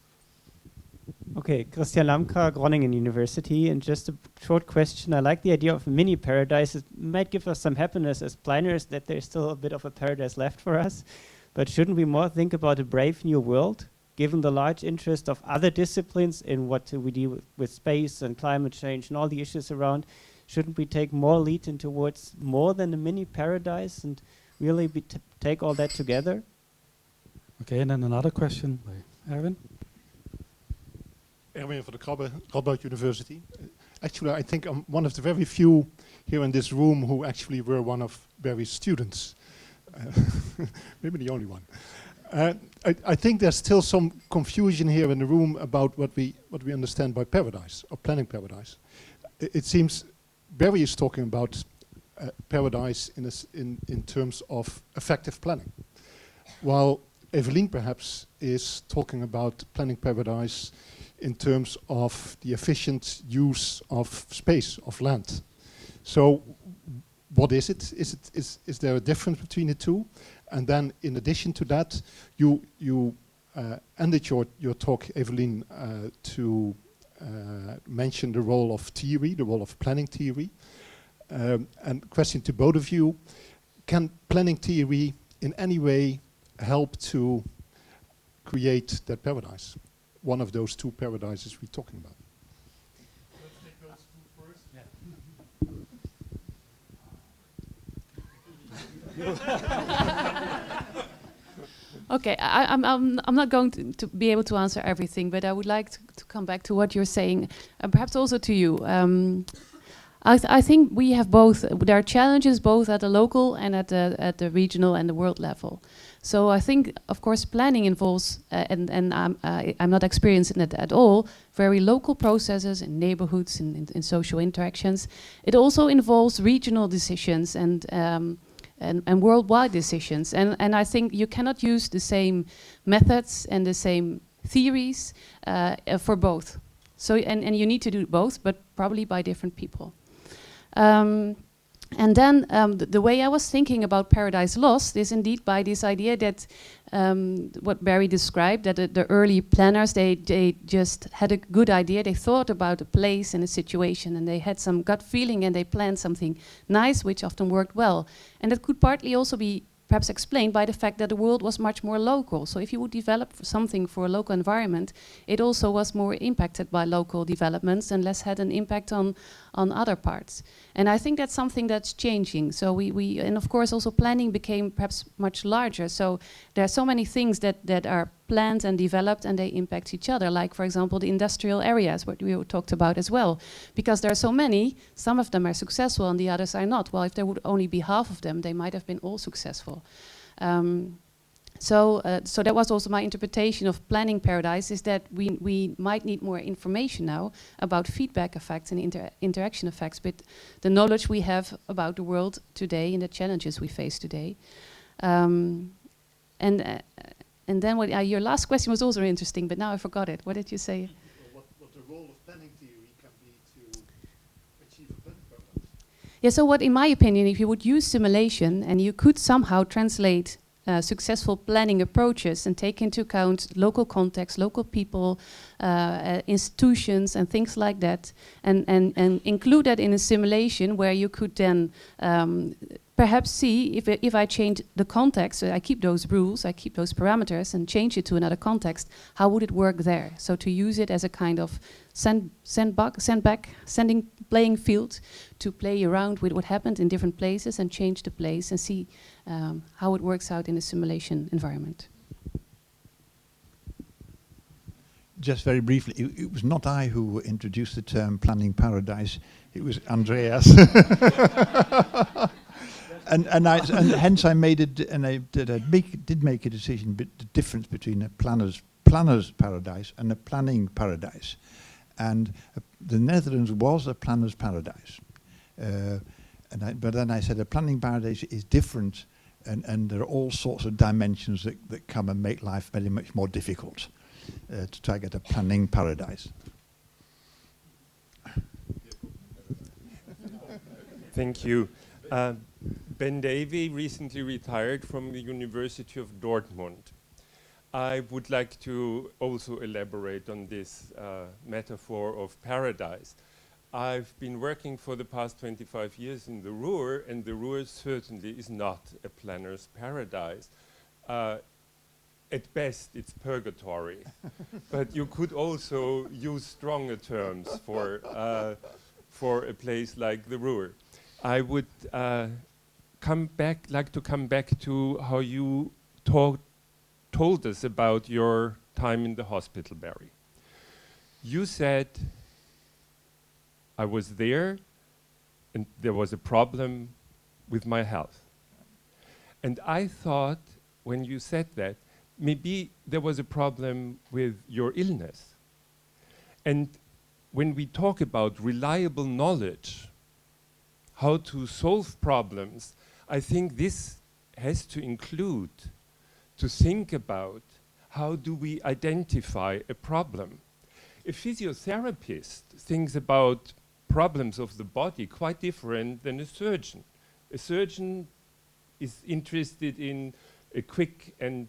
Okay, Christian Lamka, Groningen University, and just a short question. I like the idea of a mini paradise. It might give us some happiness as planners that there's still a bit of a paradise left for us, but shouldn't we more think about a brave new world, given the large interest of other disciplines in what we deal with space and climate change and all the issues around? Shouldn't we take more lead in towards more than a mini paradise and really take all that together? Okay, and then another question by Erwin. Erwin van der Krabbe, Radboud University. Actually, I think I'm one of the very few here in this room who actually were one of Barry's students. Maybe the only one. I think there's still some confusion here in the room about what we understand by paradise or planning paradise. It seems Barry is talking about paradise in terms of effective planning, while Evelien perhaps is talking about planning paradise in terms of the efficient use of space, of land. So what is it? Is there a difference between the two? And then in addition to that, you ended your talk, Evelien, to mention the role of theory, the role of planning theory. And question to both of you, can planning theory in any way help to create that paradise? One of those 2 paradises we're talking about. Let's take those 2 first. Okay, I'm not going to be able to answer everything, but I would like to come back to what you're saying, and perhaps also to you. I think we have both. There are challenges both at the local and at the regional and the world level. So I think, of course, planning involves, and I'm not experienced in it at all, very local processes in neighborhoods and in social interactions. It also involves regional decisions and worldwide decisions. And I think you cannot use the same methods and the same theories for both. So and you need to do both, but probably by different people. And then the way I was thinking about Paradise Lost is indeed by this idea that what Barry described, that the early planners, they just had a good idea. They thought about a place and a situation, and they had some gut feeling, and they planned something nice, which often worked well. And that could partly also be perhaps explained by the fact that the world was much more local. So if you would develop something for a local environment, it also was more impacted by local developments and less had an impact on other parts. And I think that's something that's changing. So we and of course also planning became perhaps much larger. So there are so many things that are planned and developed and they impact each other. Like for example, the industrial areas, what we talked about as well. Because there are so many, some of them are successful and the others are not. Well, if there would only be half of them, they might have been all successful. So that was also my interpretation of planning Paradise, is that we might need more information now about feedback effects and interaction effects with the knowledge we have about the world today and the challenges we face today. And then your last question was also interesting, but now I forgot it. What did you say? What the role of planning theory can be to achieve a planning paradise? Yeah, so what, in my opinion, if you would use simulation and you could somehow translate successful planning approaches and take into account local context, local people, institutions and things like that, and include that in a simulation where you could then perhaps see if I change the context, so I keep those rules, I keep those parameters and change it to another context, how would it work there? So to use it as a kind of sending playing field to play around with what happened in different places and change the place and see how it works out in a simulation environment. Just very briefly, it was not I who introduced the term planning paradise, it was Andreas. And hence I made it, and I did make a decision, but the difference between a planner's paradise and a planning paradise. And the Netherlands was a planner's paradise. But then I said a planning paradise is different, and there are all sorts of dimensions that come and make life very much more difficult to try to get a planning paradise. Thank you. Ben Davy recently retired from the University of Dortmund. I would like to also elaborate on this metaphor of paradise. I've been working for the past 25 years in the Ruhr, and the Ruhr certainly is not a planner's paradise. At best, it's purgatory. But you could also use stronger terms for a place like the Ruhr. I would like to come back to how you told us about your time in the hospital, Barry. You said, I was there and there was a problem with my health. And I thought, when you said that, maybe there was a problem with your illness. And when we talk about reliable knowledge, how to solve problems, I think this has to include to think about how do we identify a problem. A physiotherapist thinks about problems of the body quite different than a surgeon. A surgeon is interested in a quick and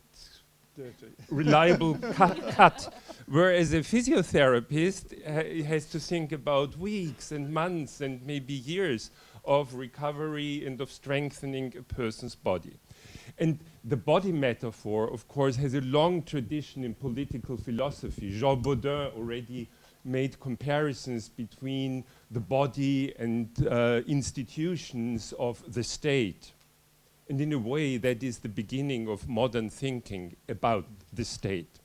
reliable cut, whereas a physiotherapist has to think about weeks and months and maybe years of recovery and of strengthening a person's body. And the body metaphor, of course, has a long tradition in political philosophy. Jean Baudin already made comparisons between the body and institutions of the state. And in a way, that is the beginning of modern thinking about the state.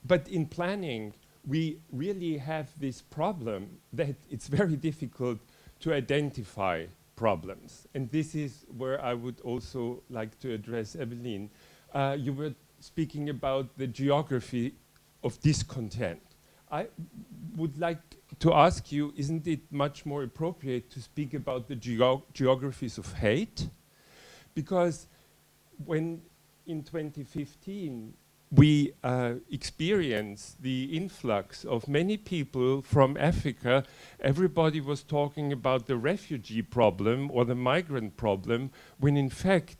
But in planning, we really have this problem that it's very difficult to identify problems. And this is where I would also like to address Evelyn. You were speaking about the geography of discontent. I would like to ask you, isn't it much more appropriate to speak about the geographies of hate? Because when in 2015 we experienced the influx of many people from Africa. Everybody was talking about the refugee problem or the migrant problem, when in fact,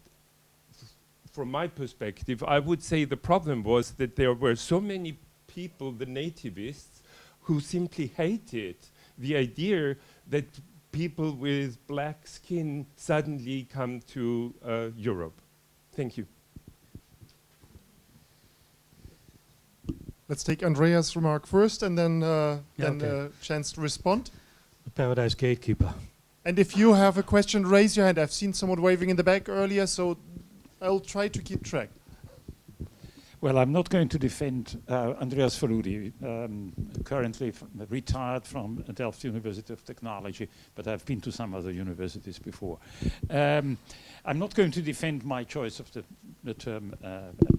from my perspective, I would say the problem was that there were so many people, the nativists, who simply hated the idea that people with black skin suddenly come to Europe. Thank you. Let's take Andreas' remark first, and then okay. chance to respond. The Paradise Gatekeeper. And if you have a question, raise your hand. I've seen someone waving in the back earlier, so I'll try to keep track. Well, I'm not going to defend Andreas Verudi, currently retired from Delft University of Technology, but I've been to some other universities before. I'm not going to defend my choice of the term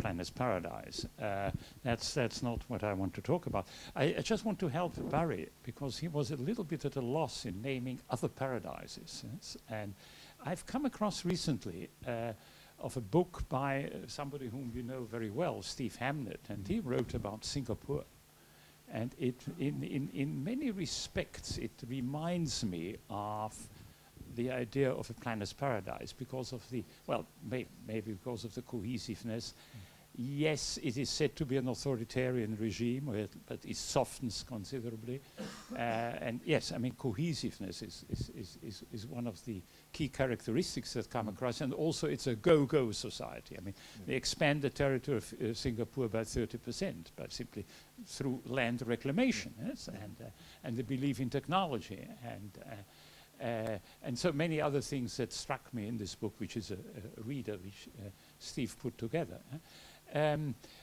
Planet's Paradise. That's not what I want to talk about. I just want to help Barry, because he was a little bit at a loss in naming other paradises. Yes? And I've come across recently of a book by somebody whom you know very well, Steve Hamnett, and he wrote about Singapore. And it, in many respects, it reminds me of the idea of a planet's paradise because of the, well, maybe because of the cohesiveness. Yes, it is said to be an authoritarian regime, but it softens considerably. And yes, I mean, cohesiveness is one of the key characteristics that come across. And also, it's a go-go society. I mean, they expand the territory of Singapore by 30%, but simply through land reclamation, yes? And they believe in technology. And so many other things that struck me in this book, which is a reader which Steve put together.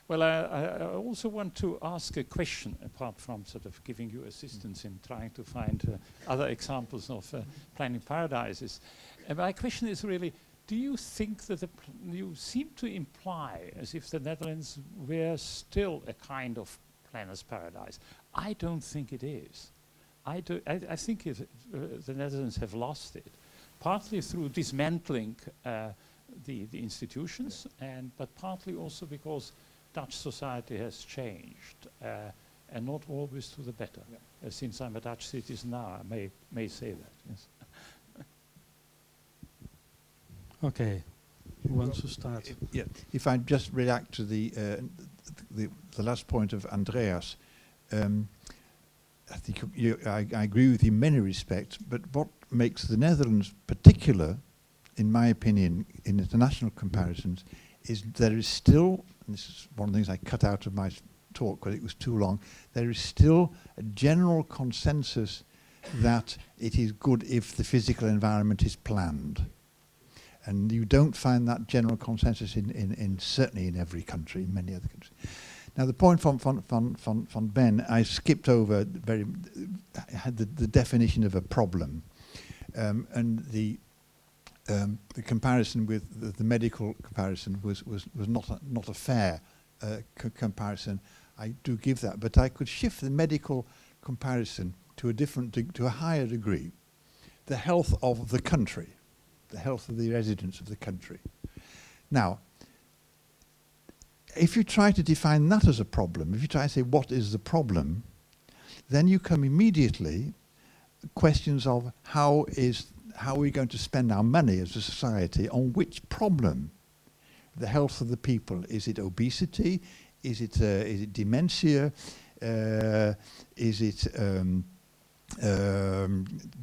Well, I also want to ask a question, apart from sort of giving you assistance in trying to find other examples of planning paradises. My question is really, do you think that you seem to imply as if the Netherlands were still a kind of planner's paradise? I don't think it is. I think the Netherlands have lost it, partly through dismantling the institutions, but partly also because Dutch society has changed, and not always to the better. Yeah. Since I'm a Dutch citizen now, I may say that. Yes. Okay, who wants to start? Yeah, if I just react to the last point of Andreas, I think I agree with you in many respects. But what makes the Netherlands particular, in my opinion, in international comparisons, is there is still, and this is one of the things I cut out of my talk because it was too long, there is still a general consensus that it is good if the physical environment is planned. And you don't find that general consensus in certainly in every country, in many other countries. Now the point from Ben, I skipped over had the definition of a problem, and the comparison with the medical comparison was not a fair comparison. I do give that, but I could shift the medical comparison to a higher degree. The health of the country, the health of the residents of the country. Now, if you try to define that as a problem, if you try to say what is the problem, then you come immediately questions of how are we going to spend our money as a society on which problem? The health of the people. Is it obesity? Is it dementia? Is it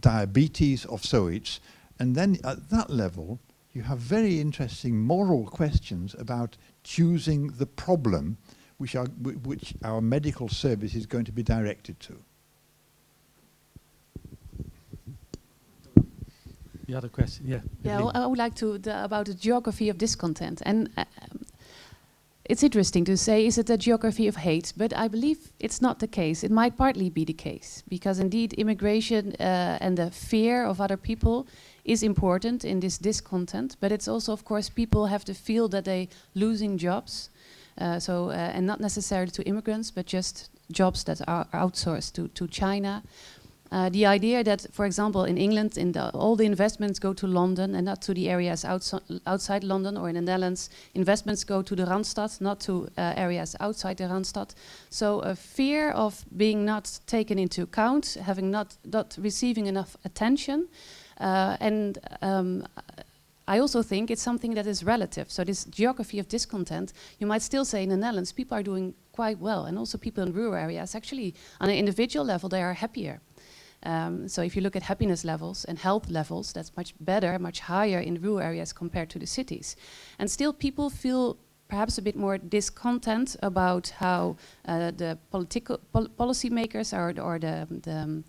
diabetes of sorts? And then at that level, you have very interesting moral questions about choosing the problem which our medical service is going to be directed to. The other question, yeah. Yeah, well, I would like to, about the geography of discontent. And it's interesting to say, is it a geography of hate? But I believe it's not the case. It might partly be the case, because indeed immigration and the fear of other people is important in this discontent. But it's also, of course, people have to feel that they're losing jobs. And not necessarily to immigrants, but just jobs that are outsourced to China. The idea that, for example, in England, all the investments go to London and not to the areas outside London, or in the Netherlands, investments go to the Randstad, not to areas outside the Randstad. So a fear of being not taken into account, having not receiving enough attention, and I also think it's something that is relative. So this geography of discontent, you might still say in the Netherlands, people are doing quite well, and also people in rural areas, actually, on an individual level, they are happier. So if you look at happiness levels and health levels, that's much better, much higher in rural areas compared to the cities. And still people feel perhaps a bit more discontent about how the policymakers or the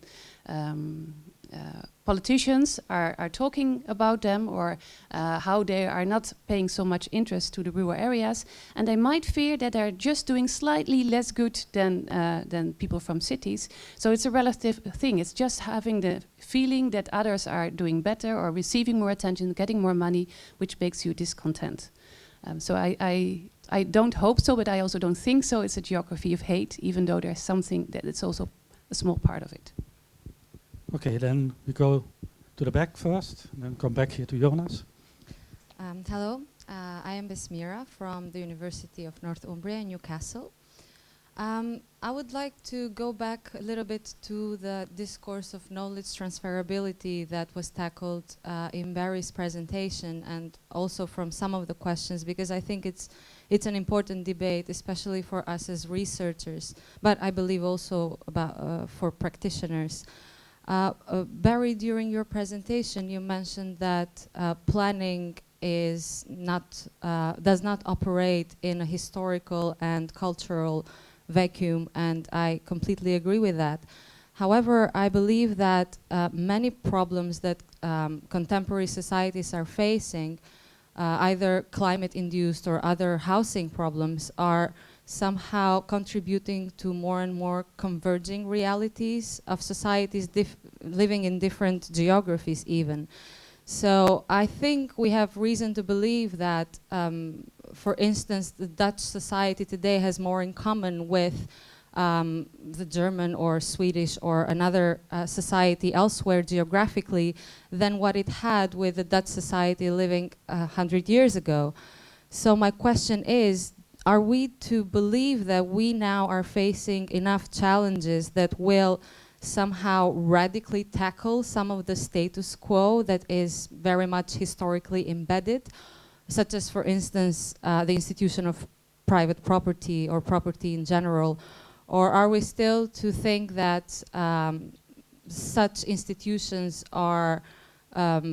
politicians are talking about them, or how they are not paying so much interest to the rural areas, and they might fear that they're just doing slightly less good than people from cities. So it's a relative thing. It's just having the feeling that others are doing better or receiving more attention, getting more money, which makes you discontent. So I don't hope so, but I also don't think so. It's a geography of hate, even though there's something that it's also a small part of it. Okay, then we go to the back first, and then come back here to Jonas. Hello, I am Besmira from the University of Northumbria in Newcastle. I would like to go back a little bit to the discourse of knowledge transferability that was tackled in Barry's presentation, and also from some of the questions, because I think it's an important debate, especially for us as researchers, but I believe also about for practitioners. Barry, during your presentation, you mentioned that planning is not does not operate in a historical and cultural vacuum, and I completely agree with that. However, I believe that many problems that contemporary societies are facing, either climate-induced or other housing problems, are somehow contributing to more and more converging realities of societies living in different geographies even. So I think we have reason to believe that, for instance, the Dutch society today has more in common with the German or Swedish or another society elsewhere geographically than what it had with the Dutch society living 100 years ago. So my question is, are we to believe that we now are facing enough challenges that will somehow radically tackle some of the status quo that is very much historically embedded, such as, for instance, the institution of private property or property in general? Or are we still to think that such institutions are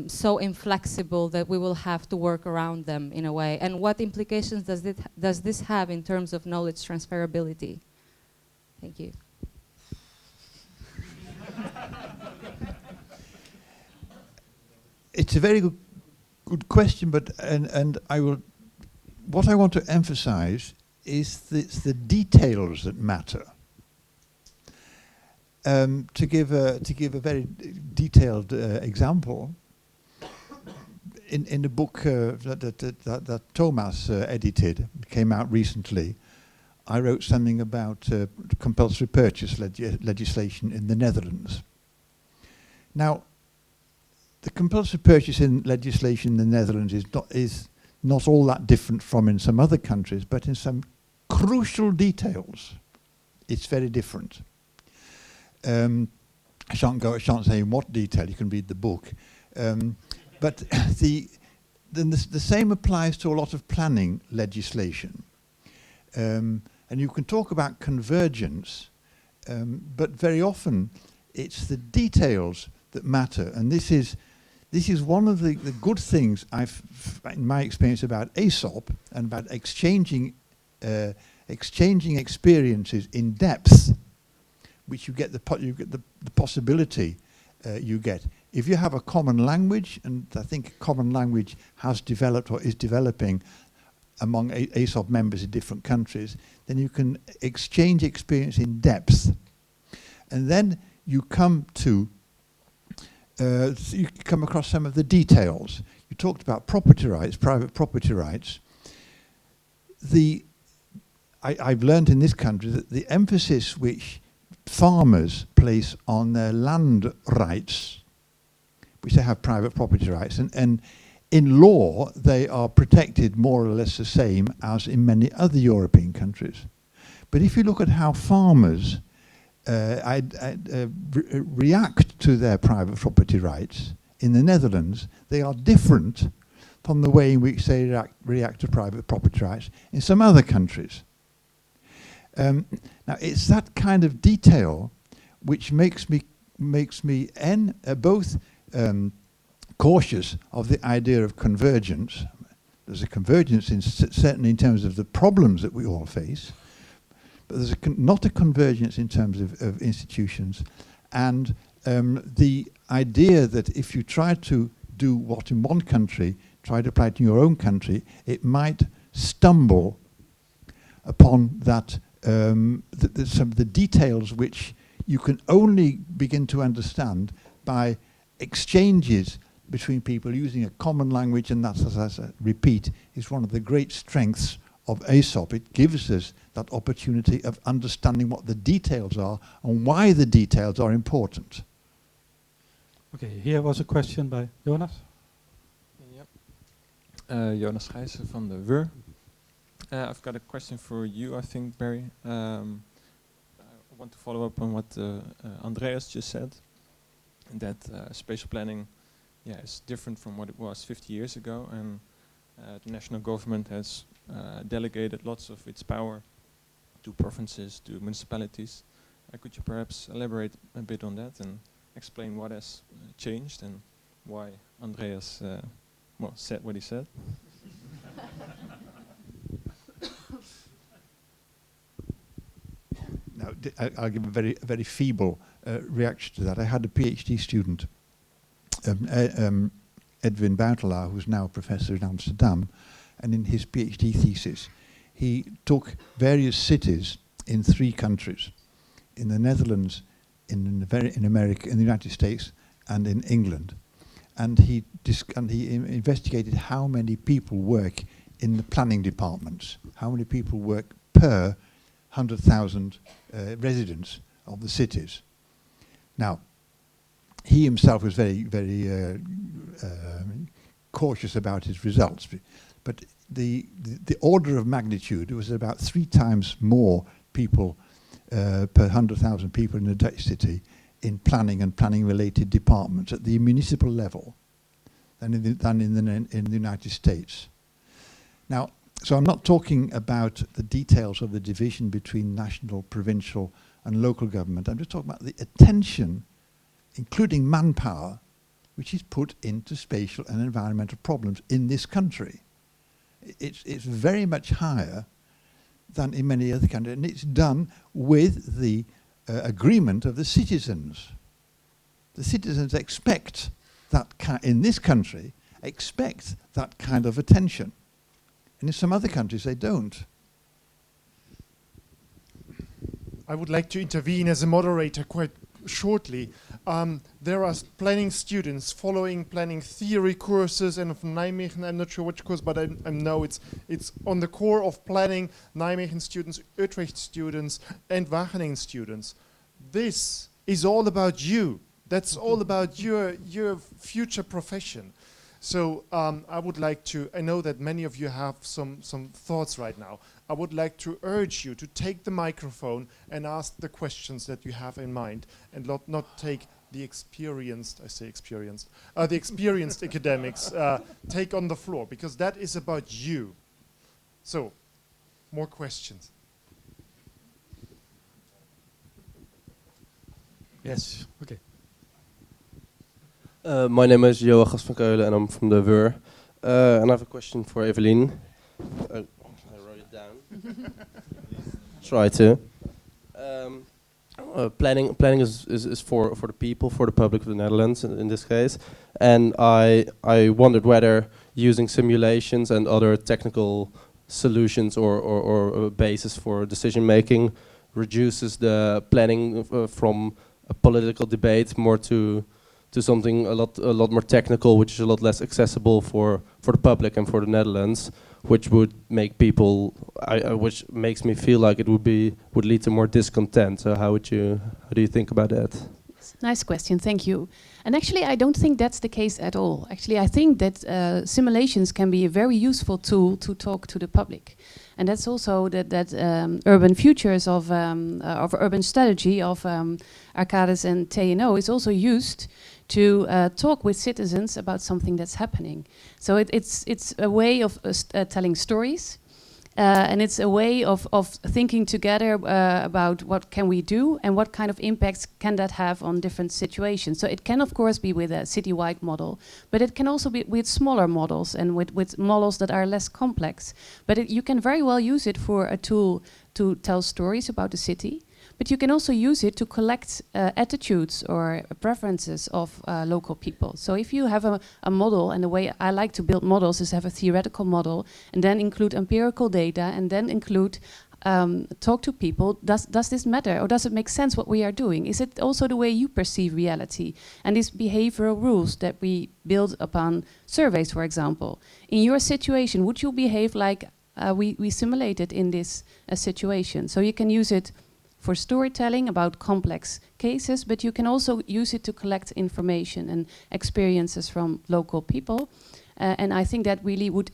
so inflexible that we will have to work around them in a way? And what implications does this have in terms of knowledge transferability? Thank you. It's a very good question, but what I want to emphasize is the details that matter. To give a very detailed example, in the book that Thomas edited, came out recently, I wrote something about compulsory purchase legislation in the Netherlands. Now, the compulsory purchase legislation in the Netherlands is not all that different from in some other countries, but in some crucial details, it's very different. I shan't say in what detail. You can read the book, but the same applies to a lot of planning legislation, and you can talk about convergence, but very often it's the details that matter, and this is one of the good things in my experience about AESOP and about exchanging experiences in depth, which you get the possibility you get if you have a common language, and I think common language has developed or is developing among AESOP members in different countries. Then you can exchange experience in depth, and then you come to you come across some of the details. You talked about property rights, private property rights. I've learned in this country that the emphasis which farmers place on their land rights, which they have private property rights, and in law they are protected more or less the same as in many other European countries. But if you look at how farmers react to their private property rights in the Netherlands, they are different from the way in which they react to private property rights in some other countries. Now, it's that kind of detail which makes me both cautious of the idea of convergence. There's a convergence certainly in terms of the problems that we all face, but there's not a convergence in terms of institutions, and the idea that if you try to do what in one country, try to apply it in your own country, it might stumble upon that some of the details which you can only begin to understand by exchanges between people using a common language, and that's, as I repeat, is one of the great strengths of AESOP. It gives us that opportunity of understanding what the details are and why the details are important. Okay, here was a question by Jonas. Jonas Gijssen van de WUR. I've got a question for you, I think, Barry. I want to follow up on what Andreas just said, that spatial planning is different from what it was 50 years ago, and the national government has delegated lots of its power to provinces, to municipalities. Could you perhaps elaborate a bit on that and explain what has changed and why Andreas said what he said? Now, I'll give a very feeble reaction to that. I had a PhD student, Edwin Buitelaar, who's now a professor in Amsterdam, and in his PhD thesis, he took various cities in 3 countries, in the Netherlands, in America, in the United States, and in England. And he investigated how many people work in the planning departments, how many people work per 100,000 residents of the cities. Now, he himself was very cautious about his results, but the order of magnitude, it was about 3 times more people per 100,000 people in a Dutch city in planning and planning-related departments at the municipal level than in the United States. Now, so I'm not talking about the details of the division between national, provincial, and local government. I'm just talking about the attention, including manpower, which is put into spatial and environmental problems in this country. It's very much higher than in many other countries, and it's done with the agreement of the citizens. The citizens expect that in this country, expect that kind of attention. And in some other countries, they don't. I would like to intervene as a moderator quite shortly. There are planning students following planning theory courses, and of Nijmegen, I'm not sure which course, but I know it's on the core of planning, Nijmegen students, Utrecht students, and Wageningen students. This is all about you. That's all about your future profession. So I would like to, I know that many of you have some thoughts right now. I would like to urge you to take the microphone and ask the questions that you have in mind, and not take the experienced, the experienced academics take on the floor, because that is about you. So, more questions. Yes, okay. My name is Joachim van Keulen and I'm from the WUR. And I have a question for Evelien. I wrote it down. Try to. Planning is for the people, for the public of the Netherlands in this case. And I wondered whether using simulations and other technical solutions or a basis for decision making reduces the planning from a political debate more to to something a lot more technical, which is a lot less accessible for the public and for the Netherlands, which would make people, which makes me feel like it would lead to more discontent. So how do you think about that? Nice question, thank you. And actually, I don't think that's the case at all. Actually, I think that simulations can be a very useful tool to talk to the public. And that's also that urban futures of urban strategy of Arcadis and TNO is also used to talk with citizens about something that's happening. So it's a way of telling stories. And it's a way of thinking together about what can we do and what kind of impacts can that have on different situations. So it can of course be with a citywide model, but it can also be with smaller models and with models that are less complex. But you can very well use it for a tool to tell stories about the city. But you can also use it to collect attitudes or preferences of local people. So if you have a model, and the way I like to build models is have a theoretical model and then include empirical data and then include talk to people. Does this matter, or does it make sense what we are doing? Is it also the way you perceive reality? And these behavioral rules that we build upon surveys, for example. In your situation, would you behave like we simulated in this situation? So you can use it for storytelling about complex cases, but you can also use it to collect information and experiences from local people. And I think that really would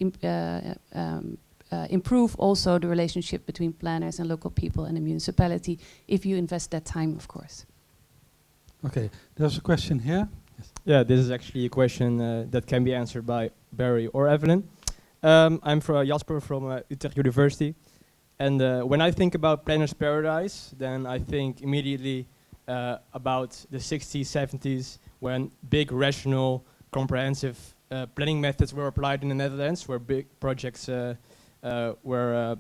improve also the relationship between planners and local people and the municipality, if you invest that time, of course. Okay, there's a question here. Yes. Yeah, this is actually a question that can be answered by Barry or Evelyn. I'm Jasper from Utrecht University. And when I think about Planner's Paradise, then I think immediately about the 60s, 70s, when big, rational, comprehensive planning methods were applied in the Netherlands, where big projects were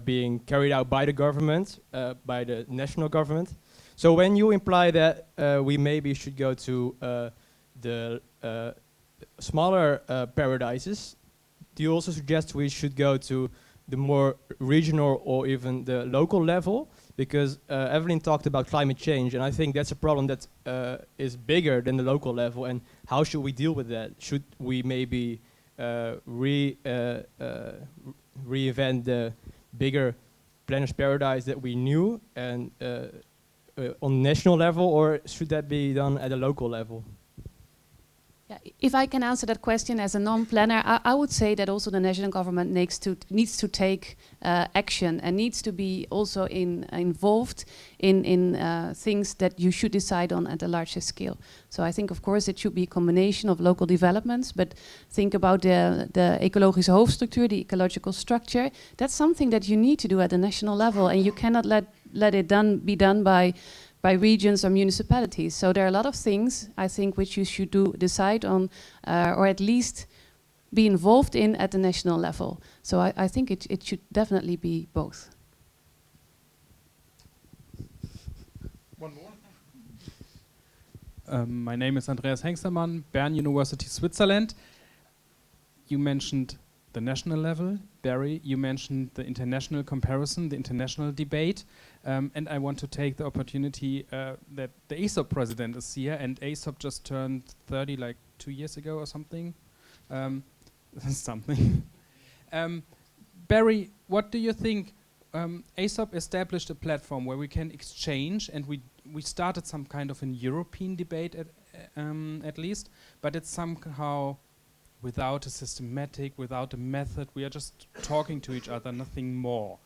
being carried out by the government, by the national government. So when you imply that we maybe should go to the smaller paradises, do you also suggest we should go to the more regional or even the local level? Because Evelyn talked about climate change, and I think that's a problem that is bigger than the local level. And how should we deal with that? Should we maybe reinvent the bigger Planner's Paradise that we knew and on national level, or should that be done at a local level? Yeah, if I can answer that question as a non-planner, I would say that also the national government needs to take action and needs to be also involved in things that you should decide on at a larger scale. So I think, of course, it should be a combination of local developments, but think about the ecologische hoofdstructuur, the ecological structure. That's something that you need to do at the national level, and you cannot let it be done by regions or municipalities. So there are a lot of things, I think, which you should decide on, or at least be involved in at the national level. So I think it should definitely be both. One more. My name is Andreas Hengstermann, Bern University, Switzerland. You mentioned the national level. Barry, you mentioned the international comparison, the international debate. And I want to take the opportunity that the AESOP president is here, and AESOP just turned 30 like 2 years ago or something. Barry, what do you think? AESOP established a platform where we can exchange, and we started some kind of an European debate at least, but it's somehow without a systematic, without a method. We are just talking to each other, nothing more.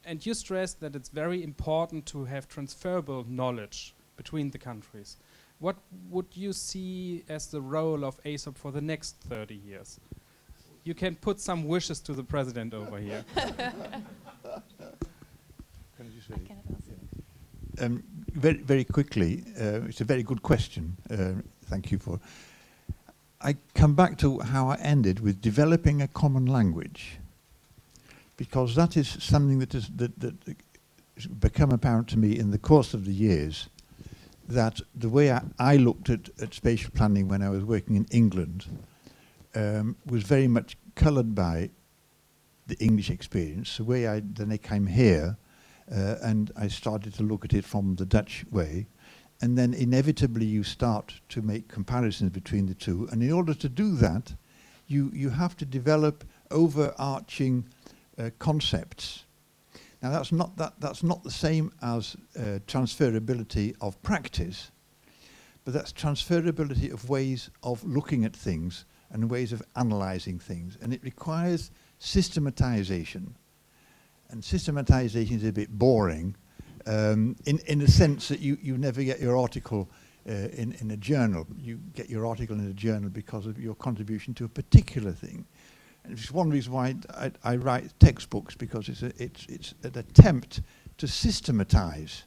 And you stressed that it's very important to have transferable knowledge between the countries. What would you see as the role of AESOP for the next 30 years? You can put some wishes to the president over here. Very, very quickly, it's a very good question. Thank you for. I come back to how I ended with developing a common language, because that is something that has become apparent to me in the course of the years, that the way I looked at spatial planning when I was working in England was very much coloured by the English experience. The way then I came here and I started to look at it from the Dutch way, and then inevitably you start to make comparisons between the two. And in order to do that, you have to develop overarching concepts. Now that's not the same as transferability of practice, but that's transferability of ways of looking at things and ways of analyzing things. And it requires systematization. And systematization is a bit boring in the sense that you never get your article in a journal. You get your article in a journal because of your contribution to a particular thing. And it's one reason why I write textbooks, because it's an attempt to systematize.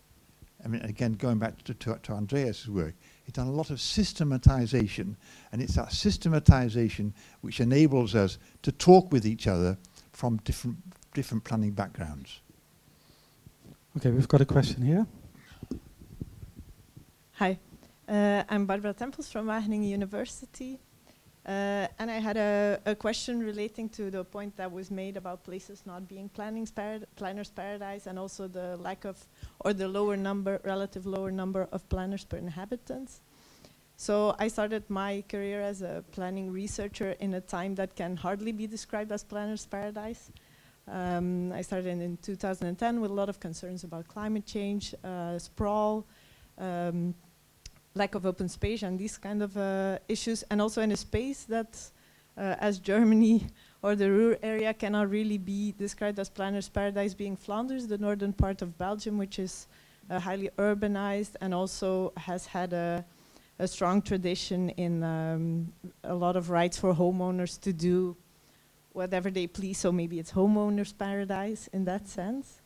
I mean, again, going back to Andreas' work, he's done a lot of systematization, and it's that systematization which enables us to talk with each other from different planning backgrounds. Okay, we've got a question here. Hi, I'm Barbara Tempels from Wageningen University. And I had a question relating to the point that was made about places not being planners' paradise, and also the lack of, or the relative lower number of planners per inhabitants. So I started my career as a planning researcher in a time that can hardly be described as planners' paradise. I started in 2010 with a lot of concerns about climate change, sprawl, lack of open space and these kind of issues, and also in a space that, as Germany or the Ruhr area, cannot really be described as planners' paradise, being Flanders, the northern part of Belgium, which is highly urbanized and also has had a strong tradition in a lot of rights for homeowners to do whatever they please, so maybe it's homeowners' paradise in that sense.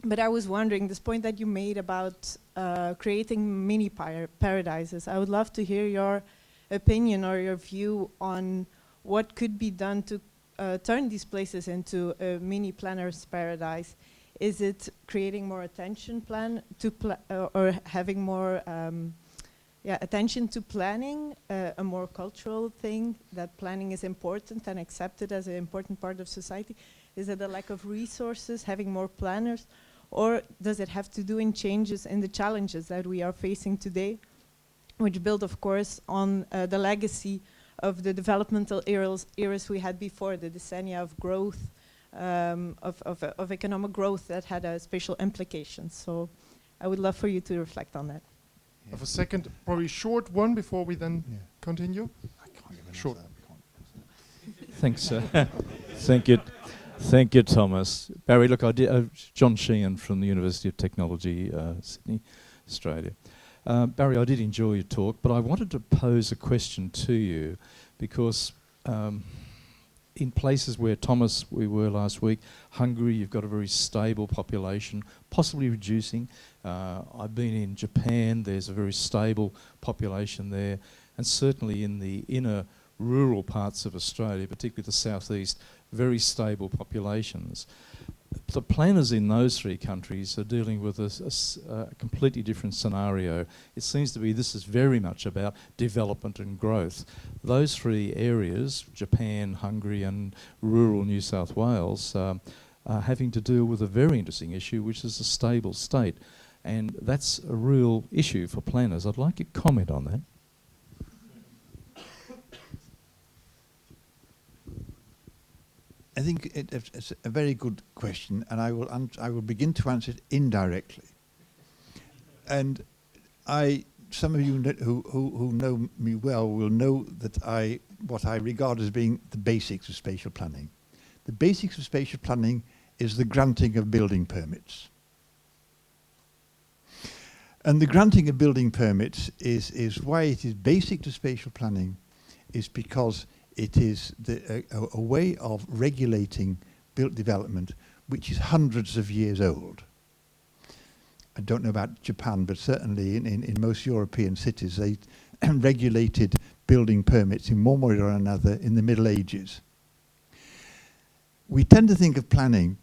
But I was wondering, this point that you made about creating mini paradises, I would love to hear your opinion or your view on what could be done to turn these places into a mini planner's paradise. Is it creating more attention or having more attention to planning, a more cultural thing, that planning is important and accepted as an important part of society? Is it a lack of resources, having more planners? Or does it have to do in changes in the challenges that we are facing today, which build, of course, on the legacy of the developmental eras we had before, the decennia of growth, of economic growth that had special implications. So I would love for you to reflect on that. I have a second, probably short one before we then continue. I can't give an short. Thanks. Thank you, Thomas. Barry, look, John Sheehan from the University of Technology, Sydney, Australia. Barry, I did enjoy your talk, but I wanted to pose a question to you, because in places where, Thomas, we were last week, Hungary, you've got a very stable population, possibly reducing. I've been in Japan, there's a very stable population there, and certainly in the inner rural parts of Australia, particularly the southeast, very stable populations. The planners in those three countries are dealing with a completely different scenario. It seems to be this is very much about development and growth. Those three areas, Japan, Hungary and rural New South Wales, are having to deal with a very interesting issue, which is a stable state. And that's a real issue for planners. I'd like your comment on that. I think it's a very good question, and I will begin to answer it indirectly. And some of you who know me well will know that what I regard as being the basics of spatial planning. The basics of spatial planning is the granting of building permits. And the granting of building permits is why it is basic to spatial planning, is because it is a way of regulating built development which is hundreds of years old. I don't know about Japan, but certainly in most European cities they regulated building permits in one way or another in the Middle Ages. We tend to think of planning,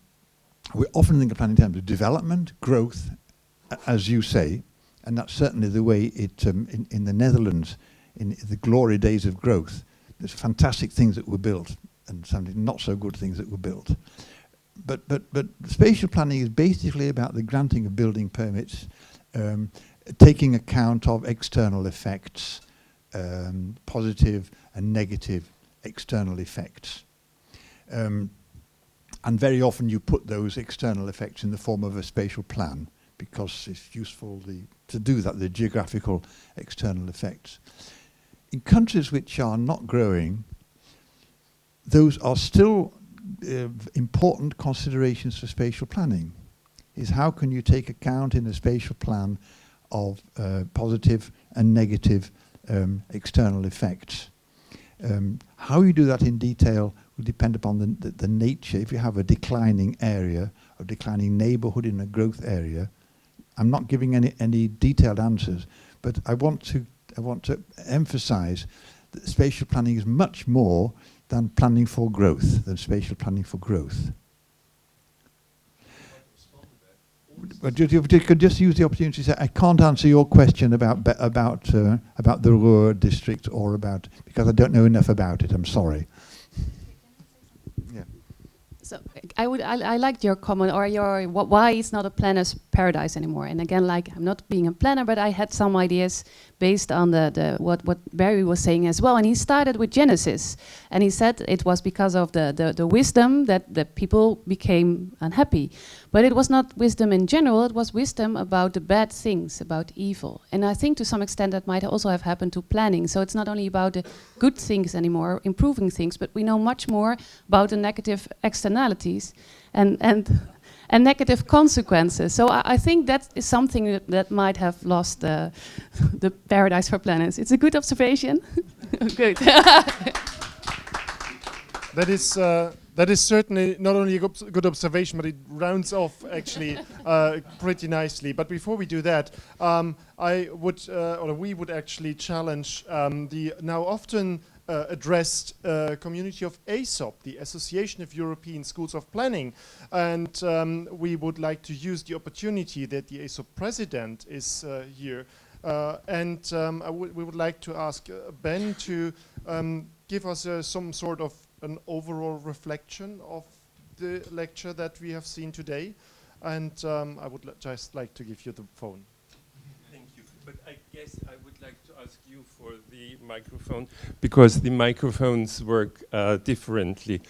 we often think of planning in terms of development, growth, as you say, and that's certainly the way it in the Netherlands, in the glory days of growth, there's fantastic things that were built and some not so good things that were built. But spatial planning is basically about the granting of building permits taking account of external effects, positive and negative external effects. And very often you put those external effects in the form of a spatial plan because it's useful to do that, the geographical external effects. In countries which are not growing, those are still important considerations for spatial planning, is how can you take account in a spatial plan of positive and negative external effects. How you do that in detail will depend upon the nature. If you have a declining area, a declining neighborhood in a growth area, I'm not giving any detailed answers, but I want to emphasize that spatial planning is much more than planning for growth, than spatial planning for growth. But you could just use the opportunity to say, I can't answer your question about the Ruhr district or about, because I don't know enough about it, I'm sorry. Yeah. So I liked your comment, or your why it's not a planner's paradise anymore. And again, like, I'm not being a planner, but I had some ideas based on what Barry was saying as well. And he started with Genesis, and he said it was because of the wisdom that the people became unhappy. But it was not wisdom in general, it was wisdom about the bad things, about evil. And I think to some extent that might also have happened to planning. So it's not only about the good things anymore, improving things, but we know much more about the negative externalities and negative consequences. So I think that is something that might have lost the paradise for planners. It's a good observation. Good. That is certainly not only a good observation, but it rounds off actually pretty nicely. But before we do that, I would, or we would actually challenge the now often addressed community of AESOP, the Association of European Schools of Planning. And we would like to use the opportunity that the AESOP president is here. We would like to ask Ben to give us some sort of an overall reflection of the lecture that we have seen today. And I would just like to give you the phone. Thank you. But I guess I would like to ask you for the microphone, because the microphones work differently.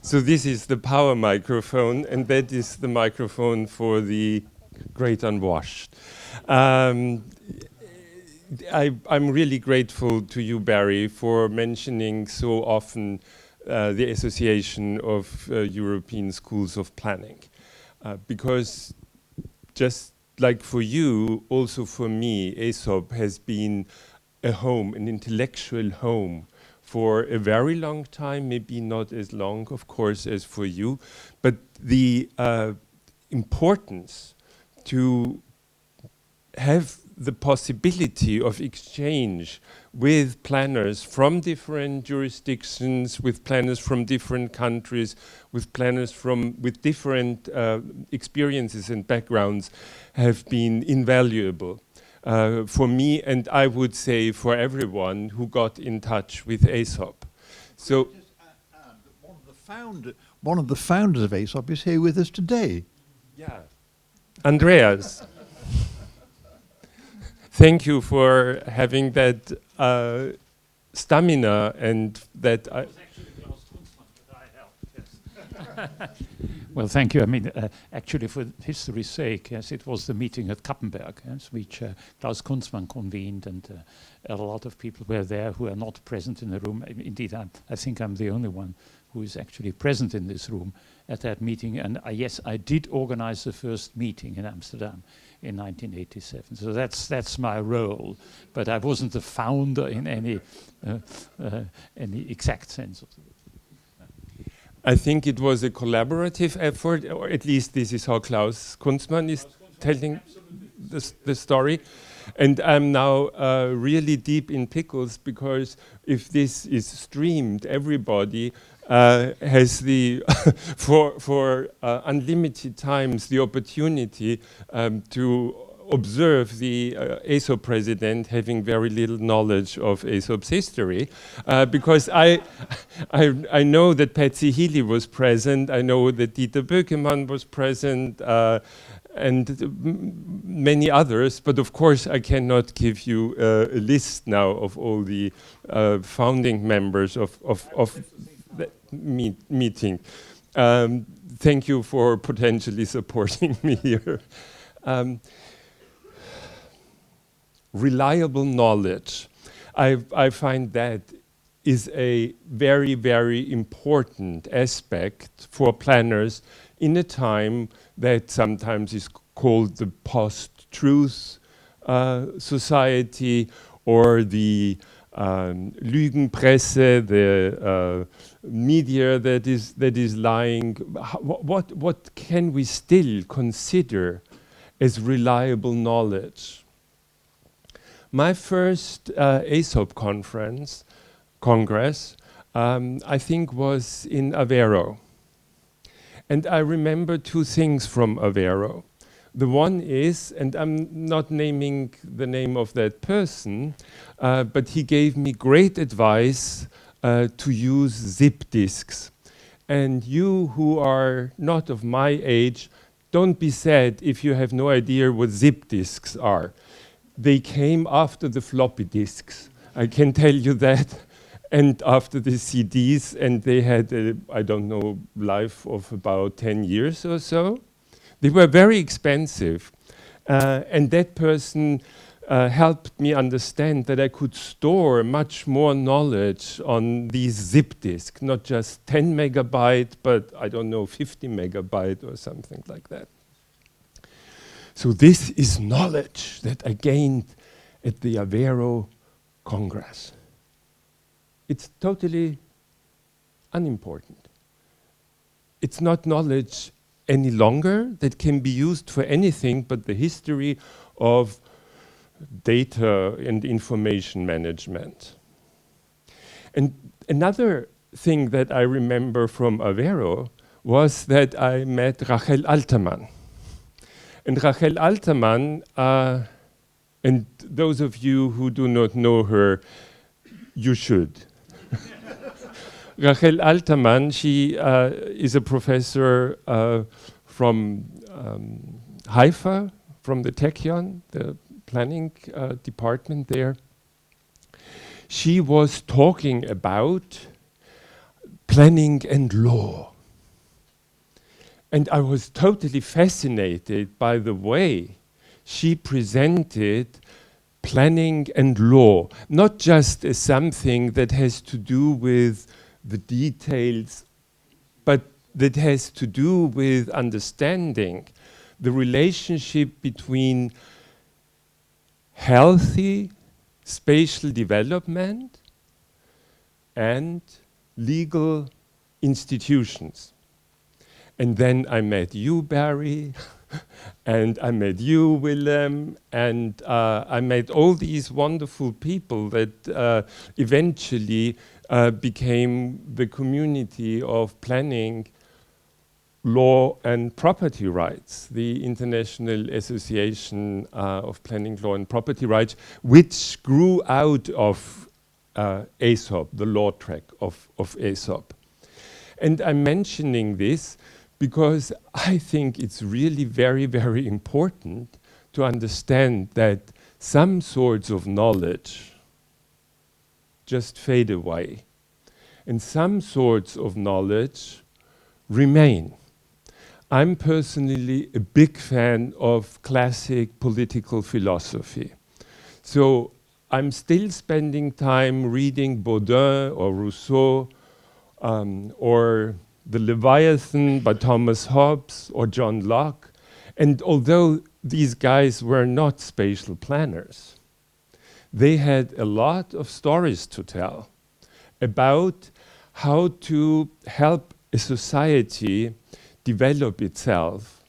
So this is the power microphone, and that is the microphone for the great unwashed. I'm really grateful to you, Barry, for mentioning so often the Association of European Schools of Planning. Because just like for you, also for me, AESOP has been a home, an intellectual home for a very long time, maybe not as long, of course, as for you, but the importance to have the possibility of exchange with planners from different jurisdictions, with planners from different countries, with planners with different experiences and backgrounds have been invaluable for me, and I would say for everyone who got in touch with AESOP. So one of the founders of AESOP is here with us today. Yeah, Andreas. Thank you for having that stamina and that. Well, thank you. I mean, actually, for history's sake, yes, it was the meeting at Kappenberg, yes, which Klaus Kunzmann convened, and a lot of people were there who are not present in the room. Indeed, I think I'm the only one who is actually present in this room at that meeting. And yes, I did organize the first meeting in Amsterdam in 1987. So that's my role, but I wasn't the founder in any exact sense of the word. I think it was a collaborative effort, or at least this is how Klaus Kunzmann is telling the story. And I'm now really deep in pickles, because if this is streamed, everybody has the for unlimited times the opportunity to observe the AESOP president having very little knowledge of AESOP's history, because I know that Patsy Healy was present, I know that Dieter Bökemann was present, many others, but of course I cannot give you a list now of all the founding members of the meeting. Thank you for potentially supporting me here. Reliable knowledge. I find that is a very, very important aspect for planners in a time that sometimes is called the post-truth society, or the Lügenpresse, the media that is lying. What can we still consider as reliable knowledge? My first AESOP Congress, I think was in Aveiro. And I remember two things from Aveiro. The one is, and I'm not naming the name of that person, but he gave me great advice to use zip disks. And you who are not of my age, don't be sad if you have no idea what zip disks are. They came after the floppy disks, I can tell you that, and after the CDs, and they had a, I don't know, life of about 10 years or so. They were very expensive, and that person helped me understand that I could store much more knowledge on these zip disks, not just 10 megabyte, but I don't know, 50 megabyte or something like that. So this is knowledge that I gained at the Aveiro Congress. It's totally unimportant. It's not knowledge any longer that can be used for anything but the history of data and information management. And another thing that I remember from Aveiro was that I met Rachel Altermann. And Rachel Altermann, and those of you who do not know her, you should. Rachel Altermann, she is a professor from Haifa, from the Techion, the planning department there. She was talking about planning and law. And I was totally fascinated by the way she presented planning and law, not just as something that has to do with the details, but that has to do with understanding the relationship between healthy spatial development and legal institutions. And then I met you, Barry, and I met you, Willem, and I met all these wonderful people that eventually became the community of planning, law and property rights, the International Association of Planning, Law and Property Rights, which grew out of AESOP, the law track of AESOP. And I'm mentioning this because I think it's really very, very important to understand that some sorts of knowledge just fade away, and some sorts of knowledge remain. I'm personally a big fan of classic political philosophy. So I'm still spending time reading Baudin or Rousseau, or The Leviathan by Thomas Hobbes or John Locke. And although these guys were not spatial planners, they had a lot of stories to tell about how to help a society develop itself,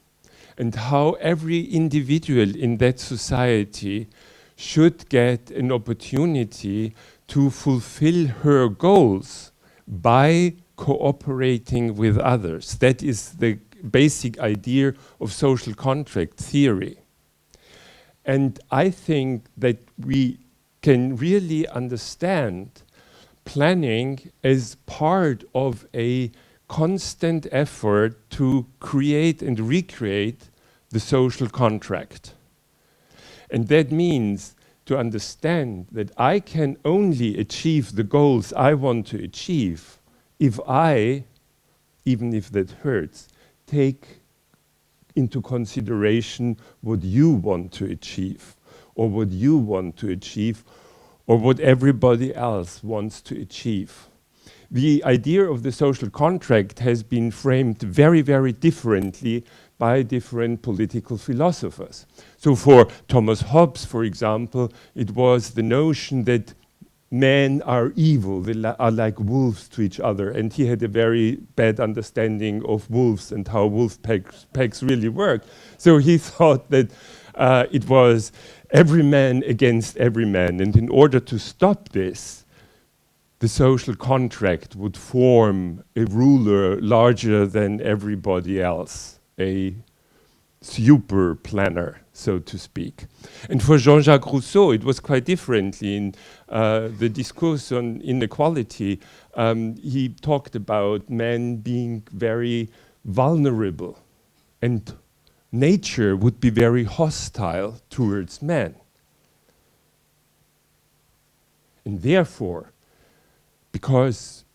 and how every individual in that society should get an opportunity to fulfill her goals by cooperating with others. That is the basic idea of social contract theory. And I think that we can really understand planning as part of a constant effort to create and recreate the social contract. And that means to understand that I can only achieve the goals I want to achieve if I, even if that hurts, take into consideration what you want to achieve, or what you want to achieve, or what everybody else wants to achieve. The idea of the social contract has been framed very, very differently by different political philosophers. So for Thomas Hobbes, for example, it was the notion that men are evil, they are like wolves to each other, and he had a very bad understanding of wolves and how wolf packs really work. So he thought that it was every man against every man, and in order to stop this, the social contract would form a ruler larger than everybody else, a super planner, so to speak. And for Jean-Jacques Rousseau, it was quite differently. In the discourse on inequality, he talked about men being very vulnerable, and nature would be very hostile towards man. And therefore, because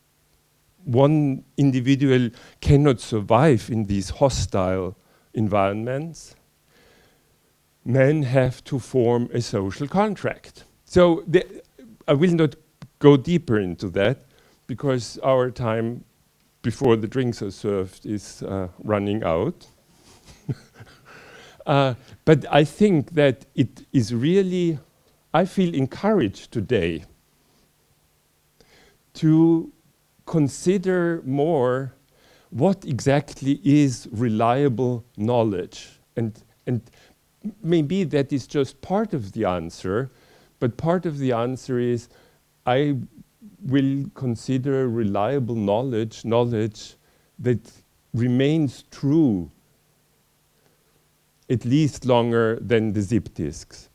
one individual cannot survive in these hostile environments, men have to form a social contract. So I will not go deeper into that, because our time before the drinks are served is running out. But I think that it is really, I feel encouraged today to consider more what exactly is reliable knowledge. And maybe that is just part of the answer, but part of the answer is I will consider reliable knowledge that remains true at least longer than the zip disks.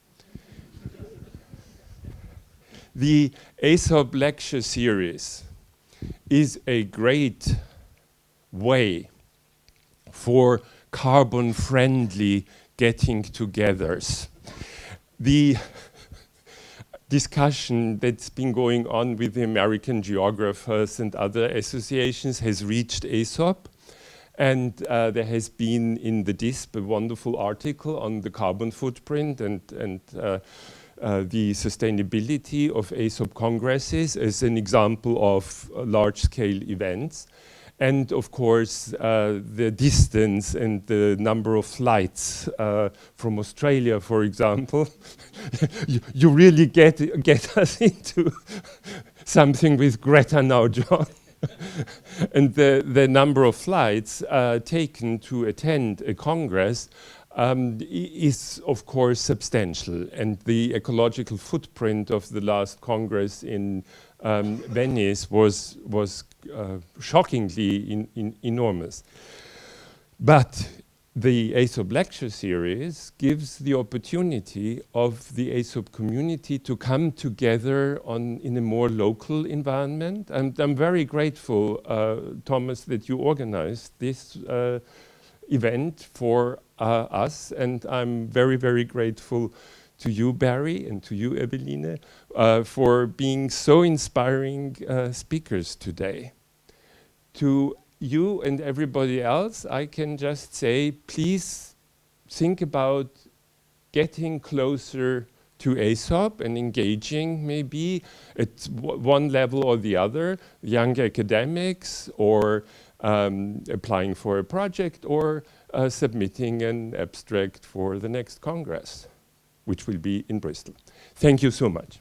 The AESOP lecture series is a great way for carbon-friendly getting-togethers. The discussion that's been going on with the American geographers and other associations has reached AESOP. And there has been in the DISP a wonderful article on the carbon footprint and the sustainability of AESOP congresses as an example of large-scale events. And of course, the distance and the number of flights from Australia, for example. you really get us into something with Greta now, John. And the number of flights taken to attend a congress is, of course, substantial. And the ecological footprint of the last congress in Venice was shockingly enormous. But the AESOP lecture series gives the opportunity of the AESOP community to come together in a more local environment. And I'm very grateful, Thomas, that you organized this event for us. And I'm very, very grateful to you, Barry, and to you, Eveline, for being so inspiring speakers today. To you and everybody else, I can just say, please think about getting closer to AESOP and engaging maybe at one level or the other, young academics, or applying for a project, or submitting an abstract for the next Congress, which will be in Bristol. Thank you so much.